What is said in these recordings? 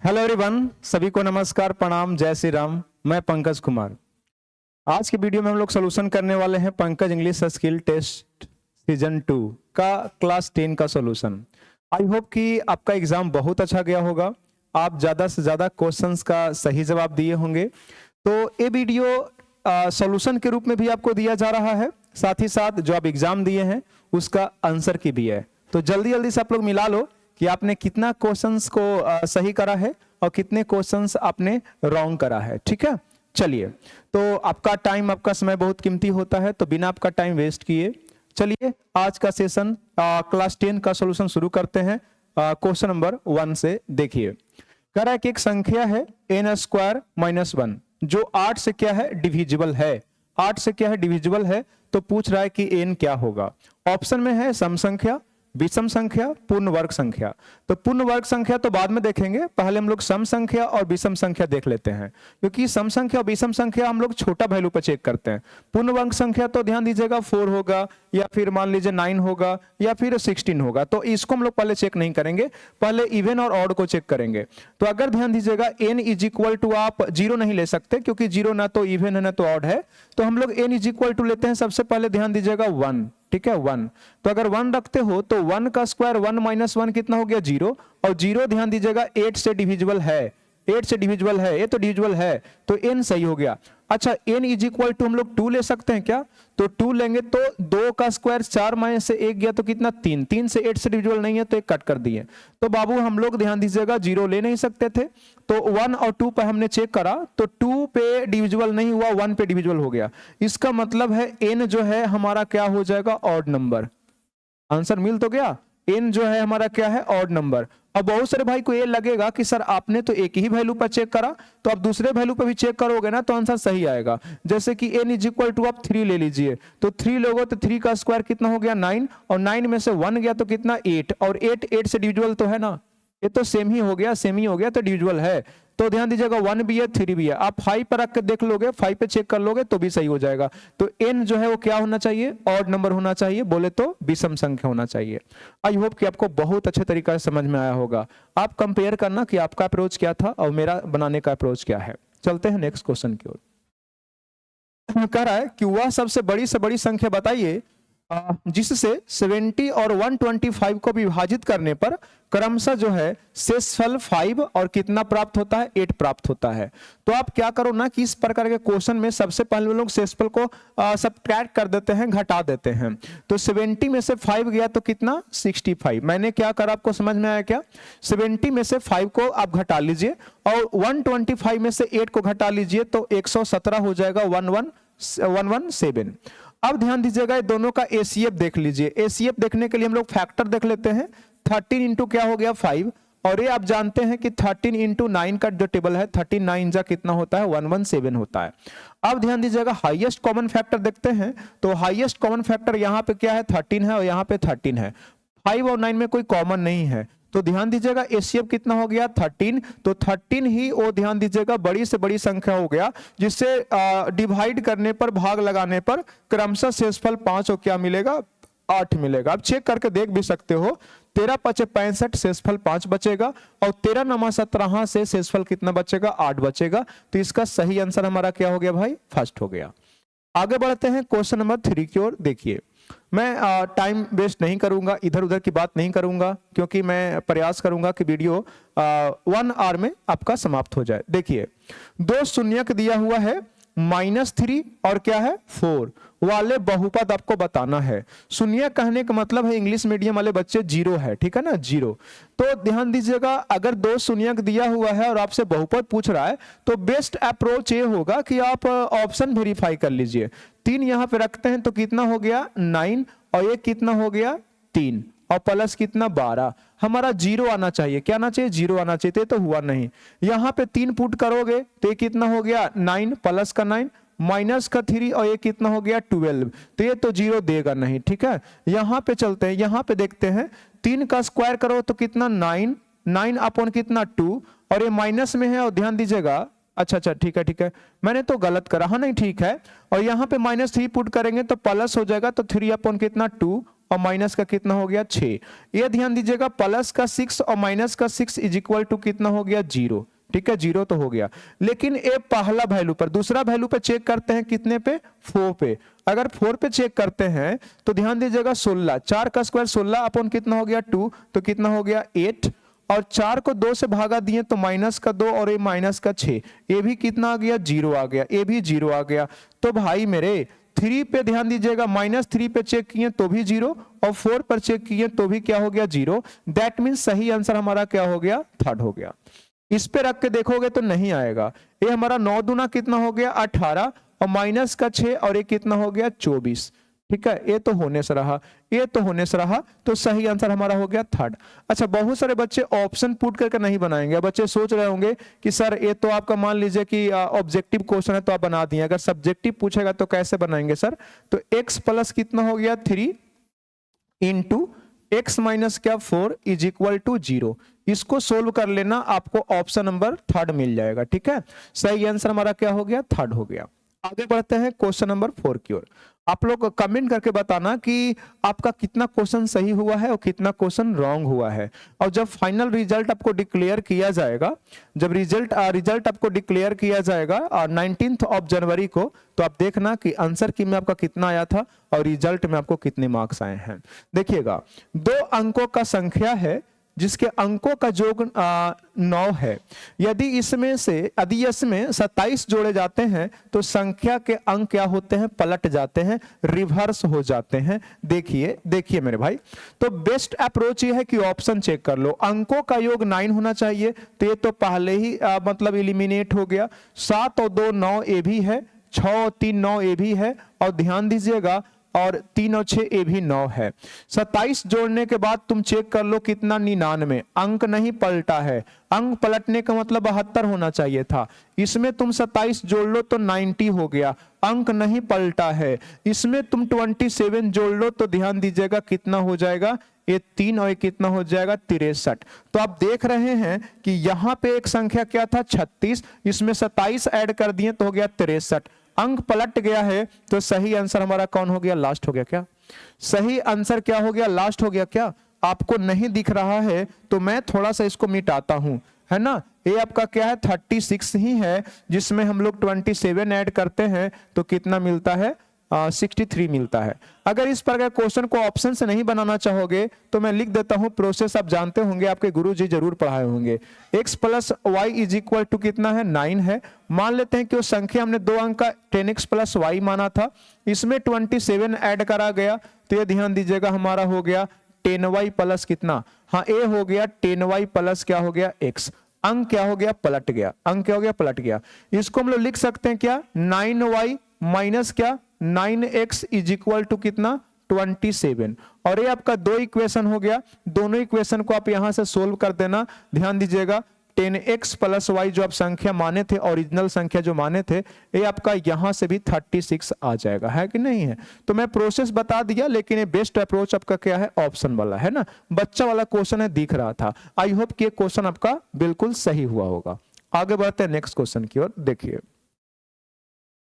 Hello everyone, सभी को नमस्कार, प्रणाम, जय श्री राम। मैं पंकज कुमार। आज के वीडियो में हम लोग सोल्यूशन करने वाले हैं Pankaj English skill test season 2 का क्लास 10 का सोल्यूशन। आई होप कि आपका एग्जाम बहुत अच्छा गया होगा, आप ज़्यादा से ज़्यादा क्वेश्चंस का सही जवाब दिए होंगे। तो ये वीडियो सोल्यूशन के रूप में भी आपको दिया जा रहा है, साथ ही साथ जो आप एग्जाम दिए हैं उसका आंसर की भी है। तो जल्दी जल्दी से आप लोग मिला लो कि आपने कितना क्वेश्चंस को सही करा है और कितने क्वेश्चंस आपने रॉन्ग करा है। ठीक है, चलिए। तो आपका टाइम, आपका समय बहुत कीमती होता है, तो बिना आपका टाइम वेस्ट किए चलिए आज का सेशन क्लास 10 का सॉल्यूशन शुरू करते हैं। क्वेश्चन नंबर 1 से देखिए। कह रहा है कि एक संख्या है n² - 1 जो 8 से क्या है, डिविजिबल है। 8 से क्या है, डिविजिबल है। तो पूछ रहा है कि n क्या होगा। ऑप्शन में है सम संख्या, विषम संख्या, पूर्ण वर्ग संख्या। तो पूर्ण वर्ग संख्या तो बाद में देखेंगे, पहले हम लोग सम संख्या और विषम संख्या देख लेते हैं, क्योंकि सम संख्या और विषम संख्या हम लोग छोटा वैल्यू पर चेक करते हैं। पूर्ण वर्ग संख्या तो ध्यान दीजिएगा 4 होगा, या फिर मान लीजिए 9 होगा, या फिर 16 होगा। तो इसको हम लोग पहले चेक नहीं करेंगे, पहले इवन और ऑड को चेक करेंगे। तो अगर ध्यान दीजिएगा n = आप 0 नहीं ले सकते, क्योंकि 0 ना तो इवन है ना तो ऑड है। तो हम लोग n = लेते हैं, सबसे पहले ध्यान दीजिएगा 1। ठीक है, 1। तो अगर 1 रखते हो तो 1 का स्क्वायर 1 - 1 कितना हो गया, 0। और 0 ध्यान दीजिएगा 8 से डिविजिबल है, 8 से डिविजिबल है, ये तो डिविजिबल है, तो n सही हो गया। अच्छा, n = हम लोग 2 ले सकते हैं क्या? तो 2 लेंगे तो 2 का स्क्वायर 4 में से 1 गया तो कितना, 3। 3 से 8 से डिविजिबल नहीं है तो 1 कट कर दिए। तो बाबू हम लोग ध्यान दीजिएगा 0 ले नहीं सकते थे, तो 1 और 2 पर हमने चेक करा तो 2 पे डिविजिबल नहीं हुआ, 1 पे डिविजिबल हो गया। इसका मतलब है n जो है हमारा क्या हो जाएगा, ऑड नंबर। आंसर मिल तो गया। n जो है हमारा क्या है, ऑड नंबर। अब बहुत सारे भाई को ये लगेगा कि सर आपने तो एक ही वैल्यू पर चेक करा, तो आप दूसरे वैल्यू पर भी चेक करोगे ना तो आंसर सही आएगा। जैसे कि n = आप 3 ले लीजिए, तो 3 लोगों तो 3 का स्क्वायर कितना हो गया, 9, और 9 में से 1 गया तो कितना, 8, और 8 से डिविजिबल तो है ना, ये तो सेम ही हो गया, सेम ही हो गया, तो डिविजिबल है। तो ध्यान दीजिएगा 1 भी है, 3 भी है। आप 5 पर रख के देख लोगे, 5 पे चेक कर लोगे तो भी सही हो जाएगा। तो n जो है वो क्या होना चाहिए, ऑड नंबर होना चाहिए, बोले तो विषम संख्या होना चाहिए। आई होप कि आपको बहुत अच्छे तरीके से समझ में आया होगा। आप कंपेयर करना कि आपका अप्रोच क्या था और मेरा बनाने का अप्रोच क्या है। चलते हैं नेक्स्ट क्वेश्चन की ओर। कह रहा है कि वह सबसे बड़ी से बड़ी संख्या बताइए जिससे 70 और 125 को विभाजित करने पर क्रमशः जो है शेषफल 5 और कितना प्राप्त होता है, 8 प्राप्त होता है। तो आप क्या करो ना कि इस प्रकार के क्वेश्चन में सबसे पहले लोग शेषफल को सब्ट्रैक्ट कर देते हैं, घटा देते हैं। तो 70 में से 5 गया तो कितना, 65। मैंने क्या करा, आपको समझ में आया क्या? 70 में से 5 को आप घटा लीजिए और 125 में से 8 को घटा लीजिए तो 117 हो जाएगा, 117। अब ध्यान दीजिएगा दोनों का एसीएफ देख लीजिए। एसीएफ देखने के लिए हम लोग फैक्टर देख लेते हैं। 13 इंटू क्या हो गया, 5, और ये आप जानते हैं कि 13 इंटू 9 का जो टेबल है 13 9 जा कितना होता है, 117 होता है। अब ध्यान दीजिएगा हाईएस्ट कॉमन फैक्टर देखते हैं, तो हाईएस्ट कॉमन फैक्टर यहाँ पे क्या है, 13 है और यहाँ पे 13 है। 5 और 9 में कोई कॉमन नहीं है, तो ध्यान दीजिएगा एचसीएफ कितना हो गया, 13। तो 13 ही वो ध्यान दीजिएगा बड़ी से बड़ी संख्या हो गया, जिससे डिवाइड करने पर, भाग लगाने पर क्रमशः शेषफल 5 और क्या मिलेगा, 8 मिलेगा। आप चेक करके देख भी सकते हो, 13 × 5 = 65, शेषफल 5 बचेगा, और 13 × 17 से शेषफल कितना बचेगा, 8 बचेगा। तो इसका सही आंसर हमारा क्या हो गया भाई, फर्स्ट हो गया। आगे बढ़ते हैं क्वेश्चन नंबर 3 की ओर। देखिए, मैं टाइम वेस्ट नहीं करूंगा, इधर उधर की बात नहीं करूंगा, क्योंकि मैं प्रयास करूंगा कि वीडियो 1 आवर में आपका समाप्त हो जाए। देखिए, 2 शून्यक दिया हुआ है, -3 और क्या है, 4 वाले बहुपद आपको बताना है। शून्य कहने का मतलब है इंग्लिश मीडियम वाले बच्चे 0 है, ठीक है ना, 0। तो ध्यान दीजिएगा अगर 2 शून्यक दिया हुआ है और आपसे बहुपद पूछ रहा है तो बेस्ट अप्रोच ये होगा कि आप ऑप्शन वेरीफाई कर लीजिए। 3 यहाँ पे रखते हैं तो कितना हो गया, 9, और ये कितना हो गया, 3, और प्लस कितना, 12। हमारा 0 आना चाहिए, क्या आना चाहिए, 0 आना चाहिए, तो हुआ नहीं। यहाँ पे 3 पुट करोगे तो ये कितना हो गया, 9, प्लस का 9, माइनस का 3, और ये कितना हो गया, 12। तो ये तो 0 देगा नहीं, ठीक है। यहाँ पे चलते हैं, यहाँ पे देखते हैं, 3 का स्क्वायर करो तो कितना, 9, 9 अपॉन कितना, 2, और ये माइनस में है, और ध्यान दीजिएगा, अच्छा ठीक है, मैंने तो गलत करा, हाँ नहीं ठीक है। और यहाँ पे -3 पुट करेंगे तो प्लस हो जाएगा, तो 3 अपॉन कितना, 2, और माइनस का कितना हो गया 6। ये ध्यान दीजिएगा, प्लस का 6 और माइनस का 6 इज इक्वल टू कितना हो गया 0। ठीक है, 0 तो हो गया। लेकिन ये पहला वैल्यू पर, दूसरा वैल्यू पे चेक करते हैं कितने पे, 4 पे। अगर 4 पे चेक करते हैं तो ध्यान दीजिएगा 16, 4 का स्क्वायर 16 अपन कितना हो गया 2, तो कितना हो गया 8। और 4 को 2 से भागा दिए तो माइनस का 2 और ये माइनस का 6, ये भी कितना आ गया 0 आ गया, ये भी 0 आ गया। तो भाई मेरे 3 पे ध्यान दीजिएगा, -3 पे चेक किए तो भी 0 और 4 पर चेक किए तो भी क्या हो गया 0। दैट मीन्स सही आंसर हमारा क्या हो गया, थर्ड हो गया। इस पे रख के देखोगे तो नहीं आएगा। ये हमारा 9 दूना कितना हो गया 18 और माइनस का 6 और ये कितना हो गया 24। ठीक है, ये तो होने से रहा, ये तो होने से रहा, तो सही आंसर हमारा हो गया थर्ड। अच्छा, बहुत सारे बच्चे ऑप्शन पुट करके नहीं बनाएंगे। बच्चे सोच रहे होंगे कि सर ये तो आपका मान लीजिए कि ऑब्जेक्टिव क्वेश्चन है तो आप बना दिए, अगर सब्जेक्टिव पूछेगा तो कैसे बनाएंगे सर। तो x प्लस कितना हो गया 3 इंटू x माइनस क्या 4 इज इक्वल टू 0। इसको सोल्व कर लेना, आपको ऑप्शन नंबर थर्ड मिल जाएगा। ठीक है, सही आंसर हमारा क्या हो गया, थर्ड हो गया। आगे बढ़ते हैं क्वेश्चन नंबर 4 की ओर। आप लोग कमेंट करके बताना कि आपका कितना क्वेश्चन सही हुआ है और कितना क्वेश्चन रॉन्ग हुआ है। और जब फाइनल रिजल्ट आपको डिक्लेयर किया जाएगा, जब रिजल्ट आपको डिक्लेयर किया जाएगा 19 जनवरी को, तो आप देखना कि आंसर की में आपका कितना आया था और रिजल्ट में आपको कितने मार्क्स आए हैं। देखिएगा, 2 अंकों का संख्या है जिसके अंकों का योग 9 है। यदि इसमें 27 जोड़े जाते हैं तो संख्या के अंक क्या होते हैं, पलट जाते हैं, रिवर्स हो जाते हैं। देखिए मेरे भाई, तो बेस्ट अप्रोच ये है कि ऑप्शन चेक कर लो। अंकों का योग 9 होना चाहिए, तो ये तो पहले ही मतलब इलिमिनेट हो गया। 7 और 2 9 ये भी है, 6 और 3 9 ये भी है, और ध्यान दीजिएगा और 3 और 6 ये भी 9 है। 27 जोड़ने के बाद तुम चेक कर लो कितना 99, अंक नहीं पलटा है। अंक पलटने का मतलब 72 होना चाहिए था। इसमें तुम 27 जोड़ लो तो 90 हो गया, अंक नहीं पलटा है। इसमें तुम 27 जोड़ लो तो ध्यान दीजिएगा कितना हो जाएगा, ये 3 और ये कितना हो जाएगा 63। तो आप देख रहे हैं कि यहां पे एक संख्या क्या था 36, इसमें 27 ऐड कर दिए तो हो गया 63, अंक पलट गया है। तो सही आंसर हमारा कौन हो गया, लास्ट हो गया क्या? सही आंसर क्या हो गया, लास्ट हो गया क्या? आपको नहीं दिख रहा है तो मैं थोड़ा सा इसको मिटाता हूं, है ना। ये आपका क्या है 36 ही है, जिसमें हम लोग 27 ऐड करते हैं तो कितना मिलता है 63 मिलता है। अगर इस प्रकार क्वेश्चन को ऑप्शन से नहीं बनाना चाहोगे तो मैं लिख देता हूं, प्रोसेस आप जानते होंगे, आपके गुरुजी जरूर पढ़ाए होंगे। x plus y is equal to कितना है 9 है। मान लेते हैं कि वो संख्या हमने 2 अंक का 10x प्लस वाई माना था, इसमें 27 ऐड करा गया, तो ये ध्यान दीजिएगा हमारा हो गया 10y प्लस कितना, हाँ ए हो गया 10y प्लस क्या हो गया x। अंक क्या हो गया, पलट गया, अंक क्या हो गया, पलट गया। इसको हम लोग लिख सकते हैं क्या 9y माइनस क्या 9x इज इक्वल टू कितना 27। और ये आपका 2 इक्वेशन हो गया। दोनों इक्वेशन को आप यहां से सोल्व कर देना। ध्यान दीजिएगा 10x प्लस वाई जो आप संख्या माने थे, ओरिजिनल संख्या जो माने थे, ये आपका यहां से भी 36 आ जाएगा, है कि नहीं है। तो मैं प्रोसेस बता दिया, लेकिन ये बेस्ट अप्रोच आपका क्या है, ऑप्शन वाला है ना। बच्चा वाला क्वेश्चन है, दिख रहा था। आई होप कि ये क्वेश्चन आपका बिल्कुल सही हुआ होगा। आगे बढ़ते हैं नेक्स्ट क्वेश्चन की ओर। देखिए,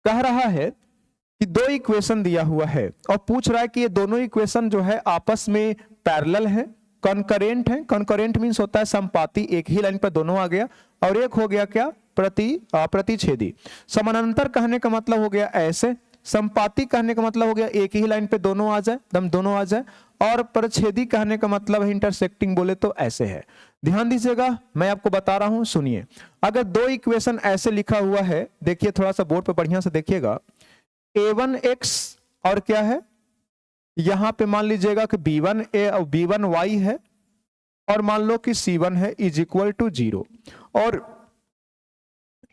कह रहा है कि 2 इक्वेशन दिया हुआ है और पूछ रहा है कि ये दोनों इक्वेशन जो है आपस में पैरेलल है, कॉन्करेंट है। कॉन्करेंट मींस होता है संपाती, एक ही लाइन पर दोनों आ गया। और एक हो गया क्या प्रतिच्छेदी। समानांतर कहने का मतलब हो गया ऐसे, संपाती कहने का मतलब हो गया एक ही लाइन पे दोनों आ जाए, दोनों आ जाए। और परिच्छेदी कहने का मतलब है इंटरसेक्टिंग, बोले तो ऐसे है। ध्यान दीजिएगा, मैं आपको बता रहा हूं, सुनिए। अगर 2 इक्वेशन ऐसे लिखा हुआ है, देखिए थोड़ा सा बोर्ड पे बढ़िया से देखिएगा, a1x और क्या है, यहां पे मान लीजिएगा कि b1a और b1y है, और मान लो कि c1 है इज इक्वल टू 0। और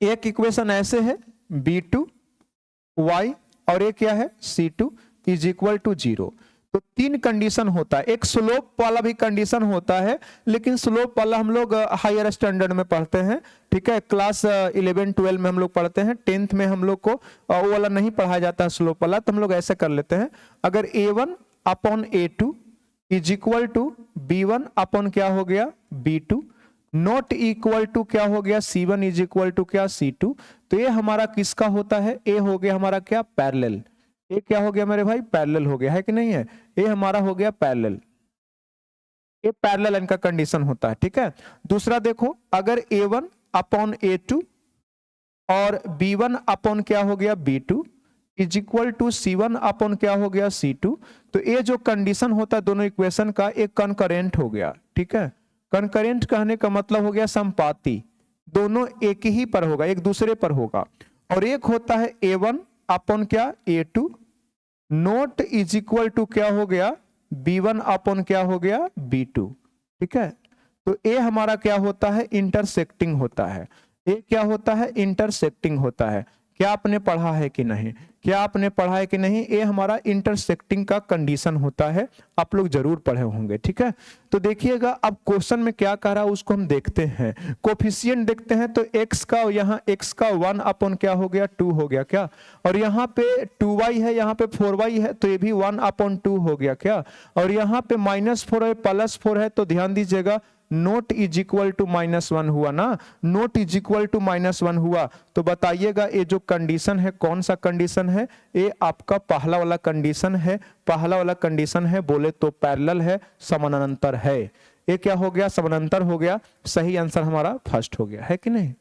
एक इक्वेशन ऐसे है b2y और ये क्या है c2 इज इक्वल टू 0। तो 3 कंडीशन होता है। एक स्लोप वाला भी कंडीशन होता है, लेकिन स्लोप वाला हम लोग हायर स्टैंडर्ड में पढ़ते हैं, ठीक है। क्लास 11 12 में हम लोग पढ़ते हैं, 10th में हम लोग को वो वाला नहीं पढ़ाया जाता है स्लोप वाला। तो हम लोग ऐसे कर लेते हैं, अगर a1 upon a2 is equal to b1 upon क्या हो गया b2, नॉट इक्वल टू क्या हो गया c1 इज इक्वल टू क्या c2। तो ये हमारा किसका होता है, ए हो गया हमारा क्या पैरेलल। ये क्या हो गया मेरे भाई, पैरेलल हो गया, है कि नहीं है, ये हमारा हो गया पैरेलल, ये पैरेलल इनका कंडीशन होता है, ठीक है। दूसरा देखो, अगर A1 अपॉन A2 और B1 अपॉन क्या हो गया B2 is equal to C1 upon क्या हो गया C2, तो ये जो कंडीशन होता है दोनों इक्वेशन का, एक कनकरेंट हो गया, ठीक है। कनकरेंट कहने का मतलब हो गया संपाती, दोनों एक ही पर होगा, एक दूसरे पर होगा। और एक होता है A1 अपॉन क्या A2 note is equal to क्या हो गया B1 अपॉन क्या हो गया B2, ठीक है। तो ये हमारा क्या होता है, इंटरसेक्टिंग होता है, ये क्या होता है, इंटरसेक्टिंग होता है। क्या आपने पढ़ा है कि नहीं, क्या आपने पढ़ा है कि नहीं, ये हमारा इंटरसेक्टिंग का कंडीशन होता है, आप लोग जरूर पढ़े होंगे, ठीक है। तो देखिएगा अब क्वेश्चन में क्या कह रहा है उसको हम देखते हैं, कोफिशिएंट देखते हैं, तो x का, यहाँ x का 1 अपॉन क्या हो गया 2 हो गया क्या, और यहाँ पे 2y है, यहाँ पे 4y है, तो ये भी 1 अपॉन 2 हो गया क्या, और यहाँ पे -4 है +4 है, तो ध्यान दीजिएगा नोट इज इक्वल टू -1 हुआ ना, नोट इज इक्वल टू -1 हुआ। तो बताइएगा ये जो कंडीशन है कौन सा कंडीशन है, ये आपका पहला वाला कंडीशन है, पहला वाला कंडीशन है, बोले तो पैरेलल है, समानांतर है। ये क्या हो गया, समानांतर हो गया, सही आंसर हमारा फर्स्ट हो गया, है कि नहीं,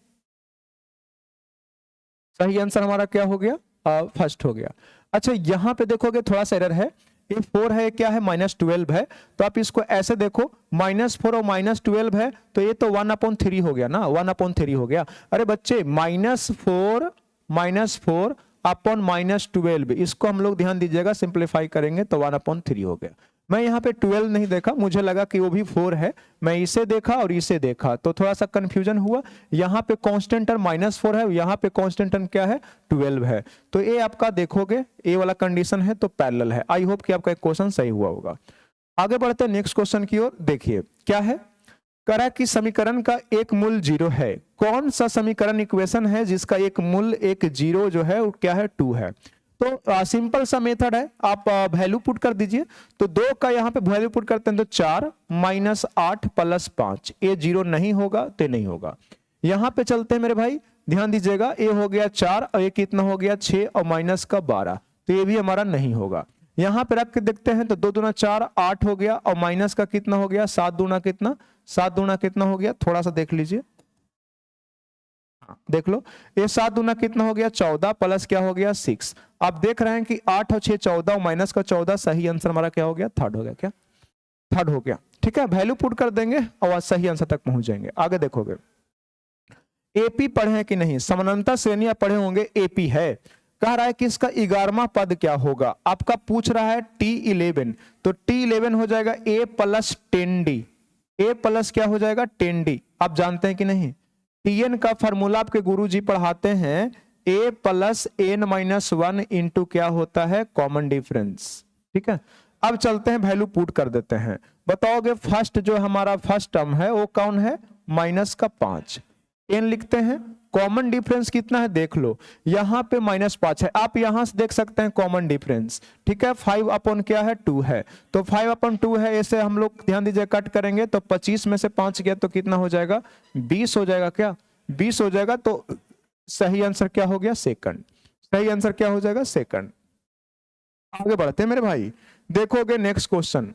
सही आंसर हमारा क्या हो गया, फर्स्ट हो गया। अच्छा यहां पे देखोगे थोड़ा सा एरर है, ये 4 है, क्या है -12 है, तो आप इसको ऐसे देखो -4 और -12 है, तो ये तो 1/3 हो गया ना, 1/3 हो गया। अरे बच्चे -4 अपॉन -12, इसको हम लोग ध्यान दीजिएगा सिंप्लीफाई करेंगे तो 1/3 हो गया। मैं यहाँ पे 12 नहीं देखा, मुझे लगा कि वो भी 4 है, मैं इसे देखा और इसे देखा तो थोड़ा सा कंफ्यूजन हुआ। यहाँ पे कांस्टेंट टर्म -4 है, यहाँ पे कांस्टेंट टर्म क्या है 12 है, तो ये आपका देखोगे ये वाला कंडीशन है तो पैरेलल है। आई होप कि आपका एक क्वेश्चन सही हुआ होगा। आगे बढ़ते हैं नेक्स्ट क्वेश्चन की ओर। देखिए क्या है, करा कि समीकरण का एक मूल 0 है। कौन सा समीकरण इक्वेशन है जिसका एक मूल एक 0 जो है वो क्या है 2 है। तो सिंपल सा मेथड है, आप वैल्यू पुट कर दीजिए। तो 2 का यहाँ पे वैल्यू पुट करते हैं तो 4 -8 + 5, ये 0 नहीं होगा तो नहीं होगा। यहाँ पे चलते हैं मेरे भाई, ध्यान दीजिएगा, ये हो गया 4 और ये कितना हो गया 6 और माइनस का 12, तो ये भी हमारा नहीं होगा। यहाँ पे रख के देखते हैं तो 2 दूना 4 8 हो गया और माइनस का कितना हो गया 7 दूना कितना, 7 दूना कितना हो गया, थोड़ा सा देख लीजिए, देख लो, ये 7 दूना कितना हो गया 14 प्लस क्या हो गया 6। आप देख रहे हैं कि 8 और 6 14 और माइनस का 14, सही आंसर हमारा क्या हो गया, थर्ड हो गया, क्या थर्ड हो गया, ठीक है। वैल्यू पुट कर देंगे और सही आंसर तक पहुंच जाएंगे। आगे देखोगे एपी पढ़े हैं कि नहीं, समानांतर श्रेणियां पढ़े होंगे, एपी है। कह रहा है कि इसका 11वां पद क्या होगा, आपका पूछ रहा है T11, तो T11 हो जाएगा a + 10d, a प्लस क्या हो जाएगा 10d। आप जानते हैं कि नहीं, Tn का फॉर्मूला आपके गुरुजी पढ़ाते हैं a + n-1 इंटू क्या होता है कॉमन डिफरेंस, ठीक है। अब चलते हैं वैल्यू पुट कर देते हैं, बताओगे फर्स्ट जो हमारा फर्स्ट टर्म है वो कौन है -5, n लिखते हैं, कॉमन डिफरेंस कितना है देख लो, यहाँ पे -5 है, आप यहां से देख सकते हैं कॉमन डिफरेंस, ठीक है। 5 अपॉन क्या है 2 है, तो 5 अपॉन 2 है, ऐसे हम लोग ध्यान दीजिए कट करेंगे तो 25 में से 5 गया तो कितना हो जाएगा 20 हो जाएगा, क्या 20 हो जाएगा। तो सही आंसर क्या हो गया सेकंड, सही आंसर क्या हो जाएगा सेकंड। आगे बढ़ते हैं मेरे भाई, देखोगे नेक्स्ट क्वेश्चन,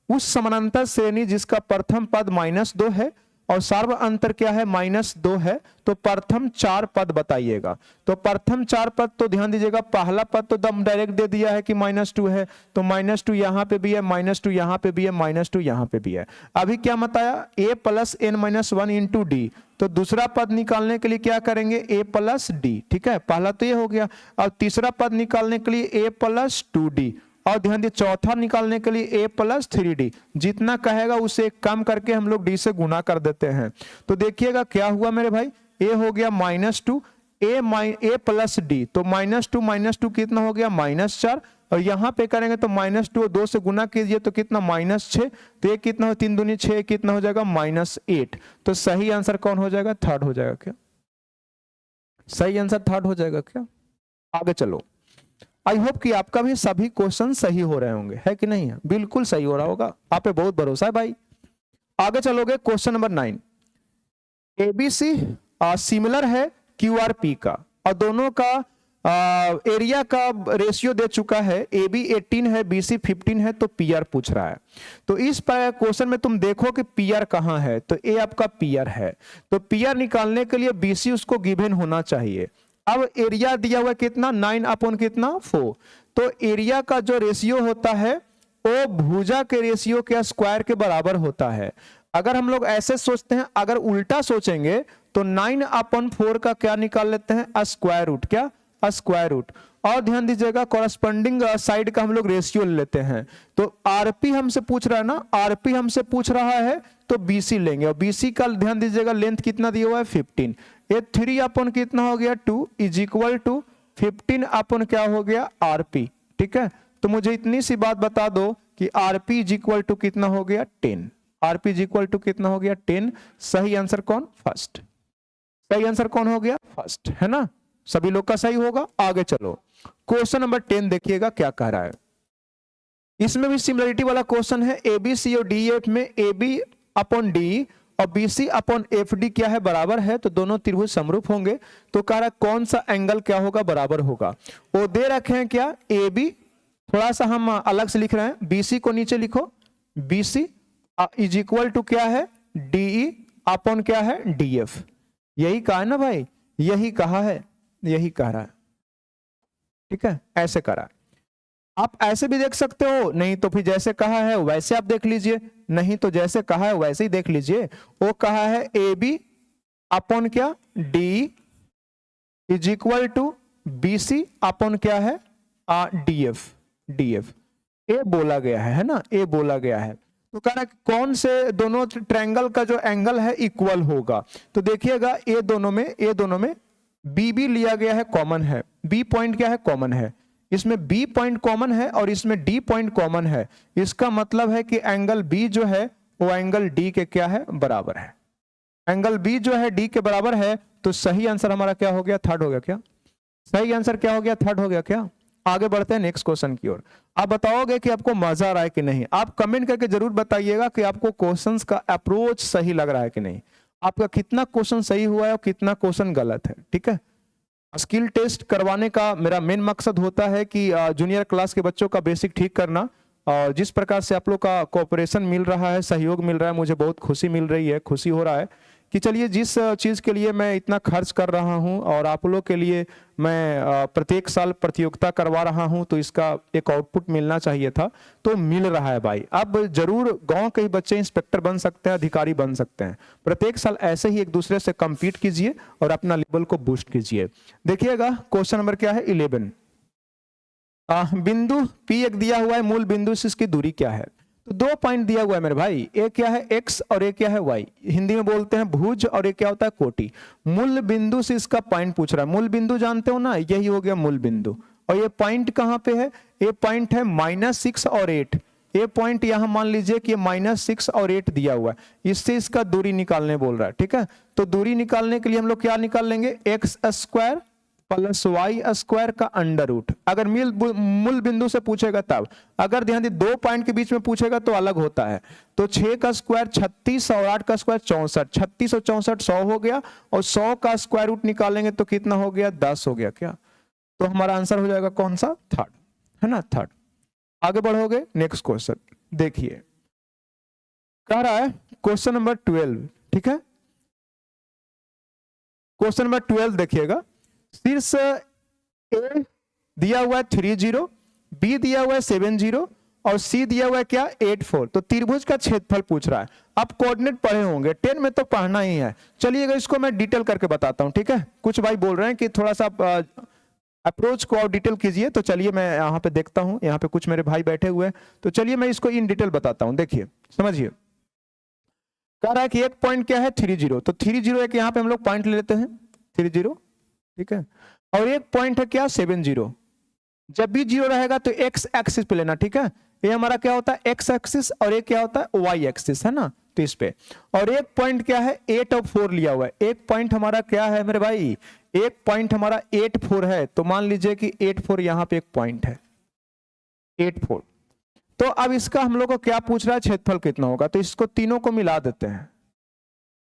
उस समानांतर श्रेणी जिसका प्रथम पद -2 है और सर्व अंतर क्या है -2 है, तो प्रथम 4 पद बताइएगा। तो प्रथम 4 पद तो ध्यान दीजिएगा, पहला पद तो दम डायरेक्ट दे दिया है कि -2 है, तो -2 यहाँ पे भी है, -2 यहाँ पे भी है, -2 यहाँ पे भी है। अभी क्या बताया a + n-1 इंटू डी, तो दूसरा पद निकालने के लिए क्या करेंगे a + d, ठीक है, पहला तो ये हो गया। और तीसरा पद निकालने के लिए a + 2d, और ध्यान दिए चौथा निकालने के लिए a + 3d, जितना कहेगा उसे कम करके हम लोग d से गुना कर देते हैं। तो देखिएगा क्या हुआ मेरे भाई, a हो गया -2, a + d, तो -2 कितना हो गया -4, और यहाँ पे करेंगे तो -2 2 से गुना कीजिए तो कितना -6, तो ये कितना हो 3 दूनी 6, कितना हो जाएगा -8। तो सही आंसर कौन हो जाएगा, थर्ड हो जाएगा, क्या सही आंसर थर्ड हो जाएगा क्या। आगे चलो, आई होप कि आपका भी सभी क्वेश्चन सही हो रहे होंगे, है कि नहीं है, बिल्कुल सही हो रहा होगा, आप पे बहुत भरोसा है भाई। आगे चलोगे क्वेश्चन नंबर 9, एबीसी सिमिलर है क्यूआरपी का, और दोनों का एरिया का रेशियो दे चुका है, ए बी 18 है, बी सी 15 है, तो पी आर पूछ रहा है। तो इस क्वेश्चन में तुम देखो कि पी आर कहाँ है, तो ए आपका पी आर है। तो पी आर निकालने के लिए बी सी उसको गिवन होना चाहिए। अब एरिया दिया हुआ कितना, 9 अपॉन कितना 4। तो एरिया का जो रेशियो होता है वो भुजा के रेशियो के स्क्वायर के बराबर होता है। अगर हम लोग ऐसे सोचते हैं, अगर उल्टा सोचेंगे तो 9 अपॉन 4 का क्या निकाल लेते हैं, स्क्वायर रूट। क्या, स्क्वायर रूट। और ध्यान दीजिएगा कॉरस्पॉन्डिंग साइड का हम लोग रेशियो लेते हैं। तो आरपी हमसे पूछ रहा है ना, आरपी हमसे पूछ रहा है तो बीसी लेंगे, और बीसी का ध्यान दीजिएगा लेंथ कितना दिया हुआ है 15। ये 3 अपॉन कितना हो गया 2 इज इक्वल टू 15 अपॉन क्या हो गया आरपी। ठीक है, तो मुझे इतनी सी बात बता दो कि आरपी इज इक्वल टू कितना हो गया 10। आरपी इज इक्वल टू कितना हो गया 10। सही आंसर कौन, फर्स्ट। सही आंसर कौन हो गया, फर्स्ट, है ना। सभी लोग का सही होगा। आगे चलो, क्वेश्चन नंबर 10 देखिएगा क्या कह रहा है। इसमें भी सिमिलरिटी वाला क्वेश्चन है। ए बी सी और डी एफ में ए बी अपॉन डी और B C upon F D क्या है, बराबर है। तो दोनों त्रिभुज समरूप होंगे। तो कह रहा है कौन सा एंगल क्या होगा, बराबर होगा। वो दे रखे हैं क्या, ए बी, थोड़ा सा हम अलग से लिख रहे हैं, बी सी को नीचे लिखो, B C is equal to क्या है डीई अपॉन क्या है डी एफ। यही कहा है ना भाई, यही कहा है, यही कह रहा है। ठीक है, ऐसे करा है। आप ऐसे भी देख सकते हो, नहीं तो फिर जैसे कहा है वैसे आप देख लीजिए, नहीं तो जैसे कहा है वैसे ही देख लीजिए। वो कहा है ए बी अपॉन क्या D is equal to B C upon क्या है डी एफ। डी एफ ए बोला गया है ना, ए बोला गया है। तो कह रहा है कौन से दोनों ट्रायंगल का जो एंगल है इक्वल होगा। तो देखिएगा ए दोनों में बी भी लिया गया है, कॉमन है। बी पॉइंट क्या है, कॉमन है। इसमें बी पॉइंट कॉमन है और इसमें डी पॉइंट कॉमन है। इसका मतलब है कि एंगल बी जो है वो एंगल डी के क्या है, बराबर है। एंगल बी जो है डी के बराबर है। तो सही आंसर हमारा क्या हो गया, थर्ड हो गया। क्या सही आंसर क्या हो गया, थर्ड हो गया। क्या, आगे बढ़ते हैं नेक्स्ट क्वेश्चन की ओर। आप बताओगे कि आपको मजा आ रहा है कि नहीं। आप कमेंट करके जरूर बताइएगा कि आपको क्वेश्चंस का अप्रोच सही लग रहा है कि नहीं, आपका कितना क्वेश्चन सही हुआ है और कितना क्वेश्चन गलत है। ठीक है, स्किल टेस्ट करवाने का मेरा मेन मकसद होता है कि जूनियर क्लास के बच्चों का बेसिक ठीक करना। और जिस प्रकार से आप लोग का कोऑपरेशन मिल रहा है, सहयोग मिल रहा है, मुझे बहुत खुशी मिल रही है, खुशी हो रहा है कि चलिए जिस चीज़ के लिए मैं इतना खर्च कर रहा हूं और आप लोग के लिए मैं प्रत्येक साल प्रतियोगिता करवा रहा हूं, तो इसका एक आउटपुट मिलना चाहिए था, तो मिल रहा है भाई। अब जरूर गांव के ही बच्चे इंस्पेक्टर बन सकते हैं, अधिकारी बन सकते हैं। प्रत्येक साल ऐसे ही एक दूसरे से कम्पीट कीजिए और अपना लेवल को बूस्ट कीजिए। देखिएगा क्वेश्चन नंबर क्या है 11। बिंदु P एक दिया हुआ है, मूल बिंदु से इसकी दूरी क्या है। तो 2 पॉइंट दिया हुआ है मेरे भाई, एक क्या है x और एक क्या है y। हिंदी में बोलते हैं भुज और एक क्या होता है कोटि। मूल बिंदु से इसका पॉइंट पूछ रहा है। मूल बिंदु जानते हो ना, यही हो गया मूल बिंदु। और ये पॉइंट कहां पे है, ये पॉइंट है -6 और 8। ये पॉइंट यहां मान लीजिए कि -6 और 8 दिया हुआ है, इससे इसका दूरी निकालने बोल रहा है। ठीक है, तो दूरी निकालने के लिए हम लोग क्या निकाल लेंगे, x square plus y square का अंडर रूट। अगर मूल बिंदु से पूछेगा तब, अगर ध्यान दी 2 पॉइंट के बीच में पूछेगा तो अलग होता है। तो 6 का स्क्वायर 36 और 8 का स्क्वायर 64। 36 और 64 100 हो गया, और 100 का स्क्वायर रूट निकालेंगे तो कितना हो गया, 10 हो गया। क्या, तो हमारा आंसर हो जाएगा कौन सा, थर्ड, है ना, थर्ड। आगे बढ़ोगे नेक्स्ट क्वेश्चन देखिए, कह रहा है क्वेश्चन नंबर 12। ठीक है, क्वेश्चन नंबर 12 देखिएगा। शीर्ष ए दिया हुआ है 30, बी दिया हुआ है 70 और सी दिया हुआ है क्या 84। तो त्रिभुज का क्षेत्रफल पूछ रहा है। आप कोऑर्डिनेट पढ़े होंगे, 10 में तो पढ़ना ही है। चलिएगा इसको मैं डिटेल करके बताता हूं। ठीक है, कुछ भाई बोल रहे हैं कि थोड़ा सा अप्रोच को और डिटेल कीजिए, तो चलिए मैं यहाँ पे देखता हूं। यहाँ पे कुछ मेरे भाई बैठे हुए हैं, तो चलिए मैं इसको इन डिटेल बताता हूं। देखिए समझिए, कह रहा है कि एक पॉइंट क्या है 30। तो 30 एक यहाँ पे हम लोग पॉइंट ले लेते हैं 30। ठीक है, और एक पॉइंट है क्या 70। जब भी 0 रहेगा तो x एक्सिस पे लेना। ठीक है, ये हमारा क्या होता है x एक्सिस और ये क्या होता है y एक्सिस, है ना, तो इस पे। और एक पॉइंट क्या है 8 और 4 लिया हुआ है। एक पॉइंट हमारा क्या है मेरे भाई, एक पॉइंट हमारा 8 4 है। तो मान लीजिए कि 8 4 यहां पे एक पॉइंट है 8 4। तो अब इसका हम लोग को क्या पूछ रहा है, क्षेत्रफल कितना होगा। तो इसको तीनों को मिला देते हैं।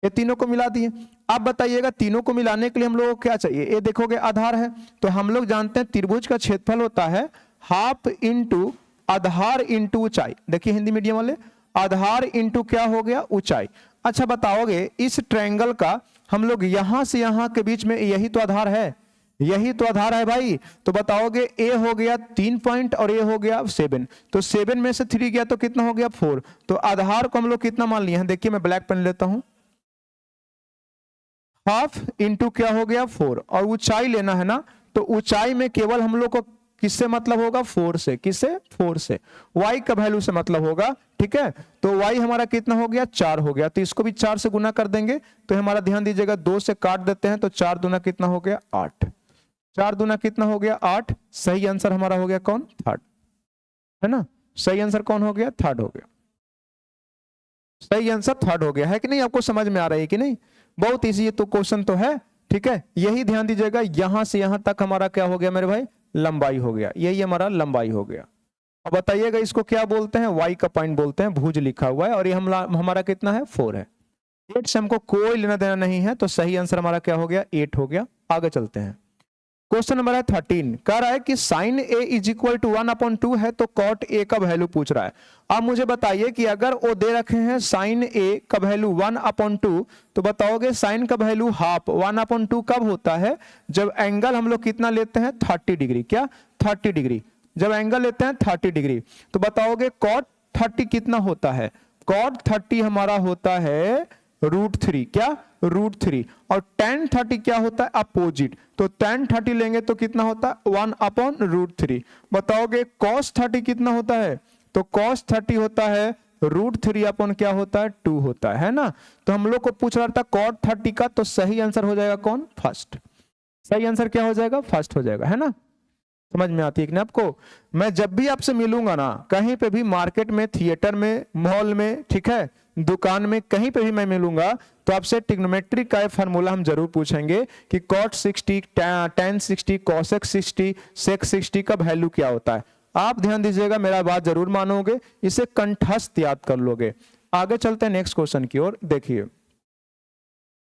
ये तीनों को मिला दिए। अब बताइएगा तीनों को मिलाने के लिए हम लोगों को क्या चाहिए, ये देखोगे आधार है, तो हम लोग जानते हैं त्रिभुज का क्षेत्रफल होता है हाफ इंटू आधार इंटू ऊंचाई। देखिए हिंदी मीडियम वाले, आधार इंटू क्या हो गया, ऊंचाई। अच्छा बताओगे इस ट्रायंगल का हम लोग यहां से यहां के बीच में यही तो आधार है, यही तो आधार है भाई। तो बताओगे ए हो गया 3 पॉइंट और ए हो गया 7, तो 7 में से 3 गया तो कितना हो गया 4। तो आधार को हम लोग कितना मान लिए हैं, देखिए मैं ब्लैक पेन लेता हूं, हाफ इंटू क्या हो गया 4, और ऊंचाई लेना है ना, तो ऊंचाई में केवल हम लोग को किससे मतलब होगा, 4 से। किससे, 4 से। y का वैल्यू से मतलब होगा, ठीक है। तो y हमारा कितना हो गया, 4 हो गया, तो इसको भी 4 से गुना कर देंगे। तो हमारा ध्यान दीजिएगा 2 से काट देते हैं, तो 4 दूना कितना हो गया 8, 4 दूना कितना हो गया 8। सही आंसर हमारा हो गया कौन, थर्ड, है ना। सही आंसर कौन हो गया, थर्ड हो गया। सही आंसर थर्ड हो गया, है कि नहीं, आपको समझ में आ रहा है कि नहीं, बहुत इजी ये तो क्वेश्चन तो है, ठीक है। यही ध्यान दीजिएगा, यहां से यहां तक हमारा क्या हो गया मेरे भाई, लंबाई हो गया, यही हमारा लंबाई हो गया। अब बताइएगा इसको क्या बोलते हैं, y का पॉइंट बोलते हैं, भुज लिखा हुआ है, और ये हमारा कितना है 4 है। 8 से हमको कोई लेना देना नहीं है, तो सही आंसर हमारा क्या हो गया 8 हो गया। आगे चलते हैं, क्वेश्चन नंबर है 13, कह रहा है कि sine A is equal to 1/2 है, तो कॉट ए का वैल्यू पूछ रहा है। अब मुझे बताइए कि अगर वो दे रखे हैं साइन ए का वैल्यू 1/2, तो बताओगे साइन का वैल्यू हाफ 1/2 कब होता है, जब एंगल हम लोग कितना लेते हैं 30 डिग्री, क्या 30 डिग्री, जब एंगल लेते हैं 30 डिग्री। तो बताओगे कॉट 30 कितना होता है, कॉट 30 हमारा होता है √3, क्या √3, और tan 30 क्या होता है अपोजिट, तो tan 30 लेंगे तो कितना होता है 1/√3। बताओगे cos 30 कितना होता है, तो cos 30 होता है √3 अपन क्या होता है 2 होता है ना। तो हम लोग को पूछ रहा था cot 30 का, तो सही आंसर हो जाएगा कौन, फर्स्ट। सही आंसर क्या हो जाएगा, फर्स्ट हो जाएगा, है ना। समझ में आती है कि नहीं आपको। मैं जब भी आपसे मिलूंगा ना, कहीं पे भी मार्केट में, थिएटर में, मॉल में, ठीक है, दुकान में, कहीं पे भी मैं मिलूंगा, तो आपसे ट्रिग्नोमेट्री का फार्मूला हम जरूर पूछेंगे कि cot 60, tan 60, cosec 60, sec 60 का वैल्यू क्या होता है। आप ध्यान दीजिएगा, मेरा बात जरूर मानोगे, इसे कंठस्थ याद कर लोगे। आगे चलते हैं नेक्स्ट क्वेश्चन की ओर। देखिए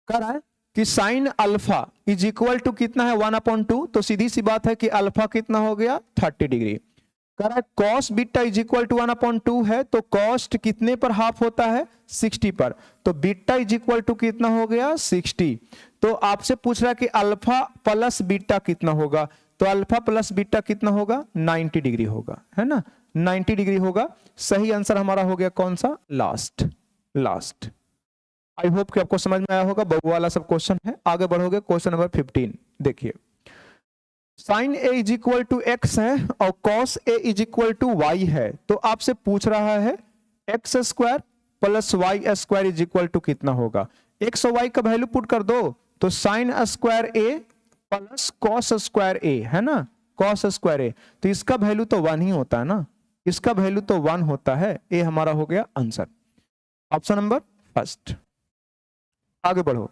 कह रहा है कि sine alpha is equal to कितना है 1/2, तो सीधी सी बात है कि अल्फा कितना हो गया 30 डिग्री। कह रहा है cos beta is equal to 1/2 है, तो कॉस्ट कितने पर हाफ होता है 60 पर, तो बीटा इज इक्वल टू कितना हो गया 60। तो आपसे पूछ रहा है कि अल्फा प्लस बीटा कितना होगा, तो अल्फा प्लस बीटा कितना होगा 90 डिग्री होगा, है ना, 90 डिग्री होगा। सही आंसर हमारा हो गया कौन सा, लास्ट, लास्ट। आई होप कि आपको समझ में आया होगा, बहु वाला सब क्वेश्चन है। आगे बढ़ोगे क्वेश्चन नंबर 15, देखिए sine A is equal to x है और cos A is equal to y है, तो आपसे पूछ रहा है x square plus y square is equal to कितना होगा। एक्स और वाई का वैल्यू पुट कर दो, तो साइन स्क्वायर ए प्लस कॉस स्क्वायर ए, है ना, कॉस स्क्वायर ए, तो इसका वैल्यू तो 1 ही होता है ना, इसका वैल्यू तो 1 होता है। ए हमारा हो गया आंसर, ऑप्शन नंबर फर्स्ट। आगे बढ़ो,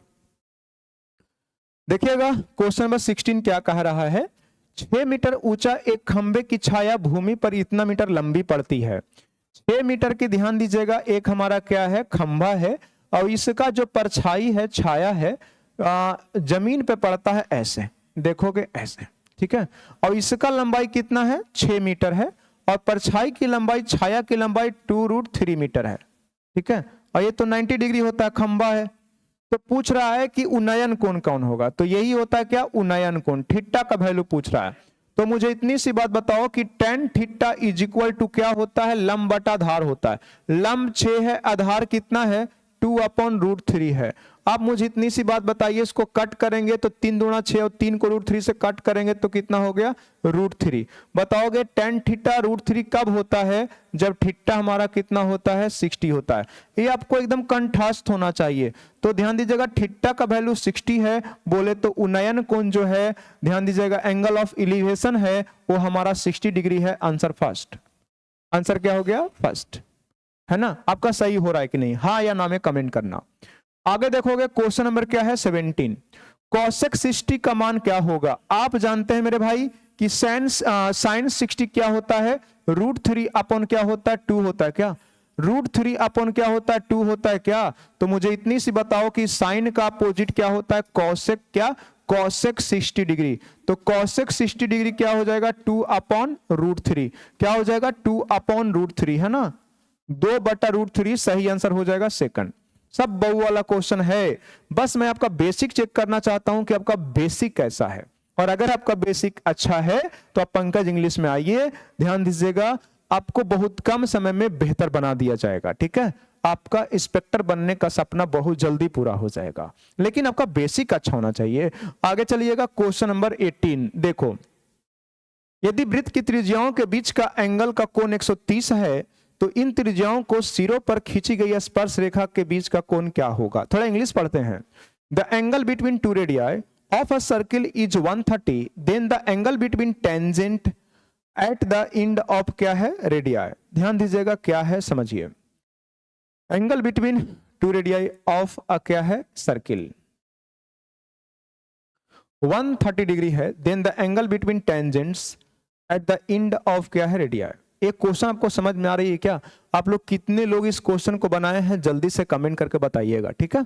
देखिएगा क्वेश्चन नंबर 16 क्या कह रहा है, 6 मीटर ऊंचा एक खंबे की छाया भूमि पर इतना मीटर लंबी पड़ती है। 6 मीटर की ध्यान दीजिएगा, एक हमारा क्या है खंबा है, और इसका जो परछाई है, छाया है, जमीन पे पड़ता है ऐसे, देखोगे ऐसे, ठीक है, और इसका लंबाई कितना है 6 मीटर है, और परछाई की लंबाई, छाया की लंबाई 2√3 मीटर है, ठीक है, और ये तो 90 डिग्री होता है, खंबा है। तो पूछ रहा है कि उन्नयन कोण कौन होगा, तो यही होता है क्या उन्नयन कोण, थीटा का वैल्यू पूछ रहा है। तो मुझे इतनी सी बात बताओ कि tan theta is equal to क्या होता है, लंब बटा आधार होता है। लंब 6 है, आधार कितना है 2/√3 है। आप मुझे इतनी सी बात बताइए, इसको कट करेंगे तो 3 दूना 6 और 3 को √3 से कट करेंगे तो कितना हो गया √3। बताओगे tan थीटा √3 कब होता है, जब थीटा हमारा कितना होता है 60 होता है। ये आपको एकदम कंठस्थ होना चाहिए। तो ध्यान दीजिएगा थीटा का वैल्यू 60 है, बोले तो उन्नयन कोण जो है, ध्यान दीजिएगा एंगल ऑफ एलिवेशन है, वो हमारा 60 डिग्री है। आंसर फर्स्ट, आंसर क्या हो गया फर्स्ट, है ना। आपका सही हो रहा है कि नहीं, हाँ या ना में कमेंट करना। आगे देखोगे क्वेश्चन नंबर क्या है 17, कॉसेक 60 का मान क्या होगा। आप जानते हैं मेरे भाई कि साइन 60 क्या होता है √3 अपन क्या होता है 2 होता है, क्या √3 अपॉन क्या होता है 2 होता है क्या। तो मुझे इतनी सी बताओ कि साइन का अपोजिट क्या होता है, कॉसेक क्या, कॉसेक 60 डिग्री। तो कॉसेक 60 डिग्री क्या हो जाएगा 2 अपॉन √3, क्या हो जाएगा 2 अपॉन √3 है ना, 2/√3 सही आंसर हो जाएगा सेकंड। सब बहु वाला क्वेश्चन है, बस मैं आपका बेसिक चेक करना चाहता हूं कि आपका बेसिक कैसा है। और अगर आपका बेसिक अच्छा है तो आप पंकज इंग्लिश में आइए, ध्यान दीजिएगा, आपको बहुत कम समय में बेहतर बना दिया जाएगा। ठीक है, आपका इंस्पेक्टर बनने का सपना बहुत जल्दी पूरा हो जाएगा, लेकिन आपका बेसिक अच्छा होना चाहिए। आगे चलिएगा, क्वेश्चन नंबर 18 देखो, यदि वृत्त की त्रिज्याओं के बीच का एंगल का कोण 130 है तो इन त्रिज्याओं को सिरों पर खींची गई स्पर्श रेखा के बीच का कोण क्या होगा। थोड़ा इंग्लिश पढ़ते हैं। The angle between two radii of a circle is 130, then the angle between tangent at the end of क्या है रेडियाई। ध्यान दीजिएगा क्या है समझिए, angle between two radii of a क्या है सर्किल 130 डिग्री है, then the angle between tangents at the end of क्या है रेडियाई। एक क्वेश्चन आपको समझ में आ रही है क्या? आप लोग कितने लोग इस क्वेश्चन को बनाए हैं जल्दी से कमेंट करके बताइएगा। ठीक है,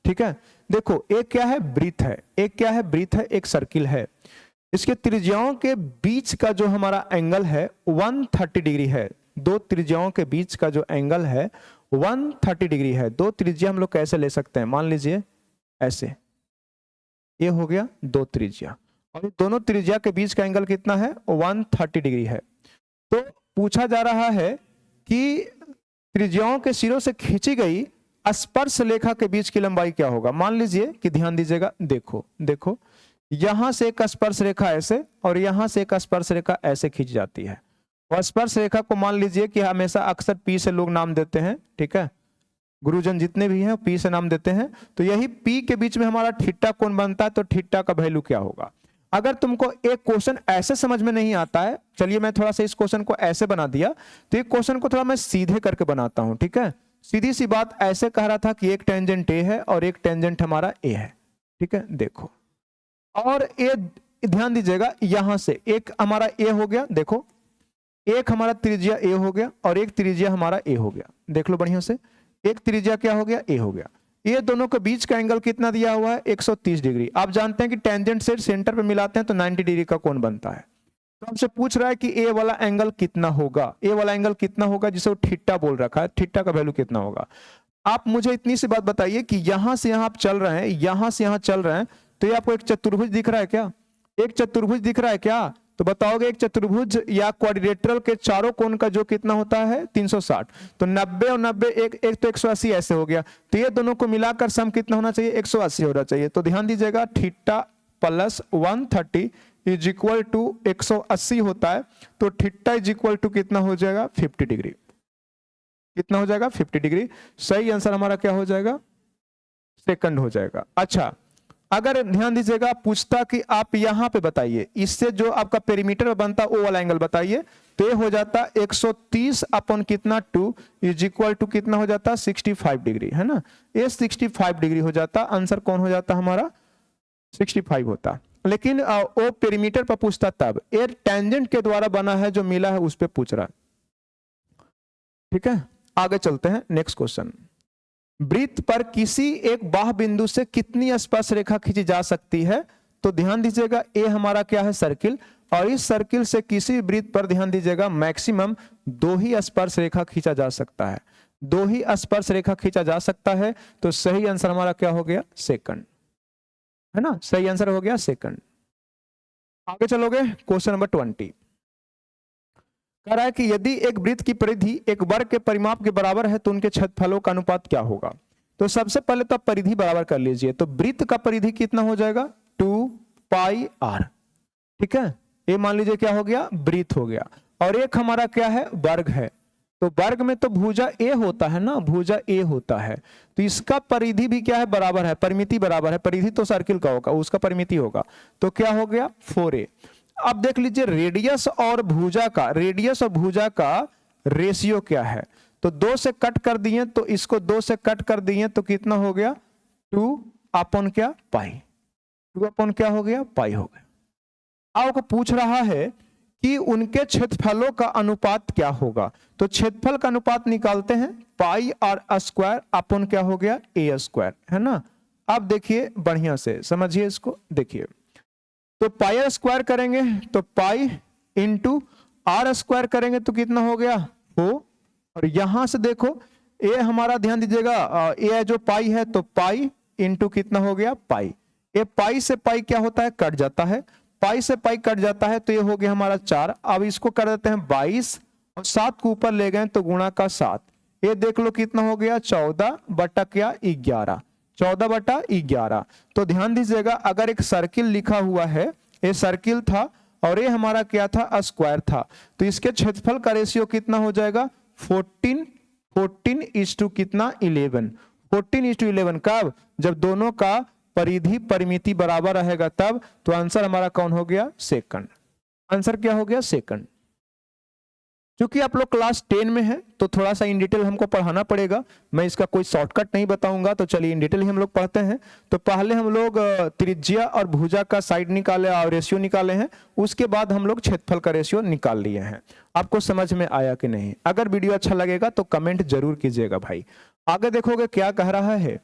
ठीक है। देखो, एक क्या है वृत्त है, एक क्या है वृत्त है, एक सर्किल है। इसके त्रिज्याओं के बीच का जो हमारा एंगल है 130 डिग्री है। दो त्रिज्याओं के बीच का जो एंगल है 130 डिग्री है। दो त्रिज्या हम लोग कैसे ले सकते हैं, मान लीजिए ऐसे, ये हो गया दो त्रिज्या, और दोनों त्रिज्या के बीच का एंगल कितना है 130 डिग्री है। तो पूछा जा रहा है कि त्रिज्याओं के सिरों से खींची गई स्पर्श रेखा के बीच की लंबाई क्या होगा। मान लीजिए कि ध्यान दीजिएगा, देखो देखो, यहां से एक स्पर्श रेखा ऐसे और यहां से एक स्पर्श रेखा ऐसे खींच जाती है। और स्पर्श रेखा को मान लीजिए कि हमेशा अक्सर पी से लोग नाम देते हैं। ठीक है, गुरुजन जितने भी हैं पी से नाम देते हैं। तो यही पी के बीच में हमारा थीटा कोण बनता है, तो थीटा का वैल्यू क्या होगा। अगर तुमको एक क्वेश्चन ऐसे समझ में नहीं आता है, चलिए मैं थोड़ा सा इस क्वेश्चन को ऐसे बना दिया, तो एक क्वेश्चन को थोड़ा मैं सीधे करके बनाता हूं। ठीक है, सीधी सी बात, ऐसे कह रहा था कि एक टेंजेंट ए है और एक टेंजेंट हमारा ए है। ठीक है, देखो, और ए ध्यान दीजिएगा, यहां से एक हमारा ए हो गया, देखो एक हमारा त्रिज्या ए हो गया और एक त्रिज्या हमारा ए हो गया। देख लो बढ़िया से, एक त्रिज्या क्या हो गया ए हो गया। ये दोनों के बीच का एंगल कितना दिया हुआ है 130 डिग्री। आप जानते हैं कि टेंजेंट से सेंटर पे मिलाते हैं तो 90 डिग्री का कोण बनता है। तो हमसे पूछ रहा है कि ए वाला एंगल कितना होगा, ए वाला एंगल कितना होगा जिसे वो थीटा बोल रखा है, थीटा का वैल्यू कितना होगा। आप मुझे इतनी सी बात बताइए कि यहां से यहां आप चल रहे हैं, यहां से यहां चल रहे हैं, तो ये आपको एक चतुर्भुज दिख रहा है क्या, एक चतुर्भुज दिख रहा है क्या। तो बताओगे एक चतुर्भुज या क्वाड्रिलेटरल के चारों कोण का जो कितना होता है 360, तो 90 और 90 एक तो 180 ऐसे हो गया। तो ये दोनों को मिलाकर सम कितना होना चाहिए 180 होना चाहिए। तो ध्यान दीजिएगा, theta plus 130 is equal to 180 होता है। तो थीटा इज इक्वल टू कितना हो जाएगा 50 डिग्री। कितना हो जाएगा 50 डिग्री। सही आंसर हमारा क्या हो जाएगा, सेकंड हो जाएगा। अच्छा, अगर ध्यान दीजिएगा पूछता कि आप यहां पे बताइए, इससे जो आपका पेरीमीटर बनता वो वाला एंगल बताइए, तो ये हो जाता 130 अपॉन कितना 2 इज इक्वल टू कितना हो जाता 65 डिग्री, है ना। ये 65 डिग्री हो जाता, आंसर कौन हो जाता हमारा 65 होता। लेकिन वो पेरीमीटर पर पूछता तब, ये टेंजेंट के द्वारा बना है जो मिला है उस पर पूछ रहा है। ठीक है, आगे चलते हैं नेक्स्ट क्वेश्चन। वृत्त पर किसी एक बाह्य बिंदु से कितनी स्पर्श रेखा खींची जा सकती है। तो ध्यान दीजिएगा, ए हमारा क्या है सर्किल, और इस सर्किल से किसी वृत्त पर ध्यान दीजिएगा मैक्सिमम 2 ही स्पर्श रेखा खींचा जा सकता है, 2 ही स्पर्श रेखा खींचा जा सकता है। तो सही आंसर हमारा क्या हो गया सेकंड, है ना, सही आंसर हो गया सेकंड। आगे चलोगे, क्वेश्चन नंबर 20 कह रहा है कि यदि एक वृत्त की परिधि एक वर्ग के परिमाप के बराबर है तो उनके क्षेत्रफलों का अनुपात क्या होगा। तो सबसे पहले तो आप परिधि बराबर कर लीजिए। तो वृत्त का परिधि कितना हो जाएगा 2πr। ठीक है, ये मान लीजिए क्या हो गया वृत्त हो गया, और एक हमारा क्या है वर्ग है। तो वर्ग में तो भुजा ए होता है ना, भुजा ए होता है, तो इसका परिधि भी क्या है बराबर है, परिमिति बराबर है। परिधि तो सर्किल का होगा, उसका परिमिति होगा, तो क्या हो गया 4a। अब देख लीजिए रेडियस और भुजा का, रेडियस और भुजा का रेशियो क्या है। तो 2 से कट कर दिए, तो इसको 2 से कट कर दिए तो कितना हो गया 2 अपॉन क्या पाई, 2 अपॉन क्या हो गया पाई हो गया। आपको पूछ रहा है कि उनके क्षेत्रफलों का अनुपात क्या होगा। तो क्षेत्रफल का अनुपात निकालते हैं, पाई आर स्क्वायर अपन क्या हो गया ए स्क्वायर, है ना। अब देखिए बढ़िया से समझिए इसको, देखिए तो पाई स्क्वायर करेंगे तो पाई इंटू आर स्क्वायर करेंगे तो कितना हो गया 4, और यहां से देखो ए हमारा ध्यान दीजिएगा, ए जो पाई है तो पाई इंटू कितना हो गया पाई, ये पाई से पाई क्या होता है कट जाता है, पाई से पाई कट जाता है तो ये हो गया हमारा 4। अब इसको कर देते हैं 22 और 7 को ऊपर ले गए तो गुणा का 7, ये देख लो कितना हो गया 14 बटा क्या 11, 14 बटा 11। तो ध्यान दीजिएगा अगर एक सर्किल लिखा हुआ है, ये सर्किल था और ये हमारा क्या था स्क्वायर था, तो इसके क्षेत्रफल का रेशियो कितना हो जाएगा 14 इज टू कितना 11, 14 इज टू 11 कब, जब दोनों का परिधि परिमिति बराबर रहेगा तब। तो आंसर हमारा कौन हो गया सेकंड, आंसर क्या हो गया सेकंड। क्योंकि आप लोग क्लास 10 में हैं तो थोड़ा सा इन डिटेल हमको पढ़ाना पड़ेगा, मैं इसका कोई शॉर्टकट नहीं बताऊंगा, तो चलिए इन डिटेल ही हम लोग पढ़ते हैं। तो पहले हम लोग त्रिज्या और भुजा का साइड निकाले और रेशियो निकाले हैं, उसके बाद हम लोग क्षेत्रफल का रेशियो निकाल लिए हैं। आपको समझ में आया कि नहीं? अगर वीडियो अच्छा लगेगा तो कमेंट जरूर कीजिएगा भाई। आगे देखोगे क्या कह रहा है,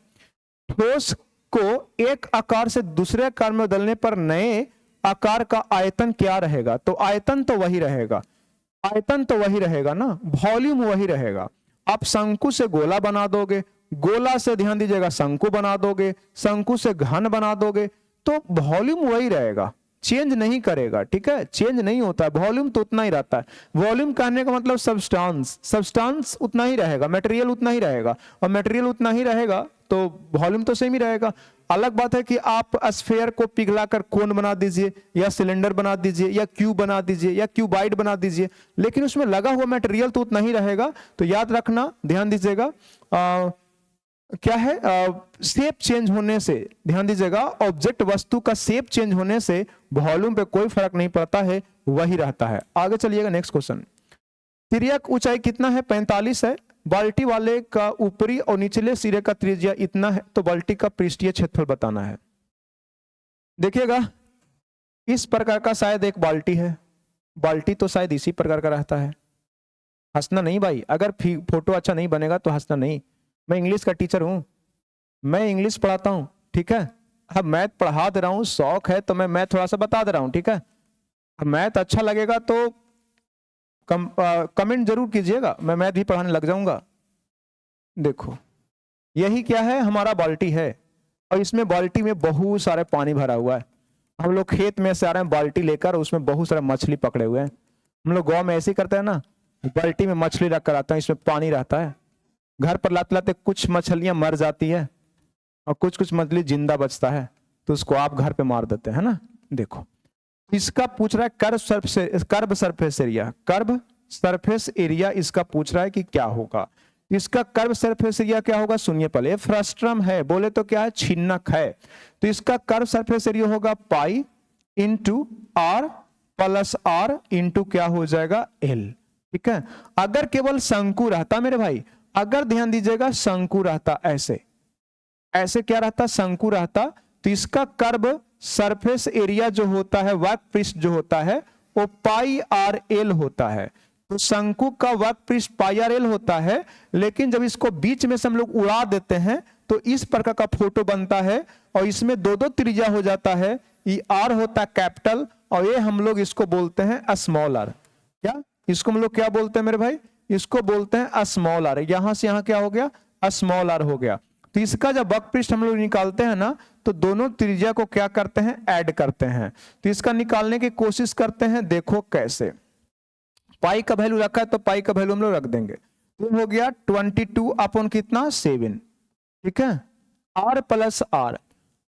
ठोस को एक आकार से दूसरे आकार में बदलने पर नए आकार का आयतन क्या रहेगा। तो आयतन तो वही रहेगा, आयतन तो वही रहेगा ना, वॉल्यूम वही रहेगा। आप शंकु से गोला बना दोगे, गोला से ध्यान दीजिएगा शंकु बना दोगे, शंकु से घन बना दोगे, तो वॉल्यूम वही रहेगा, चेंज नहीं करेगा, ठीक है, चेंज नहीं होता, वॉल्यूम तो उतना ही रहता है। वॉल्यूम कहने का मतलब सब्सटेंस, सब्सटेंस उतना ही रहेगा, मटेरियल उतना ही रहेगा, और मटेरियल उतना ही रहेगा तो वॉल्यूम तो सेम ही रहेगा। अलग बात है कि आप स्फीयर को पिघलाकर कोन बना दीजिए या सिलेंडर बना दीजिए या क्यूब बना दीजिए या क्यूबाइड बना दीजिए, लेकिन उसमें लगा हुआ मटेरियल तो उतना ही रहेगा। तो याद रखना, ध्यान दीजिएगा क्या है शेप चेंज होने से, ध्यान दीजिएगा ऑब्जेक्ट वस्तु का शेप चेंज होने से वॉल्यूम पे कोई फर्क नहीं पड़ता है, वही रहता है। आगे चलिएगा नेक्स्ट क्वेश्चन। तिर्यक ऊंचाई कितना है 45 है, बाल्टी वाले का ऊपरी और निचले सिरे का त्रिज्या इतना है, तो बाल्टी का पृष्ठीय क्षेत्रफल बताना है। देखिएगा इस प्रकार का शायद एक बाल्टी है, बाल्टी तो शायद इसी प्रकार का रहता है। हंसना नहीं भाई, अगर फोटो अच्छा नहीं बनेगा तो हंसना नहीं, मैं इंग्लिश का टीचर हूं, मैं इंग्लिश पढ़ाता हूं, ठीक है। अब मैथ पढ़ा दे रहा हूं, शौक है तो मैं मैथ थोड़ा सा बता दे रहा हूं, ठीक है। अब मैथ अच्छा लगेगा तो कमेंट जरूर कीजिएगा, मैं मैथ भी पढ़ाने लग जाऊंगा। देखो यही क्या है, हमारा बाल्टी है और इसमें बाल्टी में बहुत सारे पानी भरा हुआ है। हम लोग खेत में से आ रहे हैं बाल्टी लेकर, उसमें बहुत सारे मछली पकड़े हुए हैं। हम लोग गांव में ऐसे ही करते हैं ना, बाल्टी में मछली रख कर आते हैं, इसमें पानी रहता है। घर पर लाते लाते कुछ मछलियां मर जाती है और कुछ कुछ मछली जिंदा बचता है, तो उसको आप घर पे मार देते हैं ना। देखो इसका पूछ रहा है curve surface area, curve surface area इसका पूछ रहा है कि क्या होगा। इसका कर्व सरफेस एरिया क्या होगा, सुनिए पहले, फ्रस्ट्रम है, बोले तो क्या है छिन्नक है, तो इसका कर्व सरफेस एरिया होगा pi into r plus r into क्या हो जाएगा एल, ठीक है। अगर केवल शंकु रहता मेरे भाई, अगर ध्यान दीजिएगा शंकु रहता, ऐसे ऐसे क्या रहता शंकु रहता, तो इसका कर्व सरफेस एरिया जो होता है, वक्र पृष्ठ जो होता है वो पाई आर एल होता है। तो शंकु का वक्र पृष्ठ पाई आर एल होता है, लेकिन जब इसको बीच में से हम लोग उड़ा देते हैं तो इस प्रकार का फोटो बनता है और इसमें दो दो त्रिज्या हो जाता है, ये आर होता है कैपिटल और ये हम लोग इसको बोलते हैं स्मॉल आर। क्या इसको हम लोग क्या बोलते हैं मेरे भाई, इसको बोलते हैं स्मॉल आर। यहां से यहां क्या हो गया स्मॉल आर हो गया। तो इसका जब वक्र पृष्ठ हम लोग निकालते हैं ना, तो दोनों त्रिज्या को क्या करते हैं ऐड करते हैं। तो इसका निकालने की कोशिश करते हैं, देखो कैसे। पाई का वैल्यू रखा है तो पाई का वैल्यू हम लोग रख देंगे, तो हो गया 22 अपॉन कितना 7, ठीक है। आर प्लस आर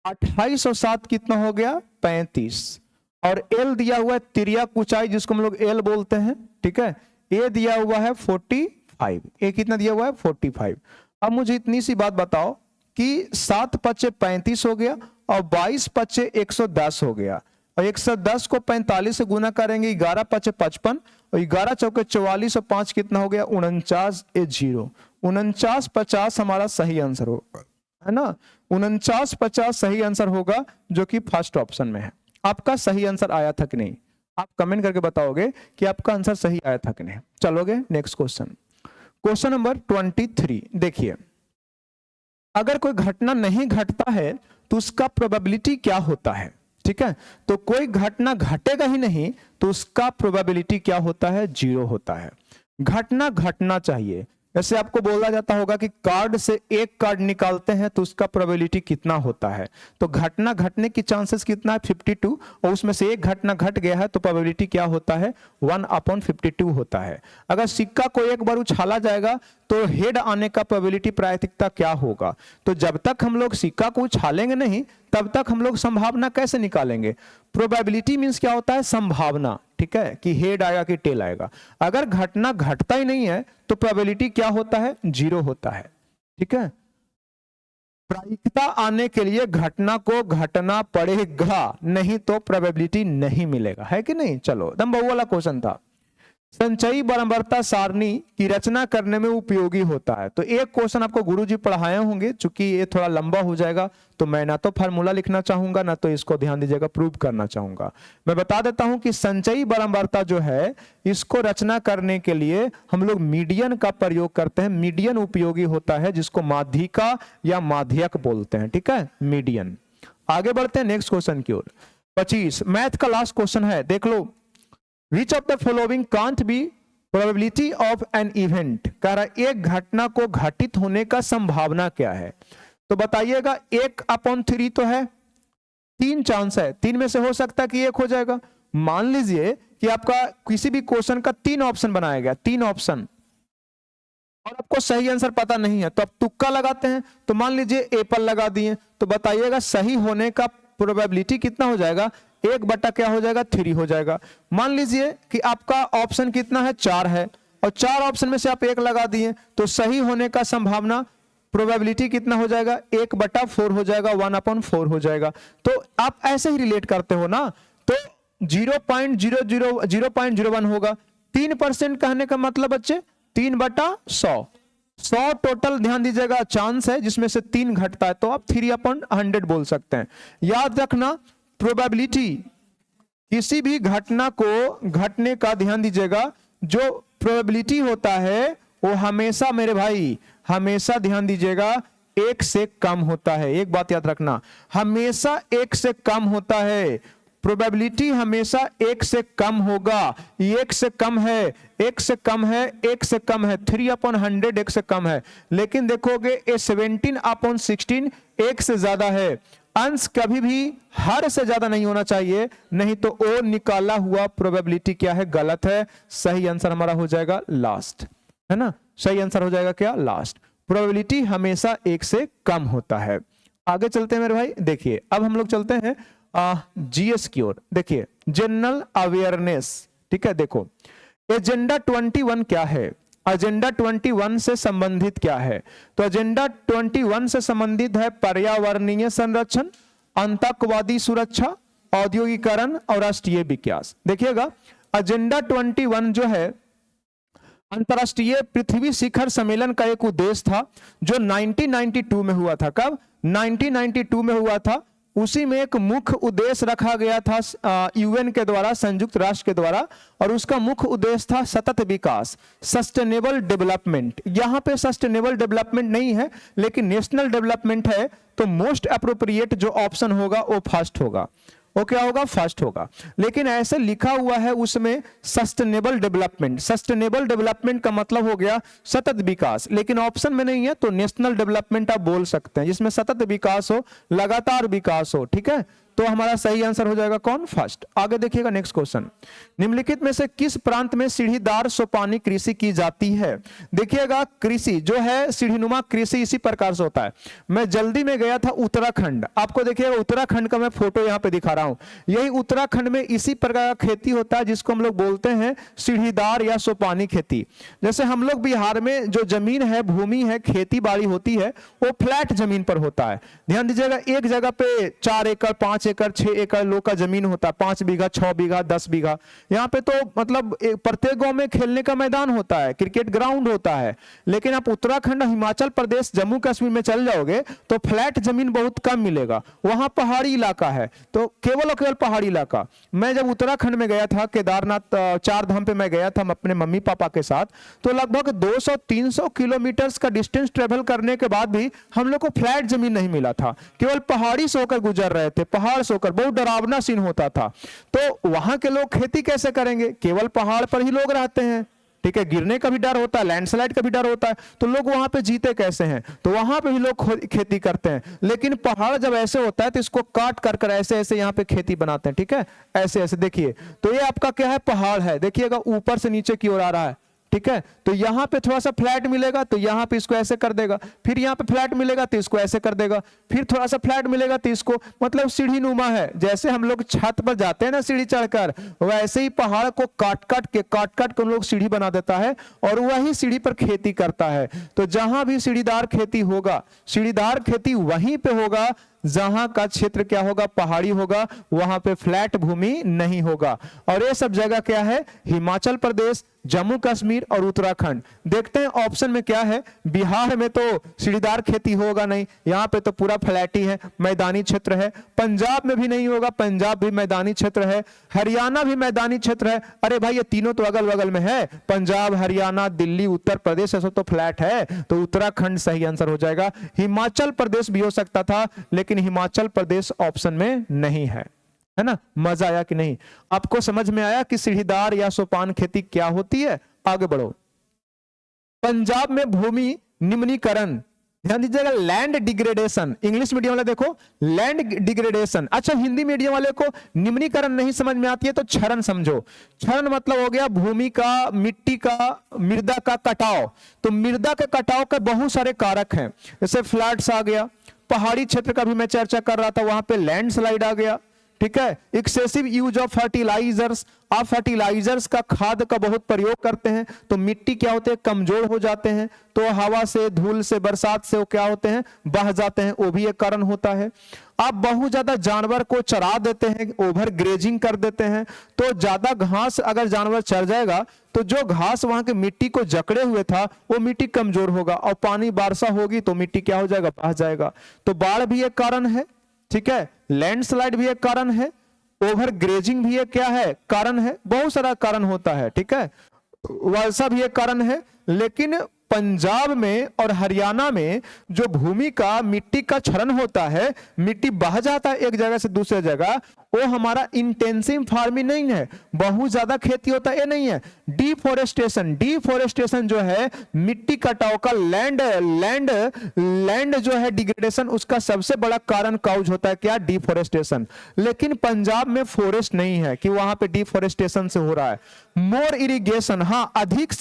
28 और 7 कितना हो गया 35, और एल दिया हुआ है तिर्यक ऊंचाई जिसको हम लोग एल बोलते हैं, ठीक है। ए दिया हुआ है 45, ए कितना दिया हुआ है 45। अब मुझे इतनी सी बात बताओ कि 7 पच्चे 35 हो गया और 22 पच्चे 110 हो गया, और 110 को 45 से गुना करेंगे 11 पच्चे 55 और 11 चौके 44 और 5 कितना हो गया 49, 49 50 हमारा सही आंसर होगा, है ना। 49 50 सही आंसर होगा, जो कि फर्स्ट ऑप्शन में है। आपका सही आंसर आया था कि नहीं, आप कमेंट करके बताओगे कि आपका आंसर सही आया था कि नहीं। चलोगे नेक्स्ट क्वेश्चन, क्वेश्चन नंबर 23। देखिए, अगर कोई घटना नहीं घटता है तो उसका प्रोबेबिलिटी क्या होता है। ठीक है, तो कोई घटना घटेगा ही नहीं तो उसका प्रोबेबिलिटी क्या होता है, 0 होता है। घटना घटना चाहिए, जैसे आपको बोला जाता होगा कि कार्ड से एक कार्ड निकालते हैं तो उसका प्रोबेबिलिटी कितना होता है, तो घटना घटने की चांसेस कितना है, 52, और उसमें से एक घटना घट गया है तो प्रोबेबिलिटी क्या होता है, 1/52 होता है। अगर सिक्का को एक बार उछाला जाएगा तो हेड आने का प्रोबेबिलिटी प्रायिकता क्या होगा, तो जब तक हम लोग सिक्का को उछालेंगे नहीं तब तक हम लोग संभावना कैसे निकालेंगे। प्रोबेबिलिटी मींस क्या होता है, संभावना। ठीक है, कि हेड आएगा कि टेल आएगा। अगर घटना घटता ही नहीं है तो प्रोबेबिलिटी क्या होता है, 0 होता है। ठीक है, प्रायिकता आने के लिए घटना को घटना पड़ेगा, नहीं तो प्रोबेबिलिटी नहीं मिलेगा, है कि नहीं। चलो एकदम बहु वाला क्वेश्चन था। संचयी बराबरता सारणी की रचना करने में उपयोगी होता है। तो एक क्वेश्चन आपको गुरुजी पढ़ाए होंगे, चूंकि ये थोड़ा लंबा हो जाएगा तो मैं ना तो फार्मूला लिखना चाहूंगा ना तो इसको ध्यान दीजिएगा प्रूव करना चाहूंगा। मैं बता देता हूं कि संचयी बराबरता जो है इसको रचना करने के लिए हम लोग मीडियन का प्रयोग करते हैं। मीडियन उपयोगी होता है जिसको माध्यिका या माध्यक बोलते हैं। ठीक है, मीडियन। आगे बढ़ते हैं नेक्स्ट क्वेश्चन की ओर। 25 मैथ का लास्ट क्वेश्चन है, देख लो। Which of the following can't be probability of an event? कह रहा है एक घटना को घटित होने का संभावना क्या है, तो बताइएगा। 1/3 तो है, 3 चांस है, 3 में से हो सकता है कि 1 हो जाएगा। मान लीजिए कि आपका किसी भी क्वेश्चन का 3 ऑप्शन बनाया गया, 3 ऑप्शन, और आपको सही आंसर पता नहीं है तो आप तुक्का लगाते हैं। तो मान लीजिए एप्पल लगा दिए, तो बताइएगा सही होने का प्रोबेबिलिटी कितना हो जाएगा, 1 क्या हो जाएगा, 3 हो जाएगा। मान लीजिए कि आपका ऑप्शन कितना है, 4 है, और 4 ऑप्शन में से आप 1 लगा दिए तो सही होने का संभावना प्रोबेबिलिटी कितना हो जाएगा, 1/4 हो जाएगा, 1/4 हो जाएगा। तो आप ऐसे ही रिलेट करते हो ना, तो 0.01 होगा। 3% कहने का मतलब बच्चे 3/100, 100 टोटल ध्यान दीजिएगा चांस है जिसमें से 3 घटता है, तो आप 3/100 बोल सकते हैं। याद रखना प्रोबेबिलिटी किसी भी घटना को घटने का, ध्यान दीजिएगा, जो प्रोबेबिलिटी होता है वो हमेशा मेरे भाई, हमेशा ध्यान दीजिएगा 1 से कम होता है। एक बात याद रखना, हमेशा 1 से कम होता है। प्रोबेबिलिटी हमेशा 1 से कम होगा। 1 से कम है, 1 से कम है, 1 से कम है, 3/100 1 से कम है। लेकिन देखोगे ये 17/16 1 से ज्यादा है। अंश कभी भी हर से ज्यादा नहीं होना चाहिए, नहीं तो ओ निकाला हुआ प्रोबेबिलिटी क्या है, गलत है। सही आंसर हमारा हो जाएगा लास्ट, है ना। सही आंसर हो जाएगा क्या, लास्ट। प्रोबेबिलिटी हमेशा 1 से कम होता है। आगे चलते हैं मेरे भाई, देखिए अब हम लोग चलते हैं जीएस की ओर। देखिए जनरल अवेयरनेस, ठीक है। देखो एजेंडा 21 क्या है, एजेंडा 21 से संबंधित क्या है, तो एजेंडा 21 से संबंधित है पर्यावरणीय संरक्षण, आतंकवादी सुरक्षा, औद्योगिकरण और राष्ट्रीय विकास। देखिएगा एजेंडा 21 जो है अंतरराष्ट्रीय पृथ्वी शिखर सम्मेलन का एक उद्देश्य था जो 1992 में हुआ था। कब, 1992 में हुआ था। उसी में एक मुख्य उद्देश्य रखा गया था यूएन के द्वारा, संयुक्त राष्ट्र के द्वारा, और उसका मुख्य उद्देश्य था सतत विकास, सस्टेनेबल डेवलपमेंट। यहाँ पे सस्टेनेबल डेवलपमेंट नहीं है लेकिन नेशनल डेवलपमेंट है, तो मोस्ट अप्रोप्रिएट जो ऑप्शन होगा वो फर्स्ट होगा। वो क्या होगा, फर्स्ट होगा। लेकिन ऐसे लिखा हुआ है उसमें सस्टेनेबल डेवलपमेंट। सस्टेनेबल डेवलपमेंट का मतलब हो गया सतत विकास, लेकिन ऑप्शन में नहीं है तो नेशनल डेवलपमेंट आप बोल सकते हैं, जिसमें सतत विकास हो, लगातार विकास हो। ठीक है, तो हमारा सही आंसर हो जाएगा कौन, फर्स्ट। आगे देखिएगा नेक्स्ट क्वेश्चन। निम्नलिखित में से किस प्रांत में सीढ़ीदार सोपानी कृषि की जाती है। देखिएगा कृषि जो है सीढ़ीनुमा कृषि इसी प्रकार से होता है। मैं जल्दी में गया था उत्तराखंड, आपको देखिएगा उत्तराखंड का मैं फोटो यहाँ पे दिखा रहा हूँ। यही उत्तराखंड में इसी प्रकार का खेती होता है जिसको हम लोग बोलते हैं सीढ़ीदार या सोपानी खेती। जैसे हम लोग बिहार में जो जमीन है, भूमि है, खेती बाड़ी होती है, वो फ्लैट जमीन पर होता है। ध्यान दीजिएगा एक जगह पे 4 एकड़ 5 एकड़ 6 एकड़ लोग का जमीन होता है, 5 बीघा 6 बीघा 10 बीघा। यहाँ पे तो मतलब प्रत्येक गांव में खेलने का मैदान होता है, क्रिकेट ग्राउंड होता है। लेकिन आप उत्तराखंड, हिमाचल प्रदेश, जम्मू कश्मीर में चल जाओगे तो फ्लैट जमीन बहुत कम मिलेगा, वहां पहाड़ी इलाका है, तो केवल और केवल पहाड़ी इलाका। मैं जब उत्तराखंड में गया था, केदारनाथ 4 धाम पे मैं गया था अपने मम्मी पापा के साथ, तो लगभग 200-300 किलोमीटर का डिस्टेंस ट्रेवल करने के बाद भी हम लोग को फ्लैट जमीन नहीं मिला था, केवल पहाड़ी से होकर गुजर रहे थे, पहाड़ से होकर। बहुत डरावना सीन होता था। तो वहां के लोग खेती कैसे करेंगे? केवल पहाड़ पर ही लोग रहते हैं, ठीक है, गिरने का भी डर होता है, लैंडस्लाइड का भी डर होता है, तो लोग वहां पे जीते कैसे हैं? तो वहां पे भी लोग खेती करते हैं। लेकिन पहाड़ जब ऐसे होता है तो इसको काट कर कर ऐसे ऐसे यहाँ पे खेती बनाते हैं, ठीक है, ऐसे ऐसे। देखिए तो ये आपका क्या है, पहाड़ है, देखिएगा ऊपर से नीचे की ओर आ रहा है, ठीक है। तो यहां पे थोड़ा सा फ्लैट मिलेगा तो यहां पे इसको ऐसे कर देगा, फिर यहां पे फ्लैट मिलेगा तो इसको ऐसे कर देगा, फिर थोड़ा सा फ्लैट मिलेगा तो इसको, मतलब सीढ़ी नुमा है। जैसे हम लोग छत पर जाते हैं ना सीढ़ी चढ़कर, वैसे ही पहाड़ को काट काट के हम लोग सीढ़ी बना देता है और वही सीढ़ी पर खेती करता है। तो जहां भी सीढ़ीदार खेती होगा, सीढ़ीदार खेती वहीं पे होगा जहां का क्षेत्र क्या होगा, पहाड़ी होगा, वहां पे फ्लैट भूमि नहीं होगा। और ये सब जगह क्या है, हिमाचल प्रदेश, जम्मू कश्मीर और उत्तराखंड। देखते हैं ऑप्शन में क्या है। बिहार में तो सीढ़ीदार खेती होगा नहीं, यहां पे तो पूरा फ्लैट ही है, मैदानी क्षेत्र है। पंजाब में भी नहीं होगा, पंजाब भी मैदानी क्षेत्र है। हरियाणा भी मैदानी क्षेत्र है। अरे भाई ये तीनों तो अगल बगल में है, पंजाब, हरियाणा, दिल्ली, उत्तर प्रदेश, ऐसा तो फ्लैट है, तो उत्तराखंड सही आंसर हो जाएगा। हिमाचल प्रदेश भी हो सकता था, लेकिन हिमाचल प्रदेश ऑप्शन में नहीं है ना। मजा आया कि नहीं? आपको समझ में आया कि सीढ़ीदार या सोपान खेती क्या होती है? आगे बढ़ो। पंजाब में भूमि निम्नीकरण, ध्यान दीजिएगा, लैंड डिग्रेडेशन। इंग्लिश मीडियम वाले देखो लैंड डिग्रेडेशन। अच्छा, हिंदी मीडियम वाले को निम्नीकरण नहीं समझ में आती है तो क्षरण समझो। क्षरण मतलब हो गया भूमि का, मिट्टी का, मृदा का कटाव। तो मृदा के कटाव के बहुत सारे कारक हैं, जैसे फ्लड्स आ गया, पहाड़ी क्षेत्र का भी मैं चर्चा कर रहा था, वहां पे लैंडस्लाइड आ गया, ठीक है। एक्सेसिव यूज ऑफ फर्टिलाइजर्स, आप फर्टिलाइजर्स का, खाद का बहुत प्रयोग करते हैं तो मिट्टी क्या होते हैं, कमजोर हो जाते हैं, तो हवा से, धूल से, बरसात से वो क्या होते हैं, बह जाते हैं, वो भी एक कारण होता है। आप बहुत ज्यादा जानवर को चरा देते हैं, ओवर ग्रेजिंग कर देते हैं, तो ज्यादा घास अगर जानवर चर जाएगा तो जो घास वहां के मिट्टी को जकड़े हुए था वो मिट्टी कमजोर होगा, और पानी वर्षा होगी तो मिट्टी क्या हो जाएगा, बह जाएगा। तो बाढ़ भी एक कारण है, ठीक है, लैंडस्लाइड भी एक कारण है, ओवर ग्रेजिंग भी एक क्या है, कारण है, बहुत सारा कारण होता है, ठीक है, वर्षा भी एक कारण है। लेकिन पंजाब में और हरियाणा में जो भूमि का, मिट्टी का क्षरण होता है, मिट्टी बह जाता है एक जगह से दूसरे जगह, वो हमारा इंटेंसिव फार्मिंग नहीं है, बहुत ज्यादा खेती होता है, ये नहीं है। डिफोरेस्टेशन, डिफोरेस्टेशन जो है मिट्टी कटाव का, लैंड जो है डिग्रेडेशन, उसका सबसे बड़ा कारण काउज होता है क्या, डिफोरेस्टेशन। लेकिन पंजाब में फॉरेस्ट नहीं है कि वहां पे डिफोरेस्टेशन से हो रहा है। मोर इरिगेशन, हाँ, अधिक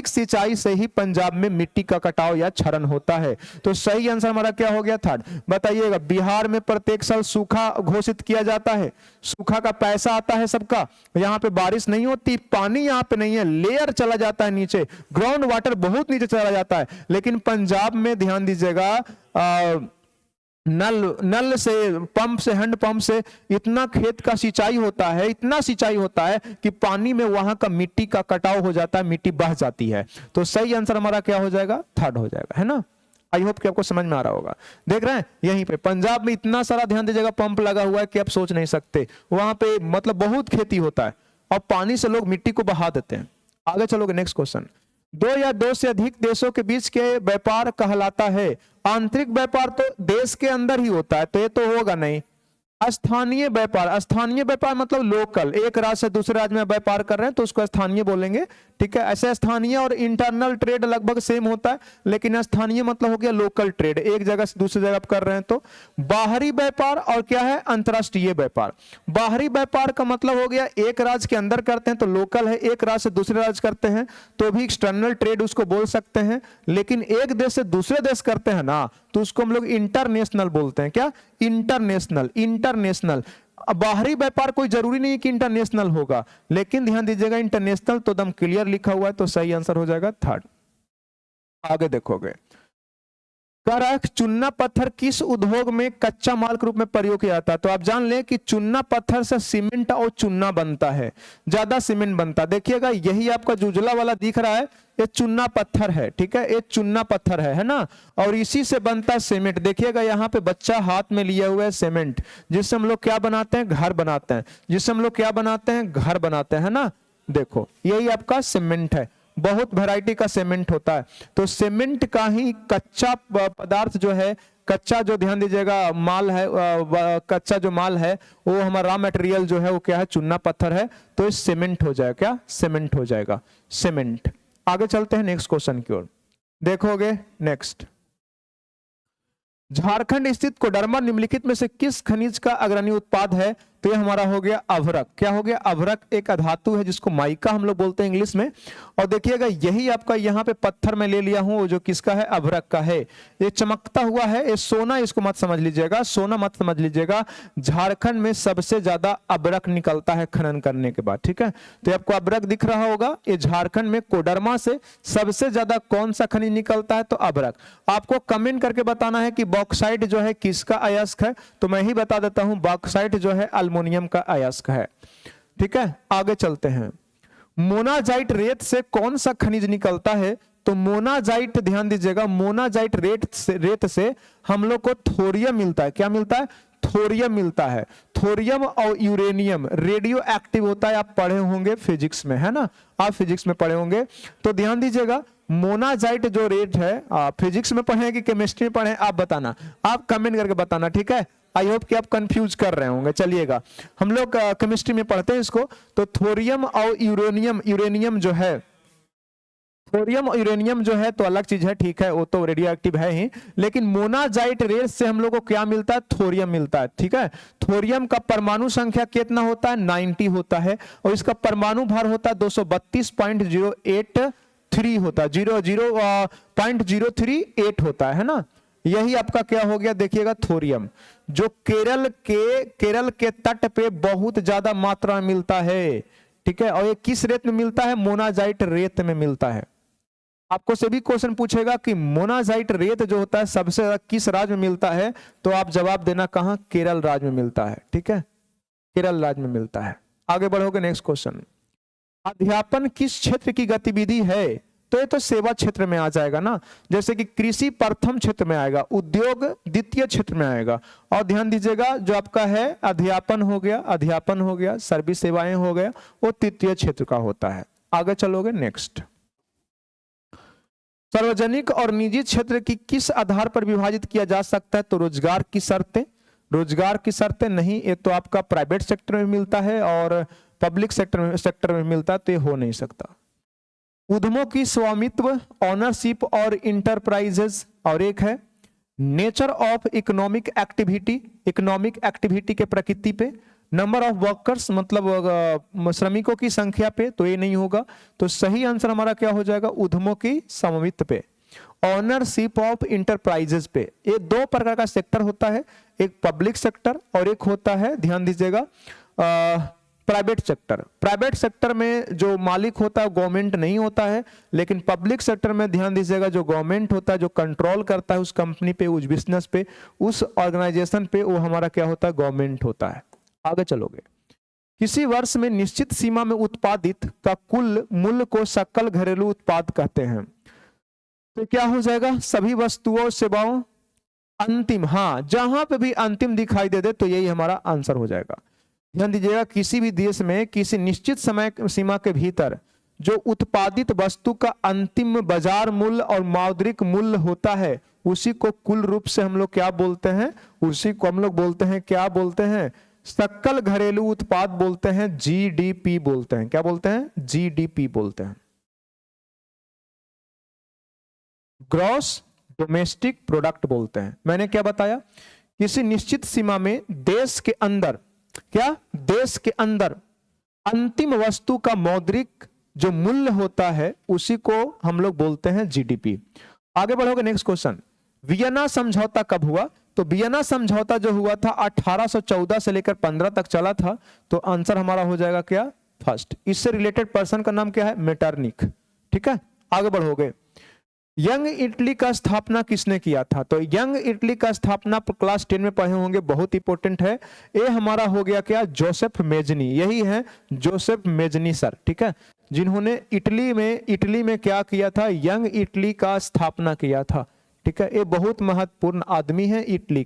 सिंचाई से ही पंजाब में मिट्टी का कटाव या क्षरण होता है। तो सही आंसर हमारा क्या हो गया, थर्ड। बताइएगा, बिहार में प्रत्येक साल सूखा घोषित किया जाता है, सूखा का पैसा आता है सबका, यहाँ पे बारिश नहीं होती, पानी यहाँ पे नहीं है, लेयर चला जाता है नीचे, ग्राउंड वाटर बहुत नीचे चला जाता है। लेकिन पंजाब में ध्यान दीजिएगा, नल से, पंप से, हैंड पंप से इतना खेत का सिंचाई होता है, इतना सिंचाई होता है कि पानी में वहां का मिट्टी का कटाव हो जाता है, मिट्टी बह जाती है। तो सही आंसर हमारा क्या हो जाएगा, थर्ड हो जाएगा, है ना। आई होप कि आपको समझ में आ रहा होगा। देख रहे हैं यहीं पे पंजाब में इतना सारा, ध्यान दीजिएगा, पंप लगा हुआ है कि आप सोच नहीं सकते, वहां पे मतलब बहुत खेती होता है और पानी से लोग मिट्टी को बहा देते हैं। आगे चलोगे, नेक्स्ट क्वेश्चन। दो या दो से अधिक देशों के बीच के व्यापार कहलाता है। आंतरिक व्यापार तो देश के अंदर ही होता है, तो ये तो होगा नहीं। स्थानीय व्यापार, स्थानीय व्यापार मतलब लोकल, एक राज्य से दूसरे राज्य में व्यापार कर रहे हैं तो उसको स्थानीय बोलेंगे, ठीक है। ऐसे स्थानीय और इंटरनल ट्रेड लगभग सेम होता है, लेकिन स्थानीय मतलब हो गया लोकल ट्रेड, एक जगह से दूसरी जगह कर रहे हैं। तो बाहरी व्यापार और क्या है, अंतरराष्ट्रीय व्यापार। बाहरी व्यापार का मतलब हो गया एक राज्य के अंदर करते हैं तो लोकल है, एक राज्य से दूसरे राज्य करते हैं तो भी एक्सटर्नल ट्रेड उसको बोल सकते हैं। लेकिन एक देश से दूसरे देश करते हैं ना, तो उसको हम लोग इंटरनेशनल बोलते हैं। क्या, इंटरनेशनल, इंटरनेशनल। बाहरी व्यापार कोई जरूरी नहीं कि इंटरनेशनल होगा, लेकिन ध्यान दीजिएगा इंटरनेशनल तो एकदम क्लियर लिखा हुआ है, तो सही आंसर हो जाएगा थर्ड। आगे देखोगे, कह रहा है कि चूना पत्थर किस उद्योग में कच्चा माल के रूप में प्रयोग किया जाता है। तो आप जान लें कि चूना पत्थर से सीमेंट और चूना बनता है, ज्यादा सीमेंट बनता है। देखिएगा यही आपका जो उजला वाला दिख रहा है ये चूना पत्थर है, ठीक है, ये चूना पत्थर है ना, और इसी से बनता है सीमेंट। देखिएगा यहाँ पे बच्चा हाथ में लिया हुआ है सीमेंट, जिससे हम लोग क्या बनाते हैं, घर बनाते हैं, जिससे हम लोग क्या बनाते हैं, घर बनाते हैं ना। देखो यही आपका सीमेंट है, बहुत वैरायटी का सीमेंट होता है। तो सीमेंट का ही कच्चा पदार्थ जो है, कच्चा जो ध्यान दीजिएगा माल है, कच्चा जो माल है वो हमारा रॉ मटेरियल जो है वो क्या है, चूना पत्थर है। तो सीमेंट हो जाएगा, क्या सीमेंट हो जाएगा, सीमेंट। आगे चलते हैं नेक्स्ट क्वेश्चन की ओर। देखोगे नेक्स्ट, झारखंड स्थित कोडरमा निम्नलिखित में से किस खनिज का अग्रणी उत्पाद है। तो ये हमारा हो गया अभ्रक। क्या हो गया, अभ्रक एक अधातु है जिसको माइका हम लोग बोलते हैं इंग्लिश में। और देखिएगा यही आपका यहाँ पे पत्थर में ले लिया हूं जो किसका है, अभ्रक का है। ये चमकता हुआ है, ये सोना, इसको मत समझ लीजिएगा, सोना मत समझ लीजिएगा। झारखंड में सबसे ज्यादा अभ्रक निकलता है खनन करने के बाद, ठीक है। तो आपको अभ्रक दिख रहा होगा, ये झारखंड में कोडरमा से सबसे ज्यादा कौन सा खनिज निकलता है, तो अभ्रक। आपको कमेंट करके बताना है कि बॉक्साइट जो है किसका अयस्क है। तो मैं ही बता देता हूं, बॉक्साइट जो है अल्युमिनियम का अयस्क है, ठीक है। आगे चलते हैं, मोनाजाइट रेत से कौन सा खनिज निकलता है। तो मोनाजाइट ध्यान दीजिएगा, मोनाजाइट रेत से हम लोग को थोरियम मिलता है। क्या मिलता है, थोरियम मिलता है। थोरियम और यूरेनियम रेडियो एक्टिव होता है, आप पढ़े होंगे फिजिक्स में, है ना, आप फिजिक्स में पढ़े होंगे। तो ध्यान दीजिएगा मोनाजाइट जो रेट है, आप फिजिक्स में पढ़े कि केमिस्ट्री में पढ़े, आप बताना, आप कमेंट करके बताना, ठीक है। आई होप कि आप कंफ्यूज कर रहे होंगे। चलिएगा हम लोग केमिस्ट्री में पढ़ते हैं इसको। तो थोरियम और यूरेनियम, यूरेनियम जो है, थोरियम और यूरेनियम जो है तो अलग चीज है, ठीक है, वो तो रेडियो एक्टिव है ही। लेकिन मोनाजाइट रेत से हम लोग को क्या मिलता है, थोरियम मिलता है, ठीक है। थोरियम का परमाणु संख्या कितना होता है, 90 होता है, और इसका परमाणु भार होता है 232.083 होता है, 0.038 होता है ना। यही आपका क्या हो गया, देखिएगा थोरियम, जो केरल के तट पे बहुत ज्यादा मात्रा में मिलता है, ठीक है। और ये किस रेत में मिलता है, मोनाजाइट रेत में मिलता है। आपको सभी क्वेश्चन पूछेगा कि मोनाजाइट रेत जो होता है सबसे ज्यादा किस राज्य में मिलता है, तो आप जवाब देना कहां, केरल राज्य में मिलता है, ठीक है, केरल राज्य में मिलता है। आगे बढ़ोगे नेक्स्ट क्वेश्चन, अध्यापन किस क्षेत्र की गतिविधि है। तो ये तो सेवा क्षेत्र में आ जाएगा ना, जैसे कि कृषि प्रथम क्षेत्र में आएगा, उद्योग द्वितीय क्षेत्र में आएगा। और ध्यान दीजिएगा जो आपका है अध्यापन हो गया, अध्यापन हो गया, सर्विस सेवाएं हो गया, वो तृतीय क्षेत्र का होता है। आगे चलोगे नेक्स्ट, सार्वजनिक और निजी क्षेत्र की किस आधार पर विभाजित किया जा सकता है। तो रोजगार की शर्तें, रोजगार की शर्तें नहीं, ये तो आपका प्राइवेट सेक्टर में मिलता है और पब्लिक सेक्टर में मिलता है, तो ये हो नहीं सकता। उद्यमों की स्वामित्व, ऑनरशिप और इंटरप्राइजेस। और एक है nature of economic activity, economic activity के प्रकृति पे। नंबर ऑफ वर्कर्स मतलब श्रमिकों की संख्या पे, तो ये नहीं होगा। तो सही आंसर हमारा क्या हो जाएगा, उद्यमों की स्वामित्व पे, ऑनरशिप ऑफ इंटरप्राइजेस पे। ये दो प्रकार का सेक्टर होता है, एक पब्लिक सेक्टर और एक होता है, ध्यान दीजिएगा, प्राइवेट सेक्टर। प्राइवेट सेक्टर में जो मालिक होता है गवर्नमेंट नहीं होता है, लेकिन पब्लिक सेक्टर में ध्यान दीजिएगा जो गवर्नमेंट होता है, जो कंट्रोल करता है उस कंपनी पे, उस बिजनेस पे, उस ऑर्गेनाइजेशन पे, वो हमारा क्या होता है, गवर्नमेंट होता है। आगे चलोगे, किसी वर्ष में निश्चित सीमा में उत्पादित का कुल मूल्य को सकल घरेलू उत्पाद कहते हैं। तो क्या हो जाएगा, सभी वस्तुओं और सेवाओं, अंतिम, हाँ जहां पे भी अंतिम दिखाई दे तो यही हमारा आंसर हो जाएगा। ध्यान दीजिएगा किसी भी देश में किसी निश्चित समय सीमा के भीतर जो उत्पादित वस्तु का अंतिम बाजार मूल्य और मौद्रिक मूल्य होता है उसी को कुल रूप से हम लोग क्या बोलते हैं, उसी को हम लोग बोलते हैं, क्या बोलते हैं, सकल घरेलू उत्पाद बोलते हैं, जीडीपी बोलते हैं। क्या बोलते हैं, जीडीपी बोलते हैं, ग्रॉस डोमेस्टिक प्रोडक्ट बोलते हैं। मैंने क्या बताया, किसी निश्चित सीमा में देश के अंदर, क्या देश के अंदर अंतिम वस्तु का मौद्रिक जो मूल्य होता है उसी को हम लोग बोलते हैं जीडीपी। आगे बढ़ोगे नेक्स्ट क्वेश्चन, वियना समझौता कब हुआ। तो वियना समझौता जो हुआ था 1814 से लेकर 15 तक चला था। तो आंसर हमारा हो जाएगा क्या, फर्स्ट। इससे रिलेटेड पर्सन का नाम क्या है, मेटरनिक, ठीक है। आगे बढ़ोगे, यंग इटली का स्थापना किसने किया था? तो यंग इटली का स्थापना क्लास 10 में पढ़े होंगे, बहुत इंपॉर्टेंट है। ये हमारा हो गया क्या? जोसेफ मेजनी, यही है जोसेफ मेजनी सर, ठीक है, जिन्होंने इटली में क्या किया था? यंग इटली का स्थापना किया था, ठीक है। ये बहुत महत्वपूर्ण आदमी है इटली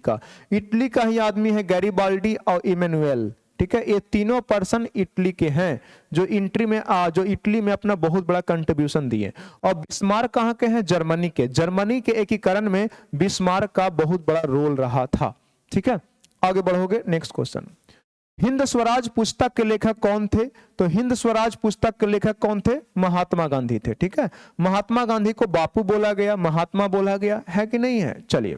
का ही आदमी है गैरीबाल्डी और इमैनुएल, ठीक है। ये तीनों पर्सन इटली के हैं जो इटली में अपना बहुत बड़ा कंट्रीब्यूशन दिए। और बिस्मार्क कहाँ के हैं? जर्मनी के एकीकरण में बिस्मार्क का बहुत बड़ा रोल रहा था, ठीक है। आगे बढ़ोगे, नेक्स्ट क्वेश्चन। हिंद स्वराज पुस्तक के लेखक कौन थे? तो हिंद स्वराज पुस्तक के लेखक कौन थे? महात्मा गांधी थे, ठीक है। महात्मा गांधी को बापू बोला गया, महात्मा बोला गया, है कि नहीं है? चलिए,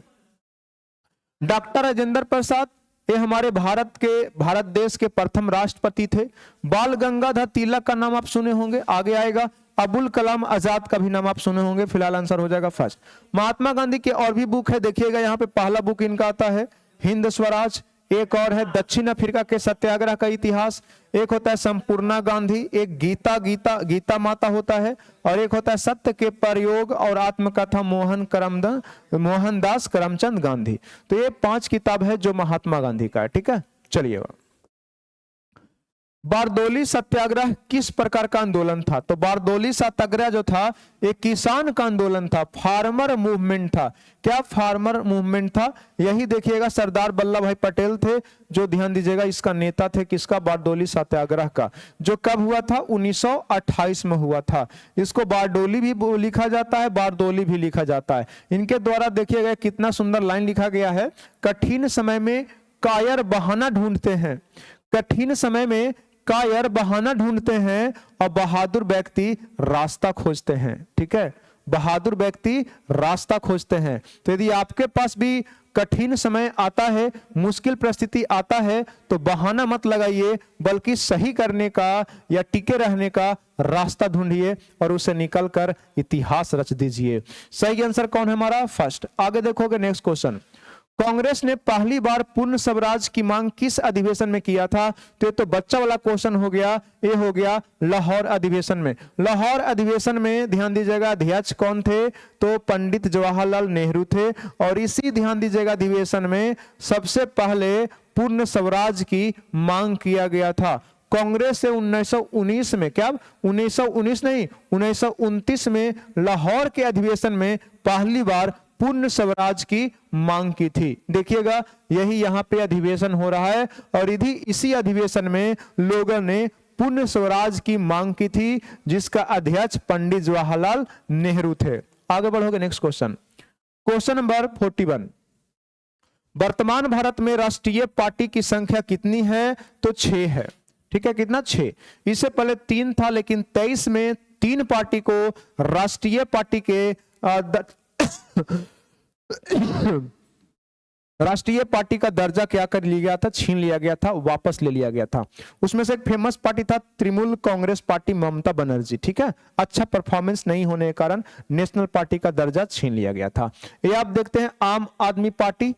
डॉक्टर राजेंद्र प्रसाद, ये हमारे भारत देश के प्रथम राष्ट्रपति थे। बाल गंगाधर तिलक का नाम आप सुने होंगे, आगे आएगा। अबुल कलाम आजाद का भी नाम आप सुने होंगे, फिलहाल आंसर हो जाएगा फर्स्ट। महात्मा गांधी के और भी बुक है, देखिएगा यहाँ पे पहला बुक इनका आता है हिंद स्वराज, एक और है दक्षिण अफ्रीका के सत्याग्रह का इतिहास, एक होता है संपूर्णा गांधी, एक गीता माता होता है, और एक होता है सत्य के प्रयोग और आत्मकथा मोहनदास करमचंद गांधी। तो ये 5 किताब है जो महात्मा गांधी का है, ठीक है। चलिए, बारदोली सत्याग्रह किस प्रकार का आंदोलन था? तो बारदोली सत्याग्रह जो था एक किसान का आंदोलन था, फार्मर मूवमेंट था। क्या फार्मर मूवमेंट था? यही देखिएगा, सरदार वल्लभ भाई पटेल थे जो, ध्यान दीजिएगा, इसका नेता थे, किसका? बारदोली सत्याग्रह का, जो कब हुआ था? 1928 में हुआ था। इसको बारडोली भी लिखा जाता है, बारदोली भी लिखा जाता है। इनके द्वारा देखिएगा कितना सुंदर लाइन लिखा गया है, कठिन समय में कायर बहाना ढूंढते हैं, कठिन समय में कायर बहाना ढूंढते हैं और बहादुर व्यक्ति रास्ता खोजते हैं, ठीक है। बहादुर व्यक्ति रास्ता खोजते हैं। तो यदि आपके पास भी कठिन समय आता है, मुश्किल परिस्थिति आता है, तो बहाना मत लगाइए, बल्कि सही करने का या टिके रहने का रास्ता ढूंढिए और उसे निकलकर इतिहास रच दीजिए। सही आंसर कौन है हमारा? फर्स्ट। आगे देखोगे, नेक्स्ट क्वेश्चन। कांग्रेस ने पहली बार पूर्ण स्वराज की मांग किस अधिवेशन में किया था? तो ये तो बच्चा वाला क्वेश्चन हो गया, ये हो गया लाहौर अधिवेशन में। लाहौर अधिवेशन में ध्यान दीजिएगा अध्यक्ष कौन थे? तो पंडित जवाहरलाल नेहरू थे। और इसी ध्यान दीजिएगा अधिवेशन में सबसे पहले पूर्ण स्वराज की मांग किया गया था। कांग्रेस से 1919 में, क्या 1919 नहीं, 1929 में लाहौर के अधिवेशन में पहली बार पूर्ण स्वराज की मांग की थी। देखिएगा, यही यहाँ पे अधिवेशन हो रहा है और इसी अधिवेशन में लोगों ने पूर्ण स्वराज की मांग की थी, जिसका अध्यक्ष पंडित जवाहरलाल नेहरू थे। आगे बढ़ोगे, नेक्स्ट क्वेश्चन। Question number 41। वर्तमान भारत में राष्ट्रीय पार्टी की संख्या कितनी है? तो 6 है, ठीक है। कितना? 6। इससे पहले 3 था, लेकिन 23 में 3 पार्टी को राष्ट्रीय पार्टी के राष्ट्रीय पार्टी का दर्जा क्या कर लिया गया था? छीन लिया गया था, वापस ले लिया गया था। उसमें से एक फेमस पार्टी था तृणमूल कांग्रेस पार्टी, ममता बनर्जी, ठीक है। अच्छा परफॉर्मेंस नहीं होने के कारण नेशनल पार्टी का दर्जा छीन लिया गया था। ये आप देखते हैं आम आदमी पार्टी,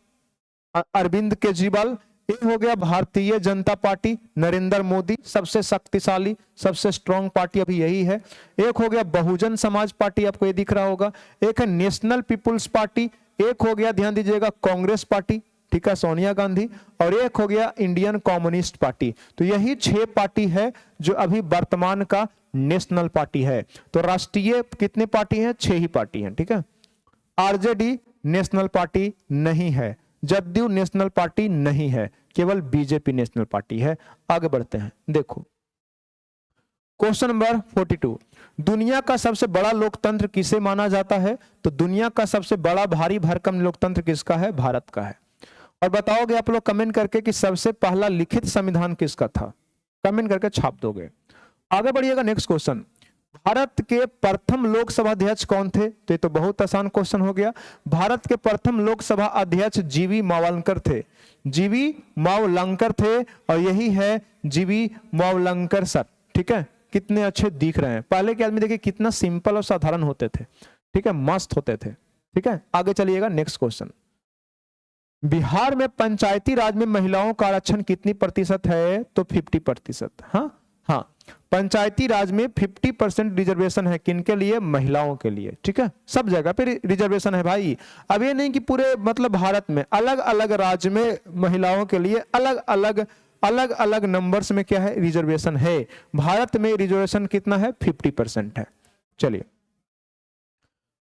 अरविंद केजरीवाल। ये हो गया भारतीय जनता पार्टी, नरेंद्र मोदी, सबसे शक्तिशाली, सबसे स्ट्रॉन्ग पार्टी अभी यही है। एक हो गया बहुजन समाज पार्टी, आपको ये दिख रहा होगा। एक है नेशनल पीपुल्स पार्टी। एक हो गया, ध्यान दीजिएगा, कांग्रेस पार्टी, ठीक है, सोनिया गांधी। और एक हो गया इंडियन कम्युनिस्ट पार्टी। तो यही 6 पार्टी है जो अभी वर्तमान का नेशनल पार्टी है। तो राष्ट्रीय कितने पार्टी हैं? 6 ही पार्टी हैं, ठीक है। आरजेडी नेशनल पार्टी नहीं है, जदयू नेशनल पार्टी नहीं है, केवल बीजेपी नेशनल पार्टी है। आगे बढ़ते हैं, देखो क्वेश्चन नंबर 42। दुनिया का सबसे बड़ा लोकतंत्र किसे माना जाता है? तो दुनिया का सबसे बड़ा भारी भरकम लोकतंत्र किसका है? भारत का है। और बताओगे आप लोग कमेंट करके कि सबसे पहला लिखित संविधान किसका था? कमेंट करके छाप दोगे। आगे बढ़िएगा, नेक्स्ट क्वेश्चन। भारत के प्रथम लोकसभा अध्यक्ष कौन थे? तो ये तो बहुत आसान क्वेश्चन हो गया। भारत के प्रथम लोकसभा अध्यक्ष जीवी मावलंकर थे, जीवी मावलंकर थे। और यही है जीवी मावलंकर सर, ठीक है। कितने अच्छे दिख रहे हैं। पहले के आदमी देखिए कितना सिंपल और साधारण होते थे, ठीक है, मस्त होते थे, ठीक है। आगे चलिएगा, नेक्स्ट क्वेश्चन। बिहार में पंचायती राज में महिलाओं का आरक्षण कितनी प्रतिशत है? तो 50%। हाँ, पंचायती राज में 50% रिजर्वेशन है, किनके लिए? महिलाओं के लिए। ठीक है, सब जगह पे रिजर्वेशन है भाई। अब ये नहीं कि पूरे मतलब भारत में, अलग अलग राज्य में महिलाओं के लिए अलग अलग नंबर्स में क्या है? रिजर्वेशन है। भारत में रिजर्वेशन कितना है? 50% है। चलिए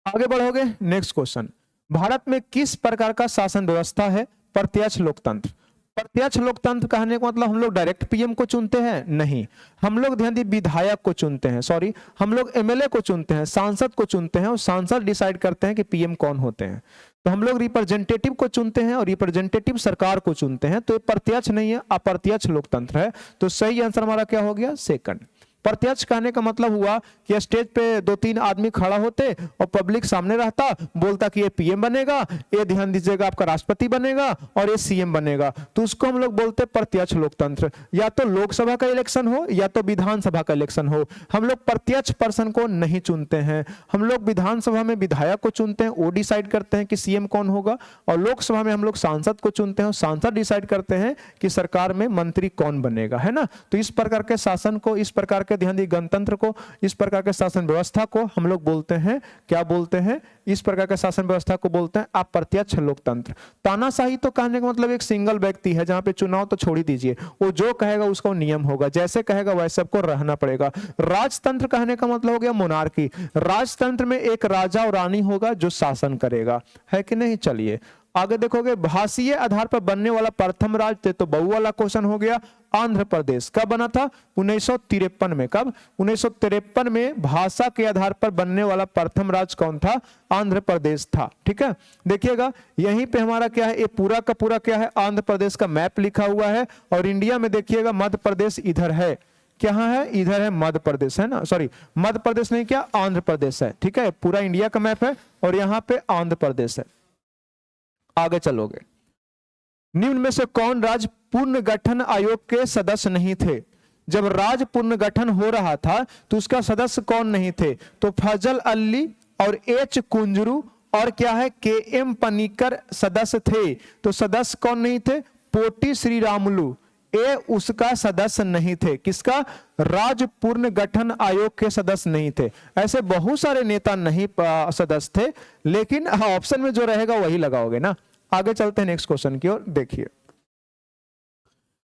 आगे बढ़ोगे, नेक्स्ट क्वेश्चन। भारत में किस प्रकार का शासन व्यवस्था है? प्रत्यक्ष लोकतंत्र। प्रत्यक्ष लोकतंत्र कहने का मतलब हम लोग डायरेक्ट पीएम को चुनते हैं? नहीं, हम लोग ध्यान दीजिए विधायक को चुनते हैं, सॉरी हम लोग एमएलए को चुनते हैं, सांसद को चुनते हैं, और सांसद डिसाइड करते हैं कि पीएम कौन होते हैं। तो हम लोग रिप्रेजेंटेटिव को चुनते हैं और रिप्रेजेंटेटिव सरकार को चुनते हैं। तो ये प्रत्यक्ष नहीं है, अप्रत्यक्ष लोकतंत्र है। तो सही आंसर हमारा क्या हो गया? सेकंड। प्रत्यक्ष कहने का मतलब हुआ कि स्टेज पे 2-3 आदमी खड़ा होते और पब्लिक सामने रहता, बोलता कि ये पीएम बनेगा, ये ध्यान दीजिएगा आपका राष्ट्रपति बनेगा, और ये सीएम बनेगा। तो उसको हम लोग बोलते हैं प्रत्यक्ष लोकतंत्र। या तो लोकसभा का इलेक्शन हो या तो विधानसभा का इलेक्शन हो, हम लोग प्रत्यक्ष पर्सन को नहीं चुनते हैं। हम लोग विधानसभा में विधायक को चुनते हैं, वो डिसाइड करते हैं कि सीएम कौन होगा, और लोकसभा में हम लोग सांसद को चुनते हैं और सांसद डिसाइड करते हैं कि सरकार में मंत्री कौन बनेगा, है ना। तो इस प्रकार के शासन को, इस प्रकार के ध्यान दीजिए गणतंत्र को, इस प्रकार के शासन व्यवस्था को हम लोग बोलते हैं, क्या बोलते हैं? इस प्रकार के शासन व्यवस्था को बोलते हैं अप्रत्यक्ष लोकतंत्र। तानाशाही तो कहने का मतलब एक सिंगल व्यक्ति है, जहां पे चुनाव तो छोड़ ही दीजिए, वो जो कहेगा उसका नियम होगा, जैसे कहेगा वैसे सबको रहना पड़ेगा। राजतंत्र कहने का मतलब हो गया मोनार्की। राजतंत्र में एक राजा और रानी होगा जो शासन करेगा, है कि नहीं। चलिए आगे देखोगे, भाषीय आधार पर बनने वाला प्रथम राज्य, तो बहु वाला क्वेश्चन हो गया। आंध्र प्रदेश कब बना था? 1953 में। कब? 1953 में भाषा के आधार पर बनने वाला प्रथम राज्य कौन था? आंध्र प्रदेश था। ठीक है, देखिएगा यहीं पे हमारा क्या है, ये पूरा का पूरा क्या है? आंध्र प्रदेश का मैप लिखा हुआ है। और इंडिया में देखिएगा मध्य प्रदेश इधर है, क्या है? इधर है मध्य प्रदेश, है ना, सॉरी मध्य प्रदेश नहीं, क्या आंध्र प्रदेश है। ठीक है, पूरा इंडिया का मैप है और यहाँ पे आंध्र प्रदेश है। आगे चलोगे, निम्न में से कौन राज्य पुनर्गठन आयोग के सदस्य नहीं थे? जब राज्य पुनर्गठन हो रहा था तो उसका सदस्य कौन नहीं थे? तो फजल अली और एच कुंजरू और क्या है, के एम पनिकर सदस्य थे। तो सदस्य कौन नहीं थे? पोटी श्रीरामुलु, ये उसका सदस्य नहीं थे। किसका? राज्य पुनर्गठन आयोग के सदस्य नहीं थे। ऐसे बहुत सारे नेता नहीं सदस्य थे, लेकिन ऑप्शन में जो रहेगा वही लगाओगे ना। आगे चलते हैं नेक्स्ट क्वेश्चन की ओर। देखिए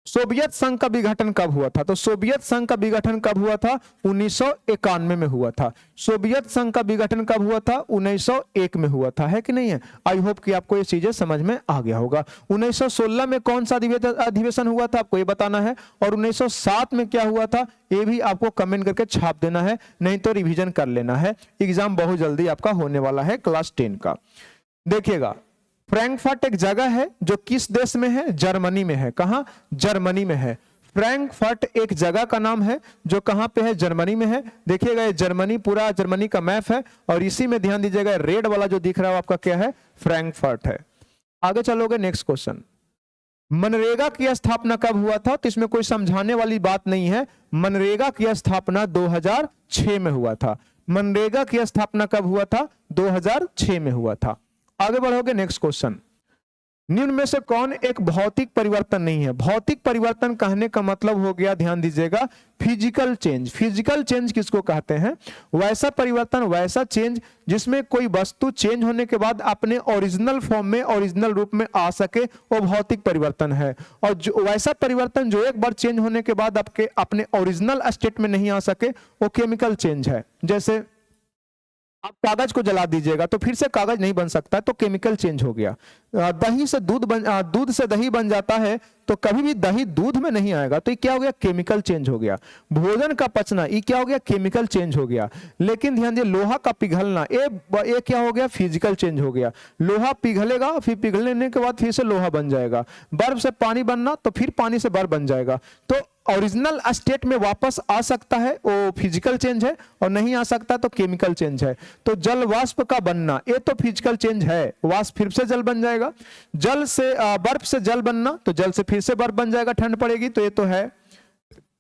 सोवियत संघ का विघटन कब हुआ था? तो सोवियत संघ का विघटन कब हुआ था? 1991 में हुआ था। सोवियत संघ का विघटन कब हुआ था? 1901 में हुआ था, है कि नहीं है। आई होप कि आपको ये चीजें समझ में आ गया होगा। 1916 में कौन सा अधिवेशन हुआ था, आपको ये बताना है। और 1907 में क्या हुआ था, ये भी आपको कमेंट करके छाप देना है, नहीं तो रिविजन कर लेना है। एग्जाम बहुत जल्दी आपका होने वाला है क्लास 10 का। देखिएगा फ्रैंकफर्ट एक जगह है जो किस देश में है? जर्मनी में है। कहां? जर्मनी में है। फ्रैंकफर्ट एक जगह का नाम है जो कहां पे है? जर्मनी में है। देखिएगा ये जर्मनी, पूरा जर्मनी का मैप है और इसी में ध्यान दीजिएगा रेड वाला जो दिख रहा है आपका क्या है? फ्रैंकफर्ट है। आगे चलोगे नेक्स्ट क्वेश्चन, मनरेगा की स्थापना कब हुआ था? तो इसमें कोई समझाने वाली बात नहीं है। मनरेगा की स्थापना 2006 में हुआ था। मनरेगा की स्थापना कब हुआ था? 2006 में हुआ था। आगे बढ़ोगे नेक्स्ट क्वेश्चन, निम्न में से कौन एक भौतिक परिवर्तन नहीं है? भौतिक परिवर्तन कहने का मतलब हो गया, ध्यान दीजिएगा, फिजिकल चेंज। फिजिकल चेंज किसको कहते हैं? वैसा परिवर्तन, वैसा चेंज जिसमें कोई वस्तु चेंज होने के बाद अपने ओरिजिनल फॉर्म में, ओरिजिनल रूप में आ सके, वो भौतिक परिवर्तन है। और जो वैसा परिवर्तन जो एक बार चेंज होने के बाद आपके अपने ओरिजिनल स्टेट में नहीं आ सके, वो केमिकल चेंज है। जैसे आप कागज को जला दीजिएगा तो फिर से कागज नहीं बन सकता, तो केमिकल चेंज हो गया। दही से दूध से दही बन जाता है तो कभी भी दही दूध में नहीं आएगा, तो ये क्या हो गया? केमिकल चेंज हो गया। भोजन का पचना, ये क्या हो गया? केमिकल चेंज हो गया। लेकिन ध्यान दिए लोहा का पिघलना, ये क्या हो गया? फिजिकल चेंज हो गया। लोहा पिघलेगा, फिर पिघलने के बाद फिर से लोहा बन जाएगा। बर्फ से पानी बनना, तो फिर पानी से बर्फ बन जाएगा। तो ओरिजिनल स्टेट में वापस आ सकता है, वो फिजिकल चेंज है, और नहीं आ सकता तो केमिकल चेंज है। तो जल वाष्प का बनना, ये तो फिजिकल चेंज है, वाष्प फिर से जल बन जाएगा। जल से बर्फ से जल बनना, तो जल से फिर से बर्फ बन जाएगा, ठंड पड़ेगी, तो ये तो है,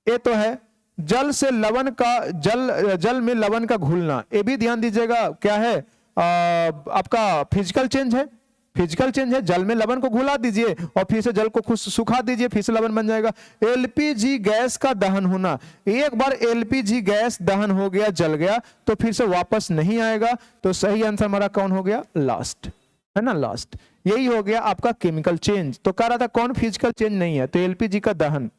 ये तो है। जल से लवण का, जल में लवण का घुलना, ये भी ध्यान दीजिएगा क्या है? आपका फिजिकल चेंज है। फिजिकल चेंज है, जल में लवण को घुला दीजिए और फिर से जल को सुखा दीजिए, फिर से लवण बन जाएगा। एलपीजी गैस का दहन होना, एक बार एलपीजी गैस दहन हो गया, जल गया, तो फिर से वापस नहीं आएगा। तो सही आंसर हमारा कौन हो गया? लास्ट, है ना, लास्ट। यही हो गया आपका केमिकल चेंज। तो कह रहा था कौन फिजिकल चेंज नहीं है, तो एलपीजी का दहन,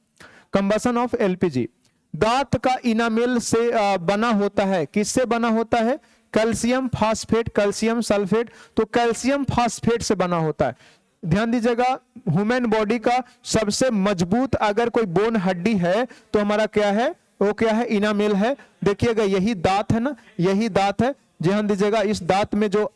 कंबशन ऑफ एलपीजी। दांत का इनामेल से बना होता है, किससे बना होता है? कैल्शियम फास्फेट, कैल्शियम सल्फेट, तो कैल्शियम फास्फेट से बना होता है। ध्यान दीजिएगा, ह्यूमन बॉडी का सबसे मजबूत अगर कोई बोन हड्डी है तो हमारा क्या है? वो क्या है? इनामेल है। देखिएगा यही दांत है ना, यही दांत है। ध्यान दीजिएगा, इस दांत में जो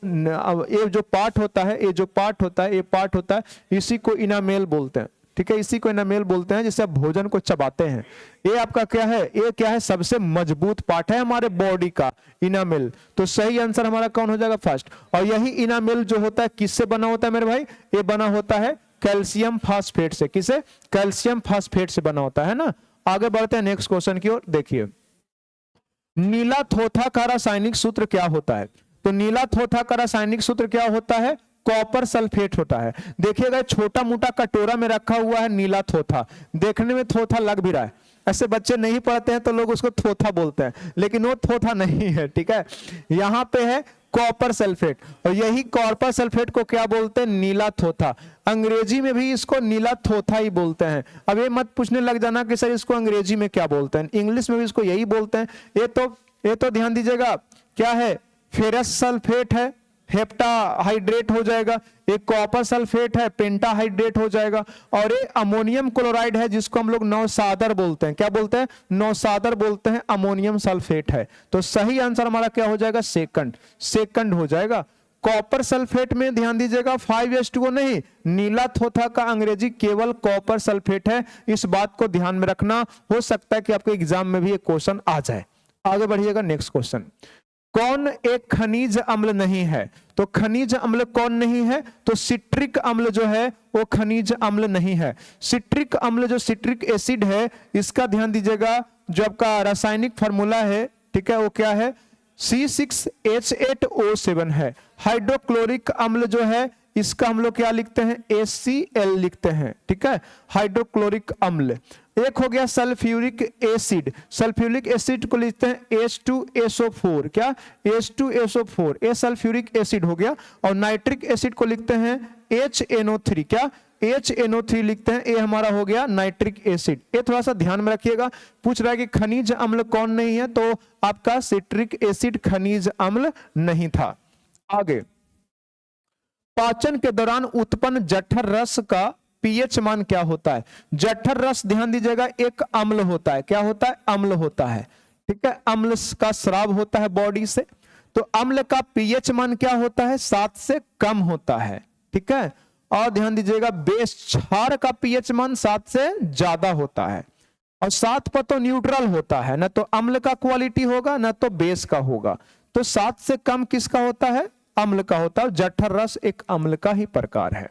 ये जो पार्ट होता है, ये जो पार्ट होता है, ये पार्ट होता है, इसी को इनामेल बोलते हैं। ठीक है, इसी को इनामेल बोलते हैं, जिससे आप भोजन को चबाते हैं। ये आपका क्या है? ये क्या है? सबसे मजबूत पार्ट है हमारे बॉडी का, इनामेल। तो सही आंसर हमारा कौन हो जाएगा? फर्स्ट। और यही इनामेल जो होता है किससे बना होता है मेरे भाई? ये बना होता है कैल्शियम फास्फेट से। किसे? कैल्शियम फास्फेट से बना होता है ना। आगे बढ़ते हैं नेक्स्ट क्वेश्चन की ओर। देखिए, नीला थोथा का रासायनिक सूत्र क्या होता है? तो नीला थोथा का रासायनिक सूत्र क्या होता है? कॉपर सल्फेट होता है। देखिएगा छोटा मोटा कटोरा में रखा हुआ है नीला थोथा, देखने में थोथा लग भी रहा है। ऐसे बच्चे नहीं पढ़ते हैं तो लोग उसको थोथा बोलते हैं, लेकिन वो थोथा नहीं है। ठीक है, यहाँ पे है कॉपर सल्फेट, और यही कॉपर सल्फेट को क्या बोलते हैं? नीला थोथा। अंग्रेजी में भी इसको नीला थोथा ही बोलते हैं। अब ये मत पूछने लग जाना कि सर इसको अंग्रेजी में क्या बोलते हैं, इंग्लिश में भी इसको यही बोलते हैं। ये तो ध्यान दीजिएगा, क्या है? फेरस सल्फेट है, हेप्टाहाइड्रेट हो जाएगा। एक कॉपर सल्फेट है, पेंटाहाइड्रेट हो जाएगा। और ये अमोनियम क्लोराइड है, जिसको हम लोग नौसादर बोलते हैं। क्या बोलते हैं? नौसादर बोलते हैं, अमोनियम सल्फेट है। तो सही आंसर हमारा क्या हो जाएगा? सेकंड, सेकंड हो जाएगा। कॉपर सल्फेट में ध्यान दीजिएगा 5H2O नहीं, नीला थोथा का अंग्रेजी केवल कॉपर सल्फेट है। इस बात को ध्यान में रखना, हो सकता है कि आपके एग्जाम में भी एक क्वेश्चन आ जाए। आगे बढ़िएगा, नेक्स्ट क्वेश्चन। कौन एक खनिज अम्ल नहीं है? तो खनिज अम्ल कौन नहीं है? तो सिट्रिक अम्ल जो है वो खनिज अम्ल नहीं है। सिट्रिक अम्ल जो सिट्रिक एसिड है, इसका ध्यान दीजिएगा, जो आपका रासायनिक फार्मूला है, ठीक है, वो क्या है? C6H8O7 है। हाइड्रोक्लोरिक अम्ल जो है, इसका हम लोग क्या लिखते हैं? HCl लिखते हैं। ठीक है, हाइड्रोक्लोरिक अम्ल। एक हो गया सल्फ्यूरिक एसिड, सल्फ्यूरिक एसिड को लिखते हैं H2SO4। क्या? H2SO4, ये सल्फ्यूरिक एसिड हो गया। और नाइट्रिक एसिड को लिखते हैं HNO3। क्या? HNO3 लिखते हैं, ये हमारा हो गया नाइट्रिक एसिड। ये थोड़ा सा ध्यान में रखिएगा, पूछ रहा है कि खनिज अम्ल कौन नहीं है, तो आपका सिट्रिक एसिड खनिज अम्ल नहीं था। आगे, पाचन के दौरान उत्पन्न जठर रस का पीएच मान क्या होता है? जठर रस ध्यान दीजिएगा एक अम्ल होता है। क्या होता है? अम्ल होता है। ठीक है, अम्ल का स्राव होता है बॉडी से। तो अम्ल का पीएच मान क्या होता है? 7 से कम होता है। ठीक है, और ध्यान दीजिएगा बेस क्षार का पीएच मान 7 से ज्यादा होता है। और 7 पर तो न्यूट्रल होता है, ना तो अम्ल का क्वालिटी होगा ना तो बेस का होगा। तो 7 से कम किसका होता है? अम्ल का होता है। जठर रस एक अम्ल का ही प्रकार है।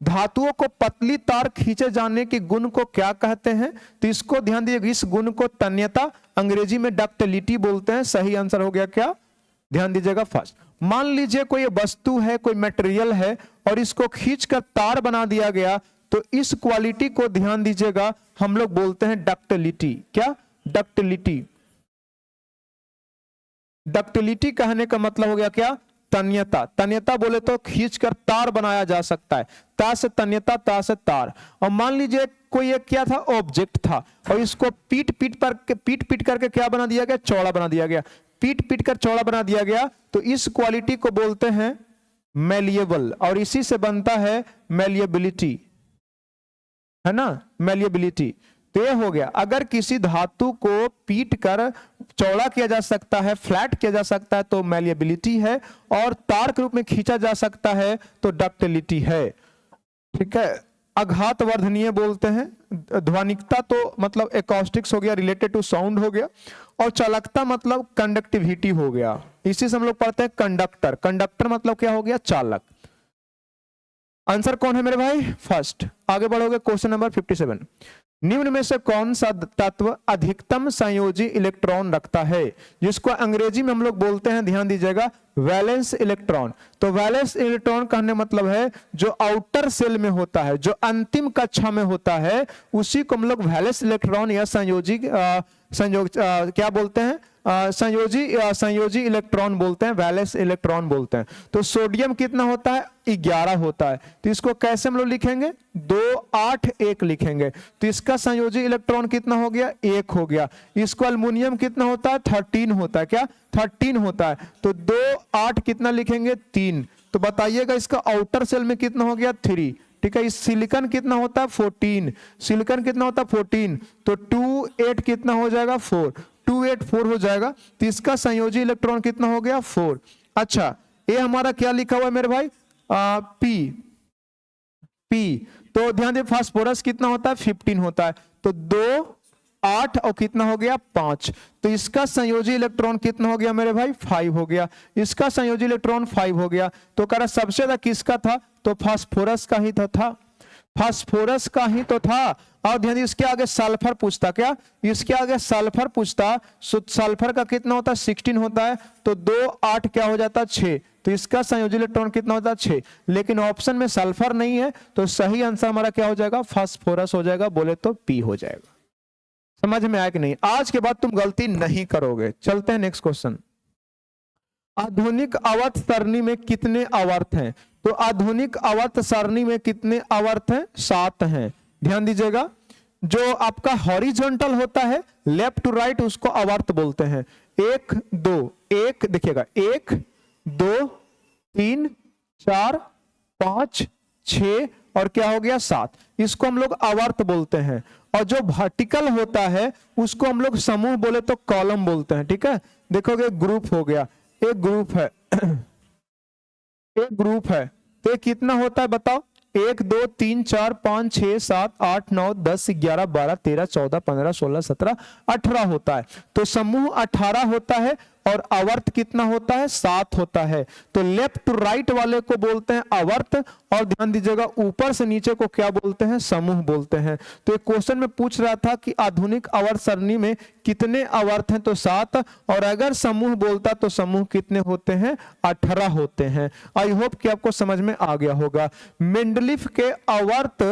धातुओं को पतली तार खींचे जाने के गुण को क्या कहते हैं? तो इसको ध्यान दीजिए, इस गुण को तन्यता, अंग्रेजी में डक्टिलिटी बोलते हैं। सही आंसर हो गया क्या? ध्यान दीजिएगा फर्स्ट। मान लीजिए कोई वस्तु है, कोई मटेरियल है, और इसको खींचकर तार बना दिया गया, तो इस क्वालिटी को ध्यान दीजिएगा हम लोग बोलते हैं डक्टिलिटी। क्या? डक्टिलिटी। डक्टिलिटी कहने का मतलब हो गया क्या? तन्यता। तन्यता बोले तो खींचकर तार बनाया जा सकता है। ता से तन्यता, ता से तार। और मान लीजिए कोई एक क्या था? ऑब्जेक्ट था, और इसको पीट पीट करके क्या बना दिया गया? चौड़ा बना दिया गया। पीट कर चौड़ा बना दिया गया, तो इस क्वालिटी को बोलते हैं मैलिएबल, और इसी से बनता है मैलिएबिलिटी, है ना, मैलिएबिलिटी। तो ये हो गया, अगर किसी धातु को पीट कर चौड़ा किया जा सकता है, फ्लैट किया जा सकता है, तो मैलिएबिलिटी है, और तार के रूप में खींचा जा सकता है तो डक्टिलिटी है। ठीक है, आघात वर्धनीय बोलते हैं। ध्वनिकता तो मतलब एकॉस्टिक्स हो गया, रिलेटेड टू साउंड हो गया, और चालकता मतलब कंडक्टिविटी हो गया। इसी से हम लोग पढ़ते हैं कंडक्टर। कंडक्टर मतलब क्या हो गया? चालक। आंसर कौन है मेरे भाई? फर्स्ट। आगे बढ़ोगे, क्वेश्चन नंबर 57। निम्न में से कौन सा तत्व अधिकतम संयोजी इलेक्ट्रॉन रखता है? जिसको अंग्रेजी में हम लोग बोलते हैं, ध्यान दीजिएगा, वैलेंस इलेक्ट्रॉन। तो वैलेंस इलेक्ट्रॉन कहने मतलब है जो आउटर सेल में होता है, जो अंतिम कक्षा में होता है, उसी को हम लोग वैलेंस इलेक्ट्रॉन या क्या बोलते हैं, संयोजी इलेक्ट्रॉन बोलते हैं, वैलेंस इलेक्ट्रॉन बोलते हैं। तो सोडियम कितना होता है, 11 होता है। तो इसको कैसे हम लोग लिखेंगे, 2 8 1 लिखेंगे। तो इसका संयोजी इलेक्ट्रॉन कितना हो गया, 1 हो गया। इसको अल्युमिनियम कितना होता है, 13 होता है, क्या 13 होता है। तो 2 8 कितना लिखेंगे, 3। तो बताइएगा इसका आउटर सेल में कितना हो गया, 3। ठीक है। इस सिलिकॉन कितना होता है, 14। सिलिकॉन कितना होता है, 14। तो 2 8 कितना हो जाएगा, 4। 2 8 4 हो जाएगा। तो इसका संयोजी इलेक्ट्रॉन कितना हो गया, 4। अच्छा, ये हमारा क्या लिखा हुआ है मेरे भाई, पी। तो ध्यान दे, फास्फोरस कितना होता है, 15 होता है। तो 2 8 और कितना हो गया, 5। तो इसका संयोजी इलेक्ट्रॉन कितना हो गया मेरे भाई, 5 हो गया। इसका संयोजी इलेक्ट्रॉन 5 हो गया। तो कह रहा सबसे ज्यादा किसका था, तो फास्फोरस का ही तो था, फास्फोरस का ही तो था। और ध्यान दीजिए, इसके आगे सल्फर पूछता, क्या इसके आगे सल्फर पूछता। सल्फर का कितना होता है, 16 होता है। तो 2 8 क्या हो जाता है, 6। तो इसका संयोजी इलेक्ट्रॉन कितना होता है, 6। लेकिन ऑप्शन में सल्फर नहीं है, तो सही आंसर हमारा क्या हो जाएगा, फास्फोरस हो जाएगा, बोले तो पी हो जाएगा। समझ में आया कि नहीं, आज के बाद तुम गलती नहीं करोगे। चलते हैं नेक्स्ट क्वेश्चन। आधुनिक आवर्त सरणी में कितने आवर्त हैं, तो आधुनिक आवर्त सारणी में कितने आवर्त हैं, 7 हैं। ध्यान दीजिएगा, जो आपका हॉरिजॉन्टल होता है लेफ्ट टू राइट, उसको आवर्त बोलते हैं। 1 2 1 देखिएगा, 1 2 3 4 5 6 और क्या हो गया, 7। इसको हम लोग आवर्त बोलते हैं। और जो वर्टिकल होता है उसको हम लोग समूह बोले तो कॉलम बोलते हैं। ठीक है, देखोगे ग्रुप हो गया, एक ग्रुप है एक ग्रुप है। तो ये कितना होता है बताओ, 1 2 3 4 5 6 7 8 9 10 11 12 13 14 15 16 17 18 होता है। तो समूह 18 होता है और आवर्त कितना होता है, 7 होता है। तो लेफ्ट टू राइट वाले को बोलते हैं आवर्त, और ध्यान दीजिएगा ऊपर से नीचे को क्या बोलते हैं, समूह बोलते हैं। तो एक क्वेश्चन में पूछ रहा था कि आधुनिक आवर्त सरणी में कितने आवर्त हैं, तो 7। और अगर समूह बोलता तो समूह कितने होते हैं, 18 होते हैं। आई होप कि आपको समझ में आ गया होगा। मेंडलीफ के आवर्त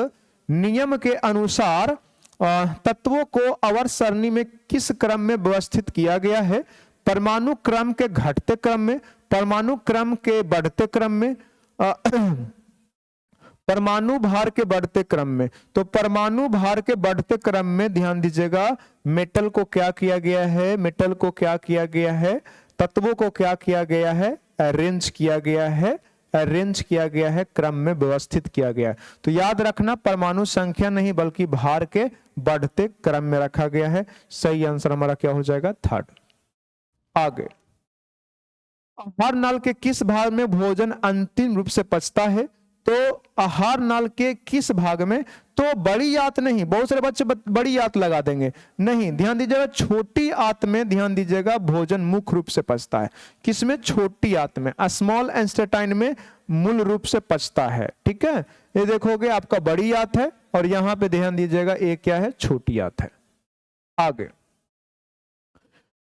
नियम के अनुसार तत्वों को आवर्त सरणी में किस क्रम में व्यवस्थित किया गया है, परमाणु क्रम के घटते क्रम में, परमाणु क्रम के बढ़ते क्रम में, परमाणु भार के बढ़ते क्रम में। तो परमाणु भार के बढ़ते क्रम में ध्यान दीजिएगा, मेटल को क्या किया गया है, मेटल को क्या किया गया है, तत्वों को क्या किया गया है, अरेंज किया गया है, अरेंज किया गया है, क्रम में व्यवस्थित किया गया है। तो याद रखना, परमाणु संख्या नहीं बल्कि भार के बढ़ते क्रम में रखा गया है। सही आंसर हमारा क्या हो जाएगा, 3rd। आगे, आहार नाल के किस भाग में भोजन अंतिम रूप से पचता है, तो आहार नाल के किस भाग में, तो बड़ी आंत नहीं, बहुत सारे बच्चे बड़ी आंत लगा देंगे, नहीं, ध्यान दीजिएगा छोटी आंत में, ध्यान दीजिएगा भोजन मुख्य रूप से पचता है। किसमें, छोटी आंत में, स्मॉल इंटेस्टाइन में मूल रूप से पचता है। ठीक है, ये देखोगे आपका बड़ी आंत है और यहां पे ध्यान दीजिएगा एक क्या है, छोटी आंत है। आगे,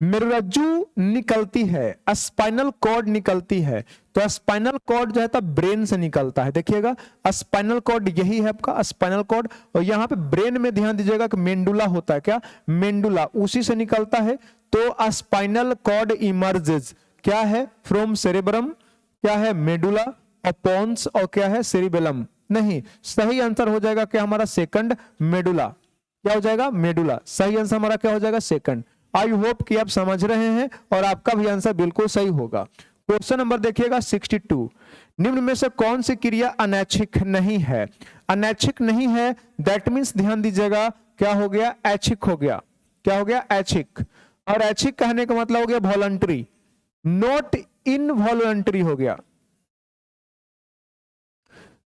मेरुरज्जु निकलती है, स्पाइनल कॉर्ड निकलती है। तो स्पाइनल कॉर्ड जो है तो ब्रेन से निकलता है। देखिएगा स्पाइनल कॉर्ड यही है आपका स्पाइनल कॉर्ड, और यहाँ पे ब्रेन में ध्यान दीजिएगा कि मेंडुला होता है, क्या मेंडुला, उसी से निकलता है। तो स्पाइनल कॉर्ड इमर्जेज क्या है, फ्रॉम सेरेब्रम, क्या है मेडुला, और पोन्स, और क्या है सेरिबेलम। नहीं, सही आंसर हो जाएगा क्या हमारा, सेकंड मेडुला। क्या हो जाएगा, मेडुला। सही आंसर हमारा क्या हो जाएगा, सेकंड। आई होप कि आप समझ रहे हैं और आपका भी आंसर बिल्कुल सही होगा। क्वेश्चन नंबर देखिएगा 62, निम्न में से कौन सी क्रिया अनैच्छिक नहीं है। अनैच्छिक नहीं है, दैट मीन्स ध्यान दीजिएगा क्या हो गया, ऐच्छिक हो गया। क्या हो गया, ऐच्छिक। और ऐच्छिक कहने का मतलब हो गया वॉलंटरी, नॉट इनवॉलंटरी हो गया।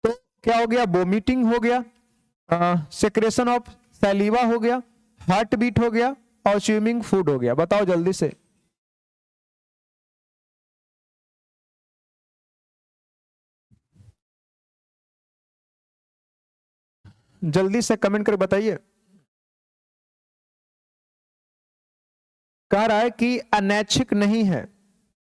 तो क्या हो गया, वोमिटिंग हो गया, सेक्रेशन ऑफ सैलिवा हो गया, हार्ट बीट हो गया, और स्विमिंग फूड हो गया। बताओ जल्दी से, जल्दी से कमेंट कर बताइए। कह रहा है कि अनैच्छिक नहीं है,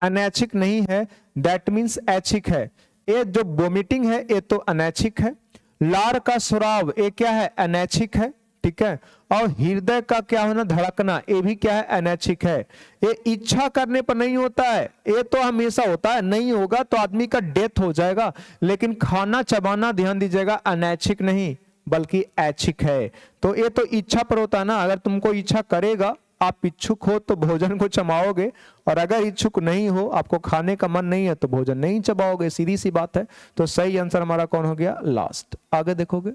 अनैच्छिक नहीं है, दैट मीन्स ऐच्छिक है। ये जो वोमिटिंग है ये तो अनैच्छिक है। लार का स्राव ये क्या है, अनैच्छिक है, ठीक है। और हृदय का क्या होना, धड़कना, ये भी क्या है, अनैच्छिक है। ये इच्छा करने पर नहीं होता है, ये तो हमेशा होता है, नहीं होगा तो आदमी का डेथ हो जाएगा। लेकिन खाना चबाना, ध्यान दीजिएगा, अनैच्छिक नहीं बल्कि ऐच्छिक है। तो ये तो इच्छा पर होता है ना, अगर तुमको इच्छा करेगा, आप इच्छुक हो तो भोजन को चबाओगे, और अगर इच्छुक नहीं हो, आपको खाने का मन नहीं है तो भोजन नहीं चबाओगे, सीधी सी बात है। तो सही आंसर हमारा कौन हो गया, लास्ट। आगे देखोगे,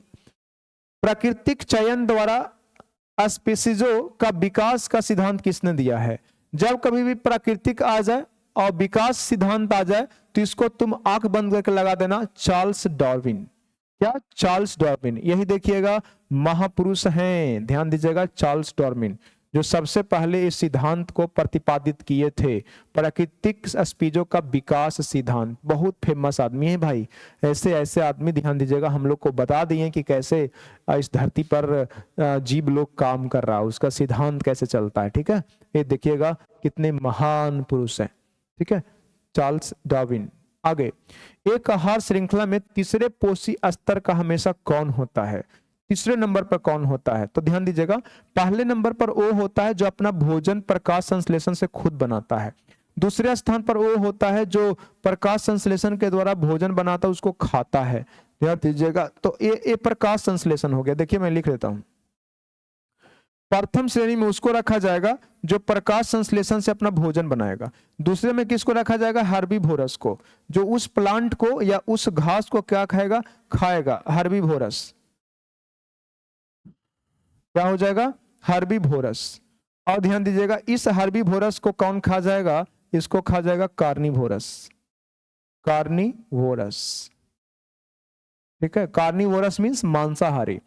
प्राकृतिक चयन द्वारा स्पीसीजों का विकास का सिद्धांत किसने दिया है। जब कभी भी प्राकृतिक आ जाए और विकास सिद्धांत आ जाए तो इसको तुम आंख बंद करके लगा देना, चार्ल्स डार्विन। क्या, चार्ल्स डार्विन। यही देखिएगा महापुरुष हैं, ध्यान दीजिएगा, चार्ल्स डार्विन जो सबसे पहले इस सिद्धांत को प्रतिपादित किए थे, प्राकृतिक स्पीसीजों का विकास सिद्धांत। बहुत फेमस आदमी है भाई, ऐसे ऐसे आदमी ध्यान दीजिएगा हम लोग को बता दिए कि कैसे इस धरती पर जीव लोग काम कर रहा है, उसका सिद्धांत कैसे चलता है, ठीक है। ये देखिएगा कितने महान पुरुष हैं, ठीक है, चार्ल्स डार्विन। आगे, एक आहार श्रृंखला में तीसरे पोषी स्तर का हमेशा कौन होता है, तीसरे नंबर पर कौन होता है। तो ध्यान दीजिएगा, पहले नंबर पर वो होता है जो अपना भोजन प्रकाश संश्लेषण से खुद बनाता है। दूसरे स्थान पर वो होता है जो प्रकाश संश्लेषण के द्वारा भोजन बनाता है, उसको खाता है। ध्यान दीजिएगा, तो ये प्रकाश संश्लेषण हो गया। देखिए मैं लिख लेता हूं, प्रथम श्रेणी में उसको रखा जाएगा जो प्रकाश संश्लेषण से अपना भोजन बनाएगा। दूसरे में किसको रखा जाएगा, हर्बीवोरस को, जो उस प्लांट को या उस घास को क्या खाएगा, खाएगा, हर्बीवोरस। क्या हो जाएगा, हर्बीवोरस। और ध्यान दीजिएगा, इस हर्बीवोरस को कौन खा जाएगा, इसको खा जाएगा कार्निवोरस, कार्निवोरस, ठीक है। कार्निवोरस मींस मांसाहारी।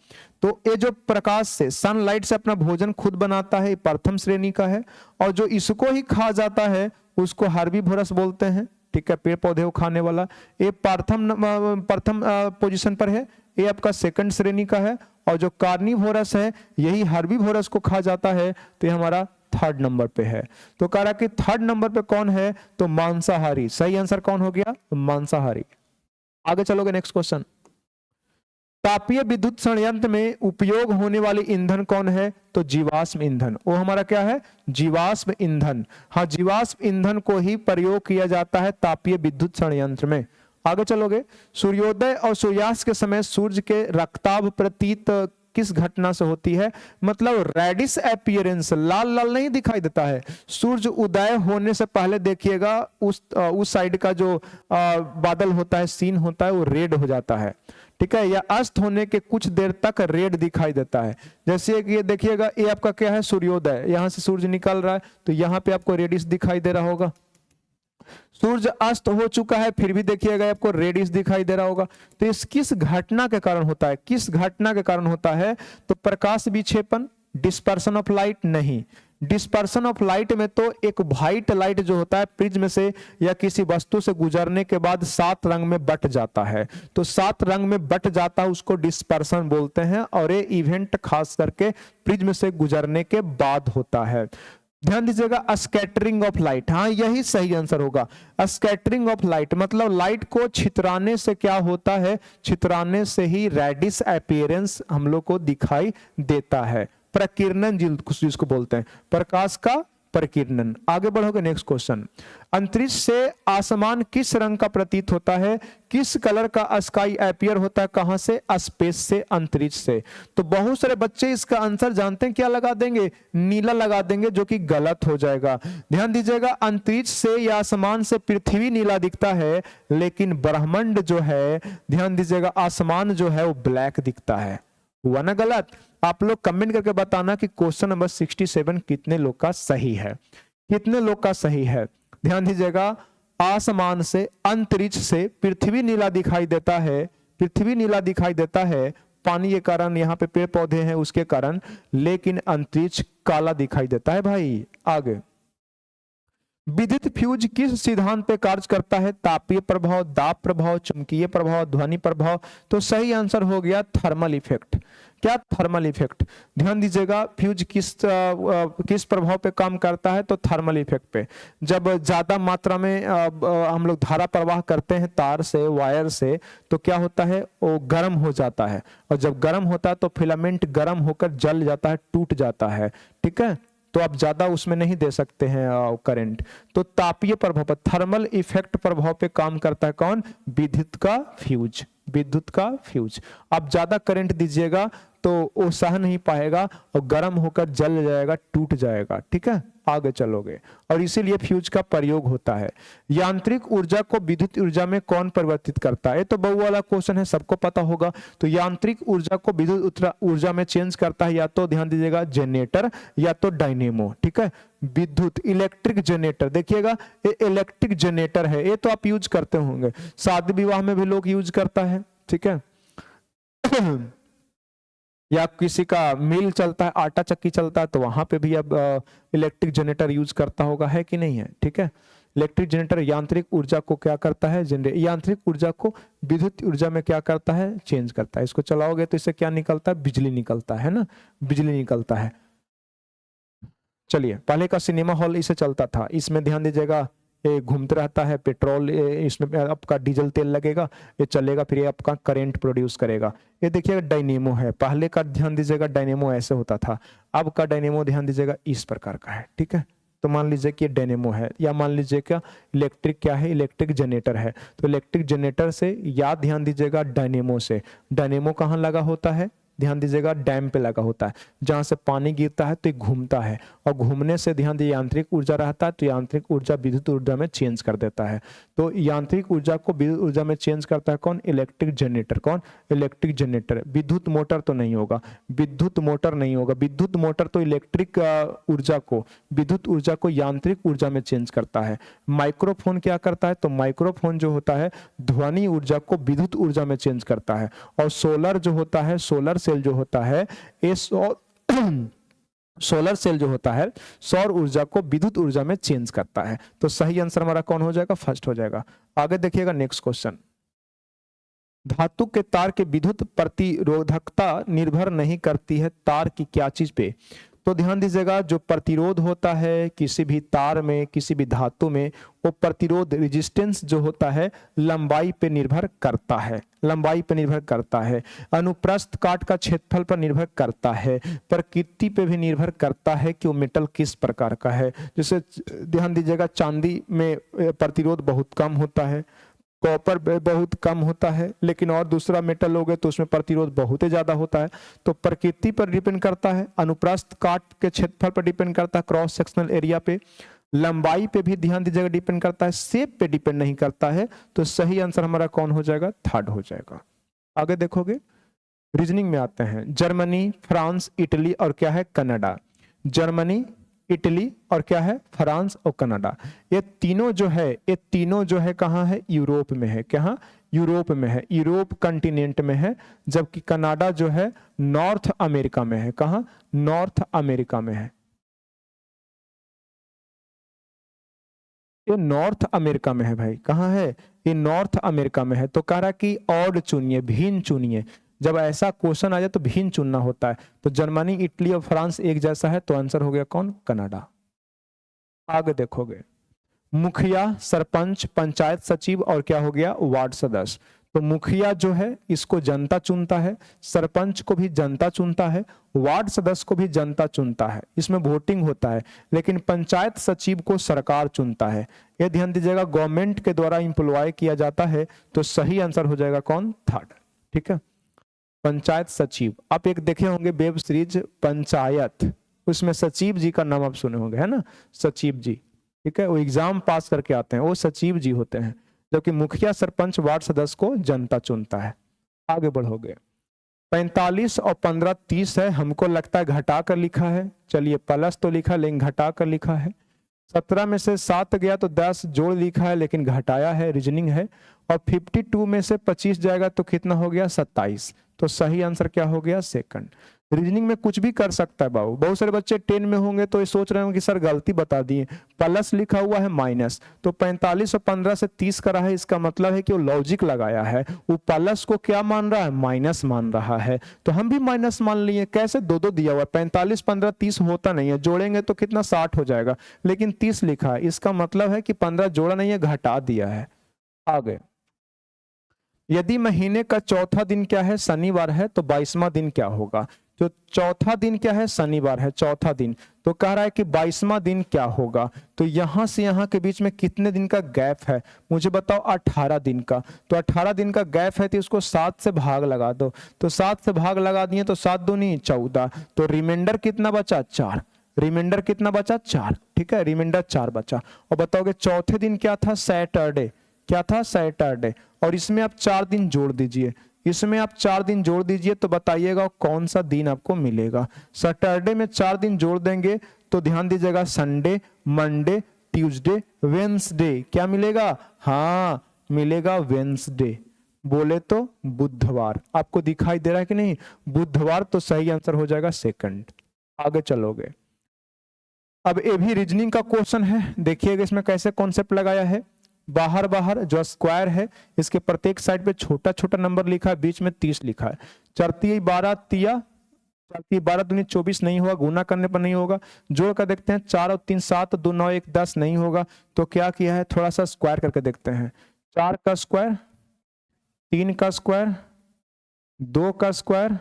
तो ये जो प्रकाश से, सनलाइट से अपना भोजन खुद बनाता है, प्रथम श्रेणी का है। और जो इसको ही खा जाता है उसको हर्बीवोरस बोलते हैं, ठीक है, पेड़ पौधे को खाने वाला। ये प्रथम पोजीशन पर है, ये आपका सेकंड श्रेणी का है। और जो कार्निवोरस है यही हर्बीवोरस को खा जाता है, तो ये हमारा थर्ड नंबर पे है। तो कह रहा कि थर्ड नंबर पे कौन है, तो मांसाहारी। सही आंसर कौन हो गया, मांसाहारी। आगे चलोगे, नेक्स्ट क्वेश्चन, तापीय विद्युत संयंत्र में उपयोग होने वाले ईंधन कौन है, तो जीवाश्म ईंधन। वो हमारा क्या है, जीवाश्म ईंधन। हाँ, जीवाश्म ईंधन को ही प्रयोग किया जाता है तापीय विद्युत संयंत्र में। आगे चलोगे, सूर्योदय और सूर्यास्त के समय सूर्य के रक्ताभ प्रतीत किस घटना से होती है, मतलब रेडिश अपीयरेंस, लाल लाल नहीं दिखाई देता है। सूर्य उदय होने से पहले देखिएगा उस साइड का जो बादल होता है, सीन होता है, वो रेड हो जाता है, ठीक है, या अस्त होने के कुछ देर तक रेड दिखाई देता है। जैसे कि ये देखिएगा, ये आपका क्या है, सूर्योदय, यहां से सूर्य निकल रहा है तो यहाँ पे आपको रेडिश दिखाई दे रहा होगा। सूर्य अस्त हो चुका है फिर भी देखिएगा आपको रेडिश दिखाई दे रहा होगा। तो इस किस घटना के कारण होता है, किस घटना के कारण होता है, तो प्रकाश विक्षेपण, डिस्पर्सन ऑफ लाइट नहीं। डिस्पर्सन ऑफ लाइट में तो एक व्हाइट लाइट जो होता है प्रिज्म से या किसी वस्तु से गुजरने के बाद 7 रंग में बट जाता है, तो 7 रंग में बट जाता है, उसको डिस्पर्सन बोलते हैं। और ये इवेंट खास करके प्रिज्म से गुजरने के बाद होता है। ध्यान दीजिएगा, स्कैटरिंग ऑफ लाइट, हाँ यही सही आंसर होगा। स्कैटरिंग ऑफ लाइट मतलब लाइट को छितराने से क्या होता है, छितराने से ही रेडिश अपीयरेंस हम लोग को दिखाई देता है। प्रकीर्णन जिसको बोलते हैं, प्रकाश का प्रकीर्णन। आगे बढ़ोगे, नेक्स्ट क्वेश्चन, अंतरिक्ष से आसमान किस रंग का प्रतीत होता है, किस कलर का स्काई अपीयर होता है, कहां से, स्पेस से, अंतरिक्ष से। तो बहुत सारे बच्चे इसका आंसर जानते हैं, क्या लगा देंगे, नीला लगा देंगे, जो कि गलत हो जाएगा। ध्यान दीजिएगा, अंतरिक्ष से या आसमान से पृथ्वी नीला दिखता है, लेकिन ब्रह्मांड जो है, ध्यान दीजिएगा, आसमान जो है वो ब्लैक दिखता है। हुआ ना गलत। आप लोग कमेंट करके बताना कि क्वेश्चन नंबर 67 कितने लोग का सही है, कितने लोग का सही है। ध्यान दीजिएगा, आसमान से, अंतरिक्ष से पृथ्वी नीला दिखाई देता है, पृथ्वी नीला दिखाई देता है पानी के कारण, यहाँ पे पेड़ पौधे हैं उसके कारण, लेकिन अंतरिक्ष काला दिखाई देता है भाई। आगे, विद्युत फ्यूज किस सिद्धांत पे कार्य करता है? तापीय प्रभाव, दाब प्रभाव, चुंबकीय प्रभाव, ध्वनि प्रभाव। तो सही आंसर हो गया थर्मल इफेक्ट। क्या? Thermal effect. ध्यान दीजिएगा, फ्यूज किस प्रभाव पे काम करता है? तो थर्मल इफेक्ट पे। जब ज्यादा मात्रा में हम लोग धारा प्रवाह करते हैं तार से, वायर से, तो क्या होता है? वो गर्म हो जाता है, और जब गर्म होता है तो फिलामेंट गर्म होकर जल जाता है, टूट जाता है। ठीक है, तो आप ज्यादा उसमें नहीं दे सकते हैं करंट। तो तापीय प्रभाव पर, थर्मल इफेक्ट प्रभाव पे काम करता है कौन? विद्युत का फ्यूज। विद्युत का फ्यूज। आप ज्यादा करंट दीजिएगा तो वो सह नहीं पाएगा और गर्म होकर जल जाएगा, टूट जाएगा। ठीक है, आगे चलोगे। और इसीलिए फ्यूज का प्रयोग होता है। यांत्रिक ऊर्जा को विद्युत ऊर्जा में कौन परिवर्तित करता है? ये तो बहु वाला क्वेश्चन है, सबको पता होगा। तो यांत्रिक ऊर्जा को विद्युत ऊर्जा में चेंज करता है या तो, ध्यान दीजिएगा, जनरेटर या तो डायनेमो। ठीक है, विद्युत इलेक्ट्रिक जनरेटर। देखिएगा, ये इलेक्ट्रिक जनरेटर है, ये तो आप यूज करते होंगे, शादी विवाह में भी लोग यूज करता है। ठीक है या किसी का मिल चलता है, आटा चक्की चलता है, तो वहां पे भी अब इलेक्ट्रिक जनरेटर यूज करता होगा, है कि नहीं है? ठीक है, इलेक्ट्रिक जनरेटर यांत्रिक ऊर्जा को क्या करता है? यांत्रिक ऊर्जा को विद्युत ऊर्जा में क्या करता है? चेंज करता है। इसको चलाओगे तो इससे क्या निकलता है? बिजली निकलता है ना, बिजली निकलता है। चलिए, पहले का सिनेमा हॉल इसे चलता था, इसमें ध्यान दीजिएगा, ये घूमते रहता है, पेट्रोल, इसमें आपका डीजल तेल लगेगा, ये चलेगा, फिर ये आपका करंट प्रोड्यूस करेगा। ये देखिएगा डायनेमो है, पहले का ध्यान दीजिएगा डायनेमो ऐसे होता था, अब का डायनेमो ध्यान दीजिएगा इस प्रकार का है। ठीक है, तो मान लीजिए कि ये डायनेमो है, या मान लीजिए क्या इलेक्ट्रिक क्या है? इलेक्ट्रिक जनरेटर है। तो इलेक्ट्रिक जनरेटर से, या ध्यान दीजिएगा डायनेमो से। डायनेमो कहाँ लगा होता है? ध्यान दीजिएगा, डैम पे लगा होता है, जहां से पानी गिरता है तो ये घूमता है, और घूमने से ध्यान दीजिए यांत्रिक ऊर्जा रहता है, तो यांत्रिक ऊर्जा विद्युत ऊर्जा में चेंज कर देता है। तो यांत्रिक ऊर्जा को विद्युत ऊर्जा में चेंज करता है कौन? Electric generator. कौन? Electric generator. विद्युत मोटर तो नहीं होगा, विद्युत मोटर नहीं होगा। विद्युत मोटर तो इलेक्ट्रिक ऊर्जा को, विद्युत ऊर्जा को यांत्रिक ऊर्जा में चेंज करता है। माइक्रोफोन क्या करता है? तो माइक्रोफोन जो होता है ध्वनि ऊर्जा को विद्युत ऊर्जा में चेंज करता है। और सोलर जो होता है, सोलर सेल जो होता है, सोलर सेल जो होता है सौर ऊर्जा को विद्युत ऊर्जा में चेंज करता है। तो सही आंसर हमारा कौन हो जाएगा? फर्स्ट हो जाएगा। आगे देखिएगा नेक्स्ट क्वेश्चन। धातु के तार के विद्युत प्रतिरोधकता निर्भर नहीं करती है तार की क्या चीज पे? तो ध्यान दीजिएगा, जो प्रतिरोध होता है किसी भी तार में, किसी भी धातु में, वो प्रतिरोध रेजिस्टेंस जो होता है लंबाई पे निर्भर करता है। लंबाई पे निर्भर करता है, अनुप्रस्थ काट का क्षेत्रफल पर निर्भर करता है, प्रकृति पे भी निर्भर करता है कि वो मेटल किस प्रकार का है। जैसे ध्यान दीजिएगा, चांदी में प्रतिरोध बहुत कम होता है, कॉपर बहुत कम होता है, लेकिन और दूसरा मेटल लोगे तो उसमें प्रतिरोध बहुत ही ज्यादा होता है। तो प्रकृति पर डिपेंड करता है, अनुप्रस्थ काट के क्षेत्रफल पर डिपेंड करता है, क्रॉस सेक्शनल एरिया पे, लंबाई पे भी ध्यान दीजिएगा डिपेंड करता है, शेप पे डिपेंड नहीं करता है। तो सही आंसर हमारा कौन हो जाएगा? थर्ड हो जाएगा। आगे देखोगे, रीजनिंग में आते हैं। जर्मनी, फ्रांस, इटली और क्या है? कनाडा। जर्मनी, इटली और क्या है? फ्रांस और कनाडा। ये तीनों जो है, ये तीनों जो है कहाँ है? यूरोप में है। कहाँ? यूरोप में है, यूरोप कंटिनेंट में है। जबकि कनाडा जो है नॉर्थ अमेरिका में है। कहाँ? नॉर्थ अमेरिका में है। ये नॉर्थ अमेरिका में है भाई। कहाँ है? ये नॉर्थ अमेरिका में है। तो कह रहा कि और चुनिए, भिन्न चुनिए। जब ऐसा क्वेश्चन आ जाए तो भिन्न चुनना होता है। तो जर्मनी, इटली और फ्रांस एक जैसा है, तो आंसर हो गया कौन? कनाडा। आगे देखोगे, मुखिया, सरपंच, पंचायत सचिव और क्या हो गया? वार्ड सदस्य। तो मुखिया जो है इसको जनता चुनता है, सरपंच को भी जनता चुनता है, वार्ड सदस्य को भी जनता चुनता है, इसमें वोटिंग होता है। लेकिन पंचायत सचिव को सरकार चुनता है। ये ध्यान दीजिएगा, गवर्नमेंट के द्वारा इंप्लॉय किया जाता है। तो सही आंसर हो जाएगा कौन? थर्ड। ठीक है, पंचायत सचिव। आप एक देखे होंगे वेब सीरीज पंचायत, उसमें सचिव जी का नाम आप सुने होंगे, है ना? सचिव जी। ठीक है, वो एग्जाम पास करके आते हैं, वो सचिव जी होते हैं। जबकि मुखिया, सरपंच, वार्ड सदस्य को जनता चुनता है। आगे बढ़ोगे, 45 और 15 30 है, हमको लगता है घटा कर लिखा है। चलिए, प्लस तो लिखा लेकिन घटा कर लिखा है। 17 में से 7 गया तो 10 जोड़ लिखा है लेकिन घटाया है, रीजनिंग है। और 52 में से 25 जाएगा तो कितना हो गया? 27। तो सही आंसर क्या हो गया? सेकंड। रीजनिंग में कुछ भी कर सकता है बाबू। बहुत सारे बच्चे 10 में होंगे तो ये सोच रहे होंगे कि सर गलती बता दिए, प्लस लिखा हुआ है माइनस, तो 45 और 15 से 30 करा है, इसका मतलब है कि वो लॉजिक लगाया है, वो प्लस को क्या मान रहा है, माइनस मान रहा है। तो हम भी माइनस मान लिए। कैसे? दो दो दिया हुआ है, 45 15 30 होता नहीं है, जोड़ेंगे तो कितना 60 हो जाएगा, लेकिन 30 लिखा है, इसका मतलब है कि 15 जोड़ा नहीं है, घटा दिया है। आगे, यदि महीने का चौथा दिन क्या है, शनिवार है, तो 22वां दिन क्या होगा। तो चौथा दिन क्या है, शनिवार है, चौथा दिन, तो कह रहा है कि 22वां दिन क्या होगा। तो यहां से यहां के बीच में कितने दिन का गैप है, मुझे बताओ। 18 दिन का। तो 18 दिन का गैप है तो इसको 7 से भाग लगा दो। तो 7 से भाग लगा दिए तो 7 दूनी 14, तो रिमाइंडर कितना बचा, 4। रिमाइंडर कितना बचा, 4। ठीक है, रिमाइंडर 4 बचा। और बताओगे चौथे दिन क्या था, सैटरडे। क्या था, सैटरडे। और इसमें आप 4 दिन जोड़ दीजिए, इसमें आप 4 दिन जोड़ दीजिए, तो बताइएगा कौन सा दिन आपको मिलेगा। सैटरडे में 4 दिन जोड़ देंगे तो ध्यान दीजिएगा, संडे, मंडे, ट्यूसडे, वेंसडे, क्या मिलेगा, हाँ मिलेगा वेंसडे। बोले तो बुधवार। आपको दिखाई दे रहा है कि नहीं, बुधवार, तो सही आंसर हो जाएगा सेकंड। आगे चलोगे, अब ये भी रीजनिंग का क्वेश्चन है, देखिएगा इसमें कैसे कॉन्सेप्ट लगाया है। बाहर बाहर जो स्क्वायर है, इसके प्रत्येक साइड पे छोटा छोटा नंबर लिखा है, बीच में 30 लिखा है। चरती 12 तिया, चरती 12 दूनी 24 नहीं होगा, गुना करने पर नहीं होगा। जोड़ कर देखते हैं, 4 और 3 7, 2 9 1 10 नहीं होगा। तो क्या किया है, थोड़ा सा स्क्वायर करके देखते हैं। 4 का स्क्वायर, 3 का स्क्वायर, 2 का स्क्वायर,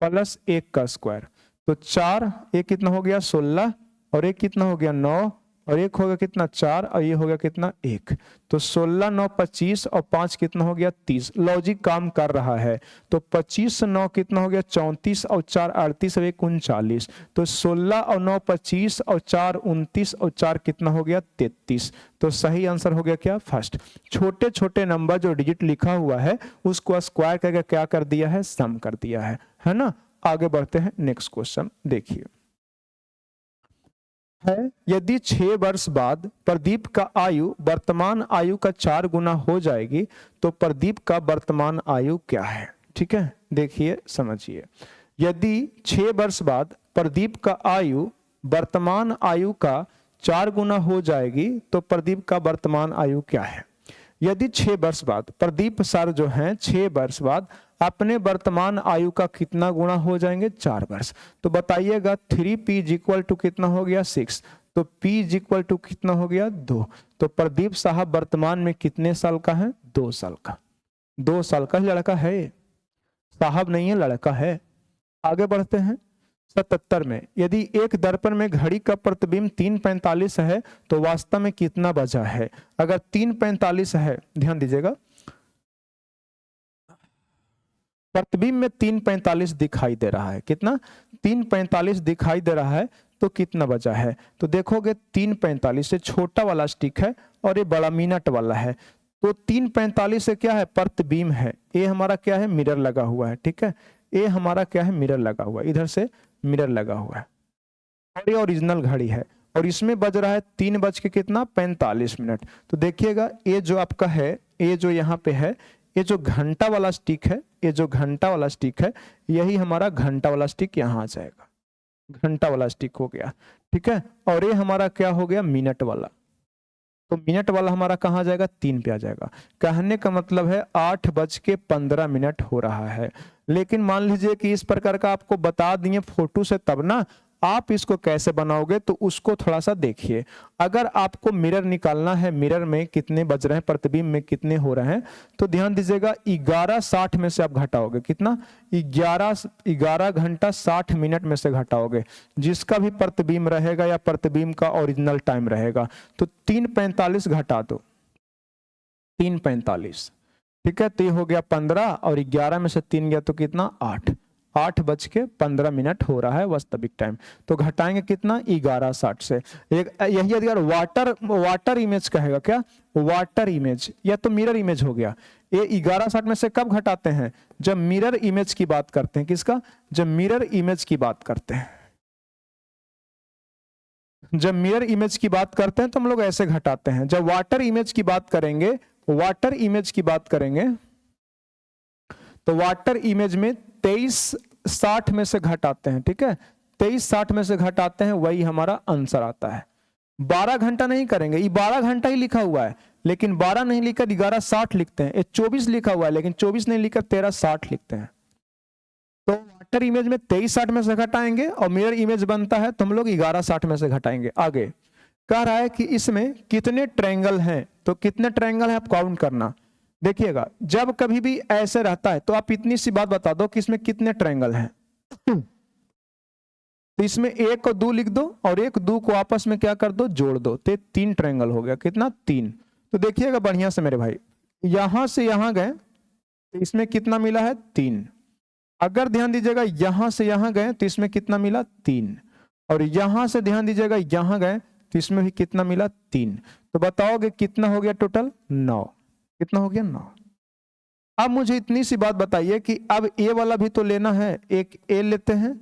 प्लस 1 का स्क्वायर। तो 4, एक कितना हो गया 16, और एक कितना हो गया 9, और एक हो गया कितना 4, और ये हो गया कितना 1। तो 16 9 25, और 5 कितना हो गया 30। लॉजिक काम कर रहा है। तो 25 से 9 कितना हो गया 34, और 4 38, और 1 39। तो 16 और 9 25, और 4 29, और 4 कितना हो गया 33। तो सही आंसर हो गया क्या, फर्स्ट। छोटे छोटे नंबर जो डिजिट लिखा हुआ है उसको स्क्वायर करके क्या कर दिया है, सम कर दिया है ना। आगे बढ़ते हैं, नेक्स्ट क्वेश्चन देखिए है, यदि 6 वर्ष बाद प्रदीप का आयु वर्तमान आयु का 4 गुना हो जाएगी तो प्रदीप का वर्तमान आयु क्या है। ठीक है, देखिए समझिए, यदि 6 वर्ष बाद प्रदीप का आयु वर्तमान आयु का 4 गुना हो जाएगी तो प्रदीप का वर्तमान आयु क्या है। यदि 6 वर्ष बाद प्रदीप सर जो हैं 6 वर्ष बाद अपने वर्तमान आयु का कितना गुना हो जाएंगे, 4 वर्ष। तो बताइएगा 3p इज इक्वल टू कितना हो गया 6, तो p इज इक्वल टू कितना हो गया 2। तो प्रदीप साहब वर्तमान में कितने साल का है, 2 साल का। 2 साल का लड़का है, साहब नहीं है, लड़का है। आगे बढ़ते हैं, 77 में, यदि एक दर्पण में घड़ी का प्रतिबिंब 3:45 है तो वास्तव में कितना बजा है। अगर 3:45 है, ध्यान दीजिएगा, प्रतिबिंब में 3:45 दिखाई दे रहा है, कितना 3:45 दिखाई दे रहा है, तो कितना बजा है। तो देखोगे 3:45 से छोटा वाला स्टिक है और ये बड़ा मिनट वाला है। तो 3:45 से क्या है, प्रतिबिंब है, ये हमारा क्या है, मिरर लगा हुआ है। ठीक है, ये हमारा क्या है, मिरर लगा हुआ है, इधर से मिरर लगा हुआ है, और ये ओरिजिनल घड़ी है, और इसमें बज रहा है 3 बज के कितना 45 मिनट। तो देखिएगा ये जो आपका है, ये जो यहाँ पे है, ये जो घंटा वाला स्टिक है, ये जो घंटा वाला स्टिक है, यही हमारा घंटा वाला स्टिक यहाँ आ जाएगा, घंटा वाला स्टिक हो गया। ठीक है, और ये हमारा क्या हो गया, मिनट वाला। तो मिनट वाला हमारा कहाँ जाएगा, 3 पे आ जाएगा। कहने का मतलब है 8:15 हो रहा है। लेकिन मान लीजिए कि इस प्रकार का आपको बता दिए फोटो से, तब ना आप इसको कैसे बनाओगे तो उसको थोड़ा सा देखिए। अगर आपको मिरर निकालना है, मिरर में कितने बज रहे हैं, प्रतिबिंब में कितने हो रहे हैं, तो ध्यान दीजिएगा 11:60 में से आप घटाओगे, कितना 11 घंटा 60 मिनट में से घटाओगे, जिसका भी प्रतिबिंब रहेगा या प्रतिबिंब का ओरिजिनल टाइम रहेगा। तो 3:45 घटा दो, 3:45। ठीक है, तो ये हो गया 15, और 11 में से 3 गया तो कितना 8:15 हो रहा है वास्तविक टाइम। तो घटाएंगे कितना 11:60 से। यही अगर वाटर इमेज कहेगा, क्या वाटर इमेज या तो मिरर इमेज हो गया। ये 11:60 में से कब घटाते हैं, जब मिरर इमेज की बात करते हैं, किसका, जब मिरर इमेज की बात करते हैं। जब मिरर इमेज की बात करते हैं तो हम लोग ऐसे घटाते हैं। जब वाटर इमेज की बात करेंगे, वाटर इमेज की बात करेंगे, तो वाटर इमेज में 23 60 में से घटाते हैं, ठीक है, 23 60 में से घटाते हैं, वही हमारा आंसर आता है। 12 घंटा नहीं करेंगे, ये 12 घंटा ही लिखा हुआ है लेकिन 12 नहीं लिखकर 11 60 लिखते हैं। ये 24 लिखा हुआ है लेकिन 24 नहीं लिखकर 13 60 लिखते हैं। तो वाटर इमेज में 23 60 में से घटाएंगे और मिरर इमेज बनता है तो हम लोग 11 60 में से घटाएंगे। आगे कह रहा है कि इसमें कितने ट्रायंगल हैं, तो कितने ट्रायंगल हैं आप काउंट करना। देखिएगा जब कभी भी ऐसे रहता है तो आप इतनी सी बात बता दो कि इसमें कितने ट्रायंगल हैं। तो इसमें 1 और 2 लिख दो और 1 2 को आपस में क्या कर दो, जोड़ दो, तो 3 ट्रायंगल हो गया। कितना, 3। तो देखिएगा बढ़िया से मेरे भाई, यहां से यहां गए तो इसमें कितना मिला है, 3। अगर ध्यान दीजिएगा यहां से यहां गए तो इसमें कितना मिला, 3। और यहां से ध्यान दीजिएगा यहां गए तो इसमें भी कितना मिला, 3। तो बताओगे कितना हो गया टोटल, 9। कितना हो गया, 9। अब मुझे इतनी सी बात बताइए कि अब ए वाला भी तो लेना है, एक ए लेते हैं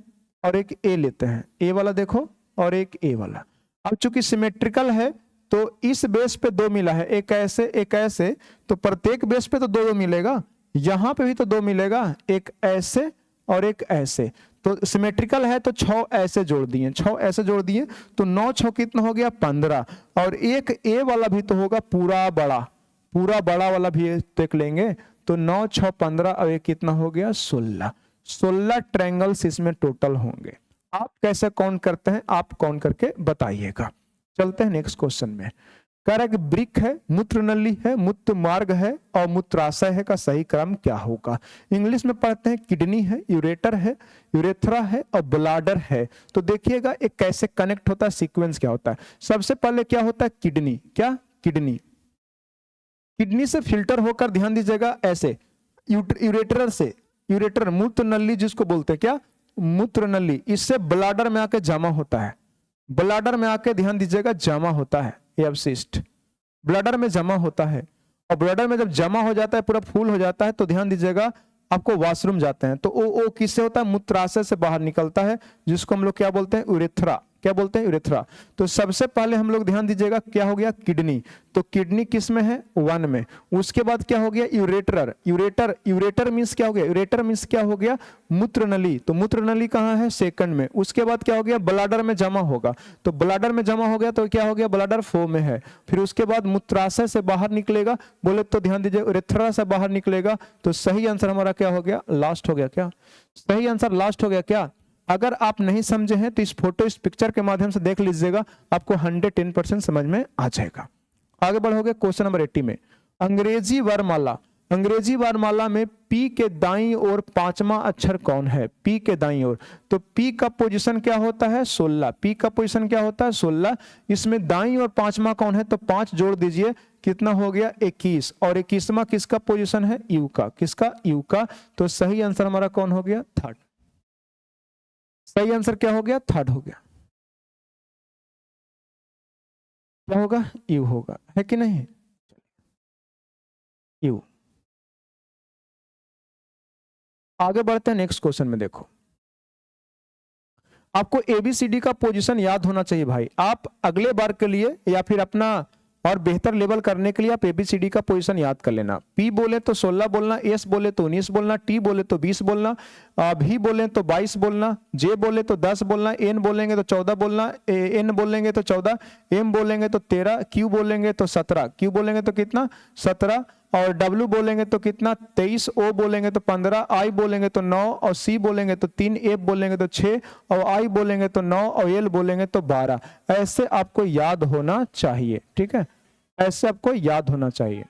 और एक ए लेते हैं, ए वाला देखो और एक ए वाला। अब चूंकि सिमेट्रिकल है तो इस बेस पे 2 मिला है, एक ऐसे एक ऐसे, तो प्रत्येक बेस पे तो 2 मिलेगा, यहां पे भी तो 2 मिलेगा, एक ऐसे और एक ऐसे। तो सिमेट्रिकल है तो 6 ऐसे जोड़ दिए, 6 ऐसे जोड़ दिए तो 9 6 कितना हो गया, 15। और एक ए वाला भी तो होगा पूरा बड़ा वाला भी तो एक लेंगे, तो 9 6 15 और एक कितना हो गया, 16। 16 ट्रायंगल्स इसमें टोटल होंगे। आप कैसे काउंट करते हैं, आप काउंट करके बताइएगा। चलते हैं नेक्स्ट क्वेश्चन में। कह रहा है कि ब्रिक है, मूत्र नली है, मूत्र मार्ग है और मूत्राशय है का सही क्रम क्या होगा। इंग्लिश में पढ़ते हैं किडनी है, यूरेटर है, यूरेथ्रा है और ब्लाडर है। तो देखिएगा एक कैसे कनेक्ट होता है, सीक्वेंस क्या होता है। सबसे पहले क्या होता है, किडनी। क्या, किडनी। किडनी से फिल्टर होकर ध्यान दीजिएगा ऐसे यूरेटर से, यूरेटर मूत्र नली जिसको बोलते हैं, क्या, मूत्र नली, इससे ब्लाडर में आके जमा होता है। ब्लाडर में आके ध्यान दीजिएगा जमा होता है, ये अवशिष्ट ब्लाडर में जमा होता है। और ब्लाडर में जब जमा हो जाता है, पूरा फूल हो जाता है, तो ध्यान दीजिएगा आपको वॉशरूम जाते हैं तो ओ किससे होता है, मूत्राशय से बाहर निकलता है, जिसको हम लोग क्या बोलते हैं, यूरेथ्रा। क्या बोलते हैं, यूरेथ्रा। तो सबसे पहले हम लोग ध्यान दीजिएगा क्या हो गया, किडनी। तो किडनी किस में है, 1 में। उसके बाद क्या हो गया, यूरेटर। यूरेटर मींस क्या हो गया, यूरेटर मींस क्या हो गया, मूत्र नली। तो मूत्र नली कहाँ है, 2 में। उसके बाद क्या हो गया, ब्लाडर में जमा होगा, तो ब्लाडर में जमा हो गया तो क्या हो गया, ब्लाडर 4 में है। फिर उसके बाद मूत्राशय से बाहर निकलेगा, बोले तो ध्यान दीजिए यूरेथ्रा से बाहर निकलेगा। तो सही आंसर हमारा क्या हो गया, लास्ट हो गया। क्या सही आंसर लास्ट हो गया। क्या, अगर आप नहीं समझे हैं तो इस फोटो, इस पिक्चर के माध्यम से देख लीजिएगा, आपको 110% समझ में आ जाएगा। आगे बढ़ोगे क्वेश्चन नंबर 80 में। अंग्रेजी वर्णमाला, अंग्रेजी वर्णमाला में पी के दाईं ओर 5वां अक्षर कौन है, पी के दाईं ओर। तो पी का पोजीशन क्या होता है, 16। पी का पोजीशन क्या होता है, 16। इसमें दाईं ओर 5वां कौन है, तो 5 जोड़ दीजिए, कितना हो गया, 21। और 21वां किसका पोजीशन है, यू का। किसका, यू का। तो सही आंसर हमारा कौन हो गया, 3rd। सही आंसर क्या हो गया, 3rd हो गया। क्या होगा, यू होगा, है कि नहीं, यू। आगे बढ़ते हैं नेक्स्ट क्वेश्चन में। देखो आपको एबीसीडी का पोजीशन याद होना चाहिए भाई। आप अगले बार के लिए या फिर अपना और बेहतर लेवल करने के लिए आप एबीसीडी का पोजीशन याद कर लेना। पी बोले तो 16 बोलना, एस बोले तो 19 बोलना, टी बोले तो 20 बोलना, भी बोले तो 22 बोलना, जे बोले तो 10 बोलना, एन बोलेंगे तो 14 बोलना, एन बोलेंगे तो 14, एम बोलेंगे तो 13, क्यू बोलेंगे तो 17, क्यू बोलेंगे तो कितना, 17, और डब्ल्यू बोलेंगे तो कितना, 23, ओ बोलेंगे तो 15, आई बोलेंगे तो 9, और सी बोलेंगे तो 3, एफ बोलेंगे तो 6, और आई बोलेंगे तो 9, और एल बोलेंगे तो 12। ऐसे आपको याद होना चाहिए, ठीक है, ऐसे आपको याद होना चाहिए।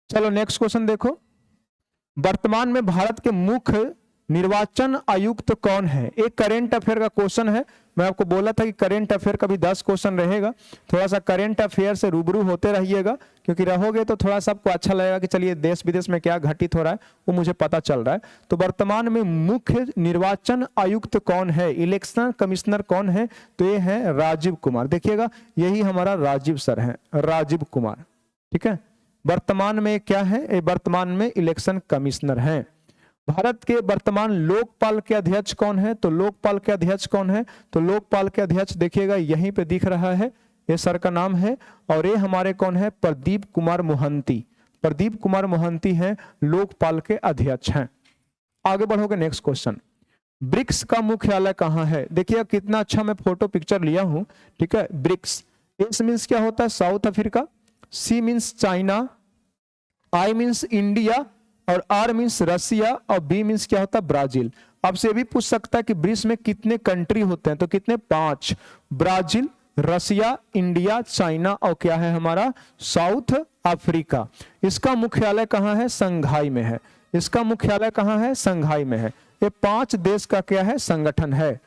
चलो नेक्स्ट क्वेश्चन देखो। वर्तमान में भारत के मुख्य निर्वाचन आयुक्त कौन है। एक करेंट अफेयर का क्वेश्चन है। मैं आपको बोला था कि करेंट अफेयर का भी 10 क्वेश्चन रहेगा। थोड़ा सा करेंट अफेयर से रूबरू होते रहिएगा, क्योंकि रहोगे तो थोड़ा सा आपको अच्छा लगेगा कि चलिए देश विदेश में क्या घटित हो रहा है वो मुझे पता चल रहा है। तो वर्तमान में मुख्य निर्वाचन आयुक्त कौन है, इलेक्शन कमिश्नर कौन है, तो ये है राजीव कुमार। देखिएगा यही हमारा राजीव सर है, राजीव कुमार, ठीक है। वर्तमान में क्या है, वर्तमान में इलेक्शन कमिश्नर हैं। भारत के वर्तमान लोकपाल के अध्यक्ष कौन है, तो लोकपाल के अध्यक्ष कौन है, तो लोकपाल के अध्यक्ष देखिएगा यहीं पे दिख रहा है, ये सर का नाम है। और ये हमारे कौन है, प्रदीप कुमार मोहंती। प्रदीप कुमार मोहंती हैं, लोकपाल के अध्यक्ष हैं। आगे बढ़ोगे, नेक्स्ट क्वेश्चन, ब्रिक्स का मुख्यालय कहाँ है? देखिए कितना अच्छा मैं फोटो पिक्चर लिया हूं, ठीक है। ब्रिक्स, एस मीन्स क्या होता है, South Africa, C means China, I means India, और आर मीन्स रसिया, और बी मीन्स क्या होता है, ब्राजील। आपसे भी पूछ सकता है कि ब्रिक्स में कितने कंट्री होते हैं, तो कितने, 5, ब्राजील, रसिया, इंडिया, चाइना, और क्या है हमारा, साउथ अफ्रीका। इसका मुख्यालय कहाँ है, संघाई में है। इसका मुख्यालय कहाँ है, संघाई में है। ये 5 देश का क्या है, संगठन है।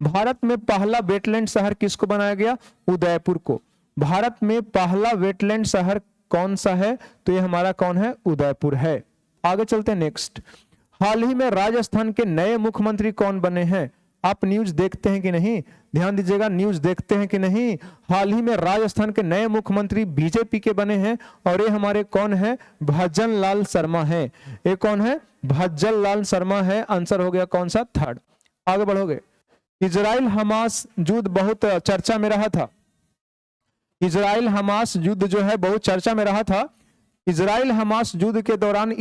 भारत में पहला वेटलैंड शहर किसको बनाया गया, उदयपुर को। भारत में पहला वेटलैंड शहर कौन सा है, तो ये हमारा कौन है, उदयपुर है। आगे चलते हैं, नेक्स्ट, हाल ही में राजस्थान के नए मुख्यमंत्री कौन बने हैं? आप न्यूज देखते हैं कि नहीं, ध्यान दीजिएगा, न्यूज देखते हैं कि नहीं। हाल ही में राजस्थान के नए मुख्यमंत्री बीजेपी के बने हैं, और ये हमारे कौन है, भज्जन लाल शर्मा है। ये कौन है, भज्जन लाल शर्मा है। आंसर हो गया कौन सा, 3rd। आगे बढ़ोगे, इजराइल हमास युद्ध बहुत चर्चा में रहा था। इजराइल हमास युद्ध जो है बहुत चर्चा में रहा था। इजराइल हमास युद्ध के दौरान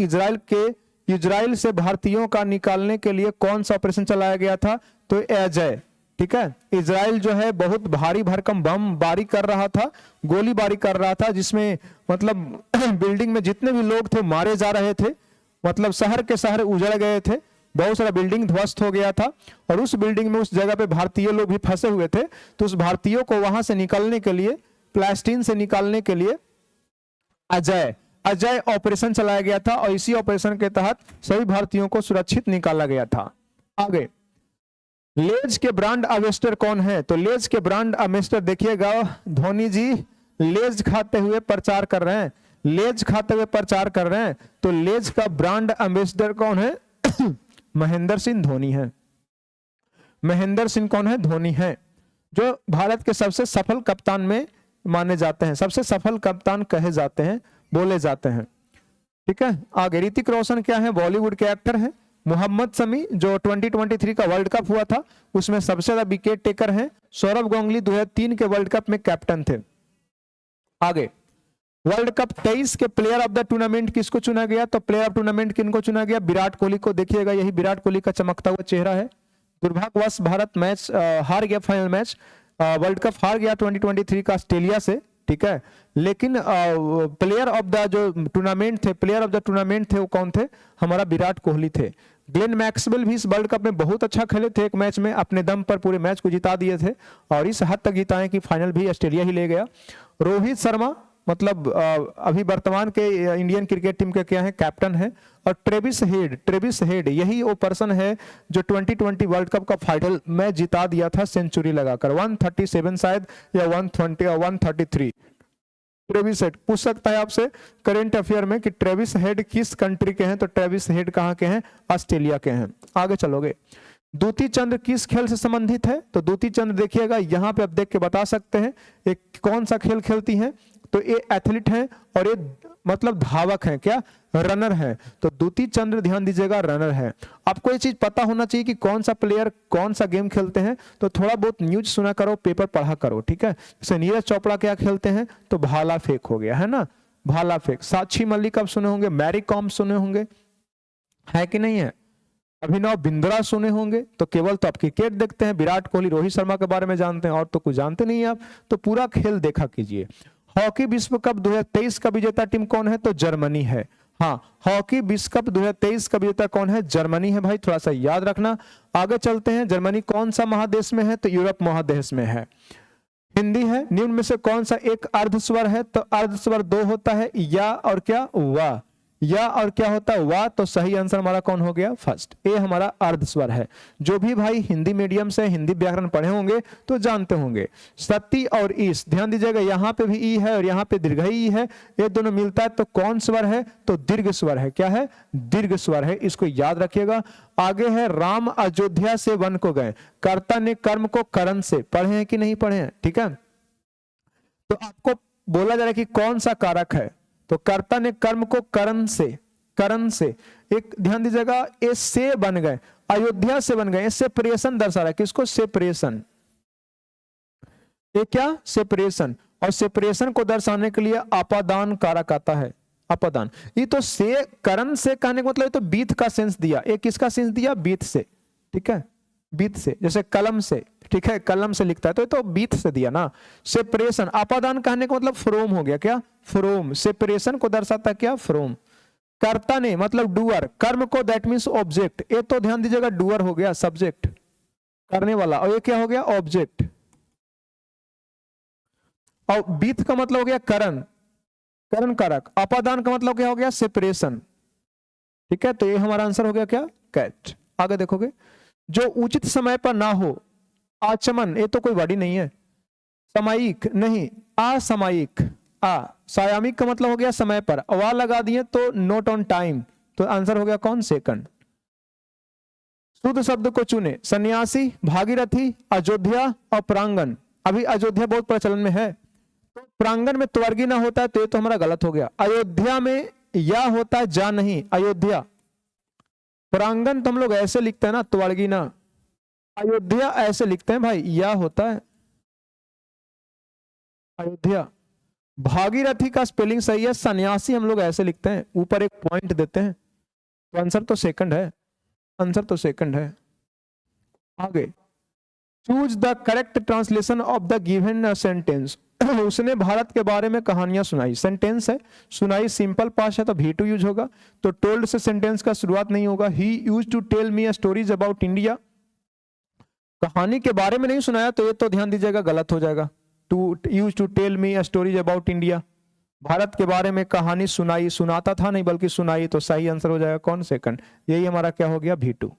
इजराइल से भारतीयों का निकालने के लिए कौन सा ऑपरेशन चलाया गया था, तो अजय, ठीक है। इजराइल जो है बहुत भारी भरकम बम बारी कर रहा था, गोलीबारी कर रहा था, जिसमें मतलब बिल्डिंग में जितने भी लोग थे मारे जा रहे थे, मतलब शहर के शहर उजड़ गए थे, बहुत सारा बिल्डिंग ध्वस्त हो गया था। और उस बिल्डिंग में, उस जगह पे भारतीय लोग भी फंसे हुए थे। तो उस भारतीयों को वहां से निकालने के लिए, पैलेस्टीन से निकालने के लिए अजय ऑपरेशन चलाया गया था, और इसी ऑपरेशन के तहत सभी भारतीयों को सुरक्षित निकाला गया था। आगे, लेज के ब्रांड एम्बेसडर कौन है? तो लेज के ब्रांड एम्बेसडर देखिएगा, धोनी जी लेज खाते हुए प्रचार कर रहे हैं, लेज खाते हुए प्रचार कर रहे हैं। तो लेज का ब्रांड एम्बेसडर कौन है? महेंद्र सिंह धोनी है। महेंद्र सिंह कौन है? धोनी है, जो भारत के सबसे सफल कप्तान में माने जाते हैं, सबसे सफल कप्तान कहे जाते हैं, बोले जाते हैं, ठीक है। आगे, ऋतिक रोशन क्या है? बॉलीवुड के एक्टर हैं। मोहम्मद शमी जो 2023 का वर्ल्ड कप हुआ था उसमें सबसे ज्यादा विकेट टेकर हैं। सौरव गांगुली 2003 के वर्ल्ड कप में कैप्टन थे। आगे, वर्ल्ड कप 23 के प्लेयर ऑफ द टूर्नामेंट किसको चुना गया? तो प्लेयर ऑफ टूर्नामेंट किनको चुना गया? विराट कोहली को। देखिएगा, यही विराट कोहली का चमकता हुआ चेहरा है। दुर्भाग्यवश भारत मैच हार गया, फाइनल मैच वर्ल्ड कप हार गया 2023 का ऑस्ट्रेलिया से, ठीक है। लेकिन प्लेयर ऑफ द जो टूर्नामेंट थे, प्लेयर ऑफ द टूर्नामेंट थे, वो कौन थे? हमारा विराट कोहली थे। ग्लेन मैक्सवेल भी इस वर्ल्ड कप में बहुत अच्छा खेले थे, एक मैच में अपने दम पर पूरे मैच को जिता दिए थे, और इस हद तक जिताए कि फाइनल भी ऑस्ट्रेलिया ही ले गया। रोहित शर्मा मतलब अभी वर्तमान के इंडियन क्रिकेट टीम के क्या है? कैप्टन है। और ट्रेविस हेड यही वो पर्सन है जो 2020 वर्ल्ड कप का फाइनल मैच जिता दिया था सेंचुरी लगाकर, 137 शायद या 120 या 133। ट्रेविस हेड पूछ सकता है आपसे करंट अफेयर में कि ट्रेविस हेड किस कंट्री के हैं, तो ट्रेविस हेड कहाँ के हैं? ऑस्ट्रेलिया के हैं। आगे चलोगे, दूती चंद्र किस खेल से संबंधित है? तो दूती चंद्र देखिएगा, यहाँ पे आप देख के बता सकते हैं एक कौन सा खेल खेलती हैं। तो ये एथलीट हैं, और ये मतलब धावक हैं, क्या? रनर है। तो दूती चंद्र ध्यान दीजिएगा, रनर है। आपको ये चीज पता होना चाहिए कि कौन सा प्लेयर कौन सा गेम खेलते हैं, तो थोड़ा बहुत न्यूज सुना करो, पेपर पढ़ा करो, ठीक है। जैसे नीरज चोपड़ा क्या खेलते हैं? तो भाला फेंक हो गया, है ना, भाला फेंक। साक्षी मलिक आप सुने होंगे, मैरी कॉम सुने होंगे, है कि नहीं है? अभिनव बिंद्रा सुने होंगे। तो केवल तो आप क्रिकेट देखते हैं, विराट कोहली, रोहित शर्मा के बारे में जानते हैं, और तो कुछ जानते नहीं आप। तो पूरा खेल देखा कीजिए। हॉकी विश्व कप 2023 का विजेता टीम कौन है? तो जर्मनी है। हाँ, हॉकी विश्व कप 2023 का विजेता कौन है? जर्मनी है भाई, थोड़ा सा याद रखना। आगे चलते हैं, जर्मनी कौन सा महादेश में है? तो यूरोप महादेश में है। हिंदी है, निम्न में से कौन सा एक अर्धस्वर है? तो अर्धस्वर 2 होता है, या और क्या? वाह। या और क्या होता है? वाह। तो सही आंसर हमारा कौन हो गया? फर्स्ट। ए हमारा अर्धस्वर है। जो भी भाई हिंदी मीडियम से हिंदी व्याकरण पढ़े होंगे तो जानते होंगे। सती और ईस, ध्यान दीजिएगा, यहाँ पे भी ई है और यहाँ पे दीर्घ ई है, ये दोनों मिलता है तो कौन स्वर है? तो दीर्घ स्वर है। क्या है? दीर्घ स्वर है, इसको याद रखिएगा। आगे है, राम अयोध्या से वन को गए, कर्ता ने कर्म को करण से, पढ़े हैं कि नहीं पढ़े हैं? ठीक है, तो आपको बोला जा रहा है कि कौन सा कारक है? तो कर्ता ने कर्म को करण से, एक ध्यान दीजिएगा, ए से बन गए, अयोध्या से बन गए, इससे प्रेषण दर्शा रहा है। किसको? सेपरेशन। ये क्या, सेपरेशन, और सेपरेशन को दर्शाने के लिए अपादान कारक आता है, अपादान। ये तो से करण से कहने का मतलब ये तो बीत का सेंस दिया, ये किसका सेंस दिया, बीत से, ठीक है, बीत से, जैसे कलम से, ठीक है, कलम से लिखता है तो ये तो बीत से दिया ना। सेपरेशन, अपादान कहने का मतलब फ्रोम हो गया, क्या, फ्रोम, सेपरेशन को दर्शाता क्या, फ्रोम। कर्ता ने मतलब डूअर, कर्म को दैट मीन्स ऑब्जेक्ट, ये तो ध्यान दीजिएगा डूअर हो गया, सब्जेक्ट करने वाला, और ये क्या हो गया, ऑब्जेक्ट। और बीत का मतलब हो गया करण, करण कारक। अपादान का मतलब क्या हो गया, सेपरेशन, ठीक है। तो ये हमारा आंसर हो गया क्या, कैट। आगे देखोगे, जो उचित समय पर ना हो, आचमन, ये तो कोई वर्ड ही नहीं है। सामयिक नहीं, असामयिक, सायामिक का मतलब हो गया समय पर, वा लगा दिए तो नोट ऑन टाइम, तो आंसर हो गया कौन, सेकंड। शुद्ध शब्द को चुने, सन्यासी, भागीरथी, अयोध्या और प्रांगण। अभी अयोध्या बहुत प्रचलन में है, तो प्रांगण में त्वर्गी ना होता है तो ये तो हमारा गलत हो गया। अयोध्या में या होता है, जा नहीं, अयोध्या। प्रांगण तो हम लोग ऐसे लिखते हैं ना, त्वर्गी ना। अयोध्या ऐसे लिखते हैं भाई, या होता है अयोध्या। भागीरथी का स्पेलिंग सही है, सन्यासी हम लोग ऐसे लिखते हैं, ऊपर एक पॉइंट देते हैं, तो आंसर तो सेकंड है, आंसर तो सेकंड है। आगे, choose the correct translation of the given sentence. उसने भारत के बारे में कहानियां सुनाई, सेंटेंस है, सुनाई सिंपल पास्ट है तो V2 यूज होगा, तो टोल्ड से सेंटेंस का शुरुआत नहीं होगा। He used to tell me stories about India, कहानी के बारे में नहीं सुनाया तो ये तो ध्यान दीजिएगा गलत हो जाएगा। To use to tell me stories about India, Bharat के बारे में कहानी सुनाई, सुनाता था नहीं बल्कि सुनाई, तो सही आंसर हो जाएगा कौन, सेकंड। यही हमारा क्या हो गया, V2,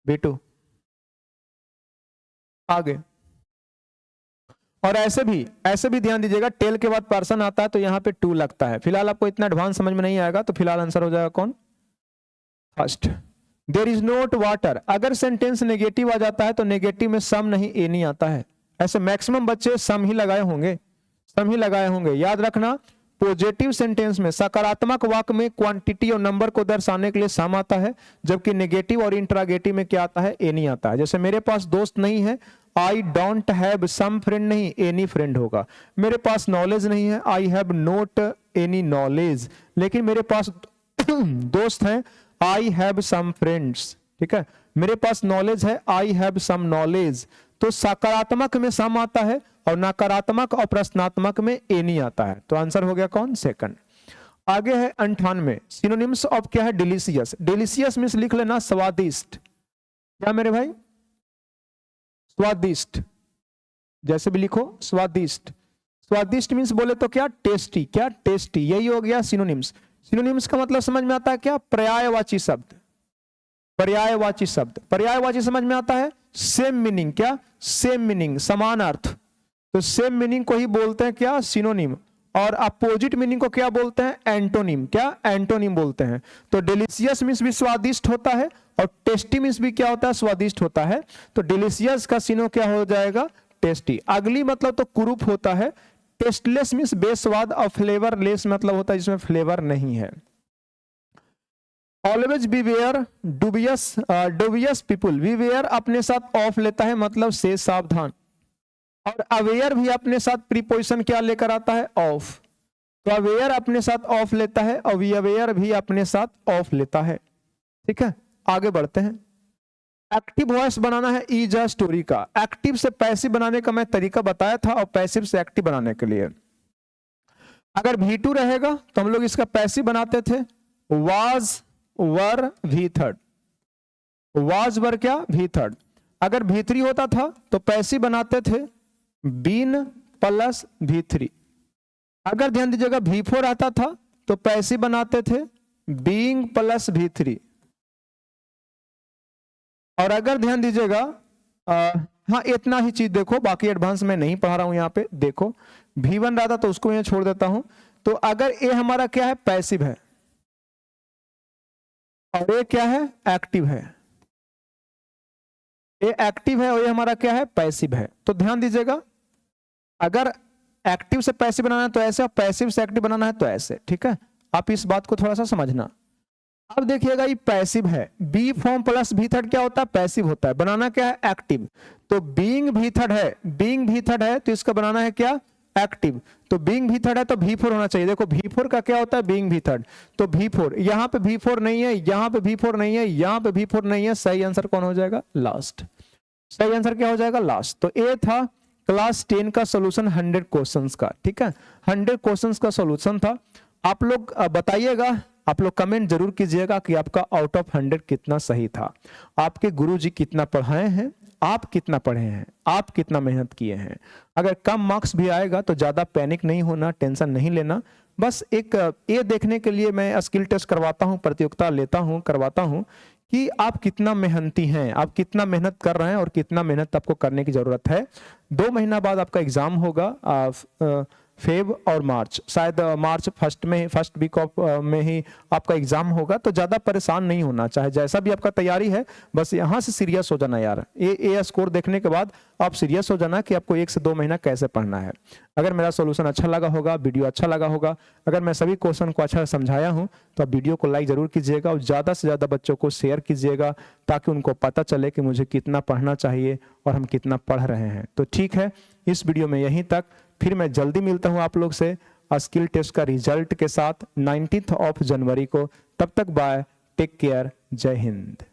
V2। आगे, और ऐसे भी ध्यान दीजिएगा, टेल के बाद पर्सन आता है तो यहाँ पे टू लगता है। फिलहाल आपको इतना एडवांस समझ में नहीं आएगा, तो फिलहाल आंसर हो जाएगा कौन, first. There is not water, अगर सेंटेंस नेगेटिव आ जाता है तो नेगेटिव में सम नहीं, ए नहीं आता है। ऐसे मैक्सिमम बच्चे सम ही लगाए होंगे, सम ही लगाए होंगे। याद रखना, पॉजिटिव सेंटेंस में, सकारात्मक वाक्य में क्वांटिटी और नंबर को दर्शाने के लिए सम आता है, जबकि नेगेटिव और इंट्रागेटिव में क्या आता है, ए नहीं आता है। जैसे मेरे पास दोस्त नहीं है, I don't have some friend नहीं, एनी फ्रेंड होगा। मेरे पास नॉलेज नहीं है, I have not any knowledge. लेकिन मेरे पास दोस्त हैं, आई हैव सम फ्रेंड्स, ठीक है। मेरे पास नॉलेज है, आई हैव सम नॉलेज। तो सकारात्मक में सम आता है और नकारात्मक और प्रश्नात्मक में ए नहीं आता है, तो आंसर हो गया कौन, सेकंड। आगे है 98, सिनोनिम्स ऑफ क्या है, डिलीशियस। डिलीशियस मींस लिख लेना स्वादिष्ट, क्या मेरे भाई, स्वादिष्ट, जैसे भी लिखो स्वादिष्ट। स्वादिष्ट मींस बोले तो क्या, टेस्टी, क्या टेस्टी, यही हो गया सिनोनिम्स। सिनोनिम्स का मतलब समझ में आता है क्या, पर्यायवाची शब्द, पर्यायवाची शब्द। पर्यायवाची समझ में आता है, सेम मीनिंग, क्या, सेम मीनिंग, समान अर्थ। तो सेम मीनिंग को ही बोलते हैं क्या, सिनोनिम। और अपोजिट मीनिंग को क्या बोलते हैं, एंटोनिम, क्या, एंटोनिम बोलते हैं। तो डिलीशियस मींस भी स्वादिष्ट होता है और टेस्टी मींस भी क्या होता है, स्वादिष्ट होता है। तो डिलीशियस का सिनो क्या हो जाएगा, टेस्टी। अगली मतलब तो कुरूप होता है। टेस्टलेस मींस बेस्वाद और फ्लेवरलेस मतलब होता है जिसमें फ्लेवर नहीं है। Always beware dubious people, beware अपने साथ ऑफ लेता है मतलब से सावधान, और अवेयर भी अपने साथ प्रीपोजिशन क्या लेकर आता है, ऑफ। तो अवेयर अपने साथ ऑफ लेता है और वी अवेयर भी अपने साथ ऑफ लेता है, ठीक है। आगे बढ़ते हैं, एक्टिव वॉइस बनाना है इज अ स्टोरी का। एक्टिव से पैसिव बनाने का मैं तरीका बताया था और पैसिव से एक्टिव बनाने के लिए अगर V2 रहेगा तो हम लोग इसका पैसिव बनाते थे, वाज वर V3, वाज वर क्या, V3। अगर V3 होता था तो पैसिव बनाते थे बीन प्लस V3। अगर ध्यान दीजिएगा V4 आता था तो पैसिव बनाते थे बीइंग प्लस V3। और अगर ध्यान दीजिएगा, हाँ इतना ही चीज देखो, बाकी एडवांस में नहीं पढ़ा रहा हूं। यहाँ पे देखो V1 रहा था तो उसको यहाँ छोड़ देता हूं। तो अगर ए हमारा क्या है, पैसिव है, और ये क्या है, एक्टिव है। ये एक्टिव है और ये हमारा क्या है, पैसिव है। तो ध्यान दीजिएगा, अगर एक्टिव से पैसिव बनाना है तो ऐसे, और पैसिव से एक्टिव बनाना है तो ऐसे, ठीक है। आप इस बात को थोड़ा सा समझना। अब देखिएगा ये पैसिव है, बी फॉर्म प्लस भी थर्ड क्या होता है, पैसिव होता है, बनाना क्या है, एक्टिव। तो बीइंग भी थर्ड है, बीइंग भी थर्ड है तो इसका बनाना है क्या, एक्टिव। तो बीइंग भी थर्ड है तो भी फोर होना चाहिए। देखो भी फोर का क्या होता है, बीइंग भी थर्ड, तो भी फोर, यहां पे भी फोर नहीं है, यहां पे भी फोर नहीं है, यहां पे भी फोर नहीं है, सही आंसर कौन हो जाएगा, लास्ट। सही आंसर क्या हो जाएगा, लास्ट। तो ए था क्लास 10 का सॉल्यूशन 100 क्वेश्चंस का, ठीक है, 100 क्वेश्चंस का सॉल्यूशन था। आप लोग बताइएगा, आप लोग कमेंट जरूर कीजिएगा कि आपका आउट ऑफ 100 कितना सही था, आपके गुरुजी कितना पढ़ाए हैं, आप कितना पढ़े हैं, आप कितना मेहनत किए हैं। अगर कम मार्क्स भी आएगा तो ज्यादा पैनिक नहीं होना, टेंशन नहीं लेना। बस एक ये देखने के लिए मैं स्किल टेस्ट करवाता हूँ, प्रतियोगिता लेता हूँ, करवाता हूँ कि आप कितना मेहनती हैं, आप कितना मेहनत कर रहे हैं और कितना मेहनत आपको करने की जरूरत है। 2 महीना बाद आपका एग्जाम होगा, फेब और मार्च, शायद मार्च फर्स्ट वीक ऑफ में ही आपका एग्जाम होगा। तो ज्यादा परेशान नहीं होना, चाहे जैसा भी आपका तैयारी है, बस यहाँ से सीरियस हो जाना यार। ये स्कोर देखने के बाद आप सीरियस हो जाना कि आपको 1 से 2 महीना कैसे पढ़ना है। अगर मेरा सोल्यूशन अच्छा लगा होगा, वीडियो अच्छा लगा होगा, अगर मैं सभी क्वेश्चन को अच्छा समझाया हूँ तो आप वीडियो को लाइक जरूर कीजिएगा और ज्यादा से ज्यादा बच्चों को शेयर कीजिएगा, ताकि उनको पता चले कि मुझे कितना पढ़ना चाहिए और हम कितना पढ़ रहे हैं। तो ठीक है, इस वीडियो में यहीं तक, फिर मैं जल्दी मिलता हूं आप लोग से स्किल टेस्ट का रिजल्ट के साथ 19 ऑफ जनवरी को। तब तक बाय, टेक केयर, जय हिंद।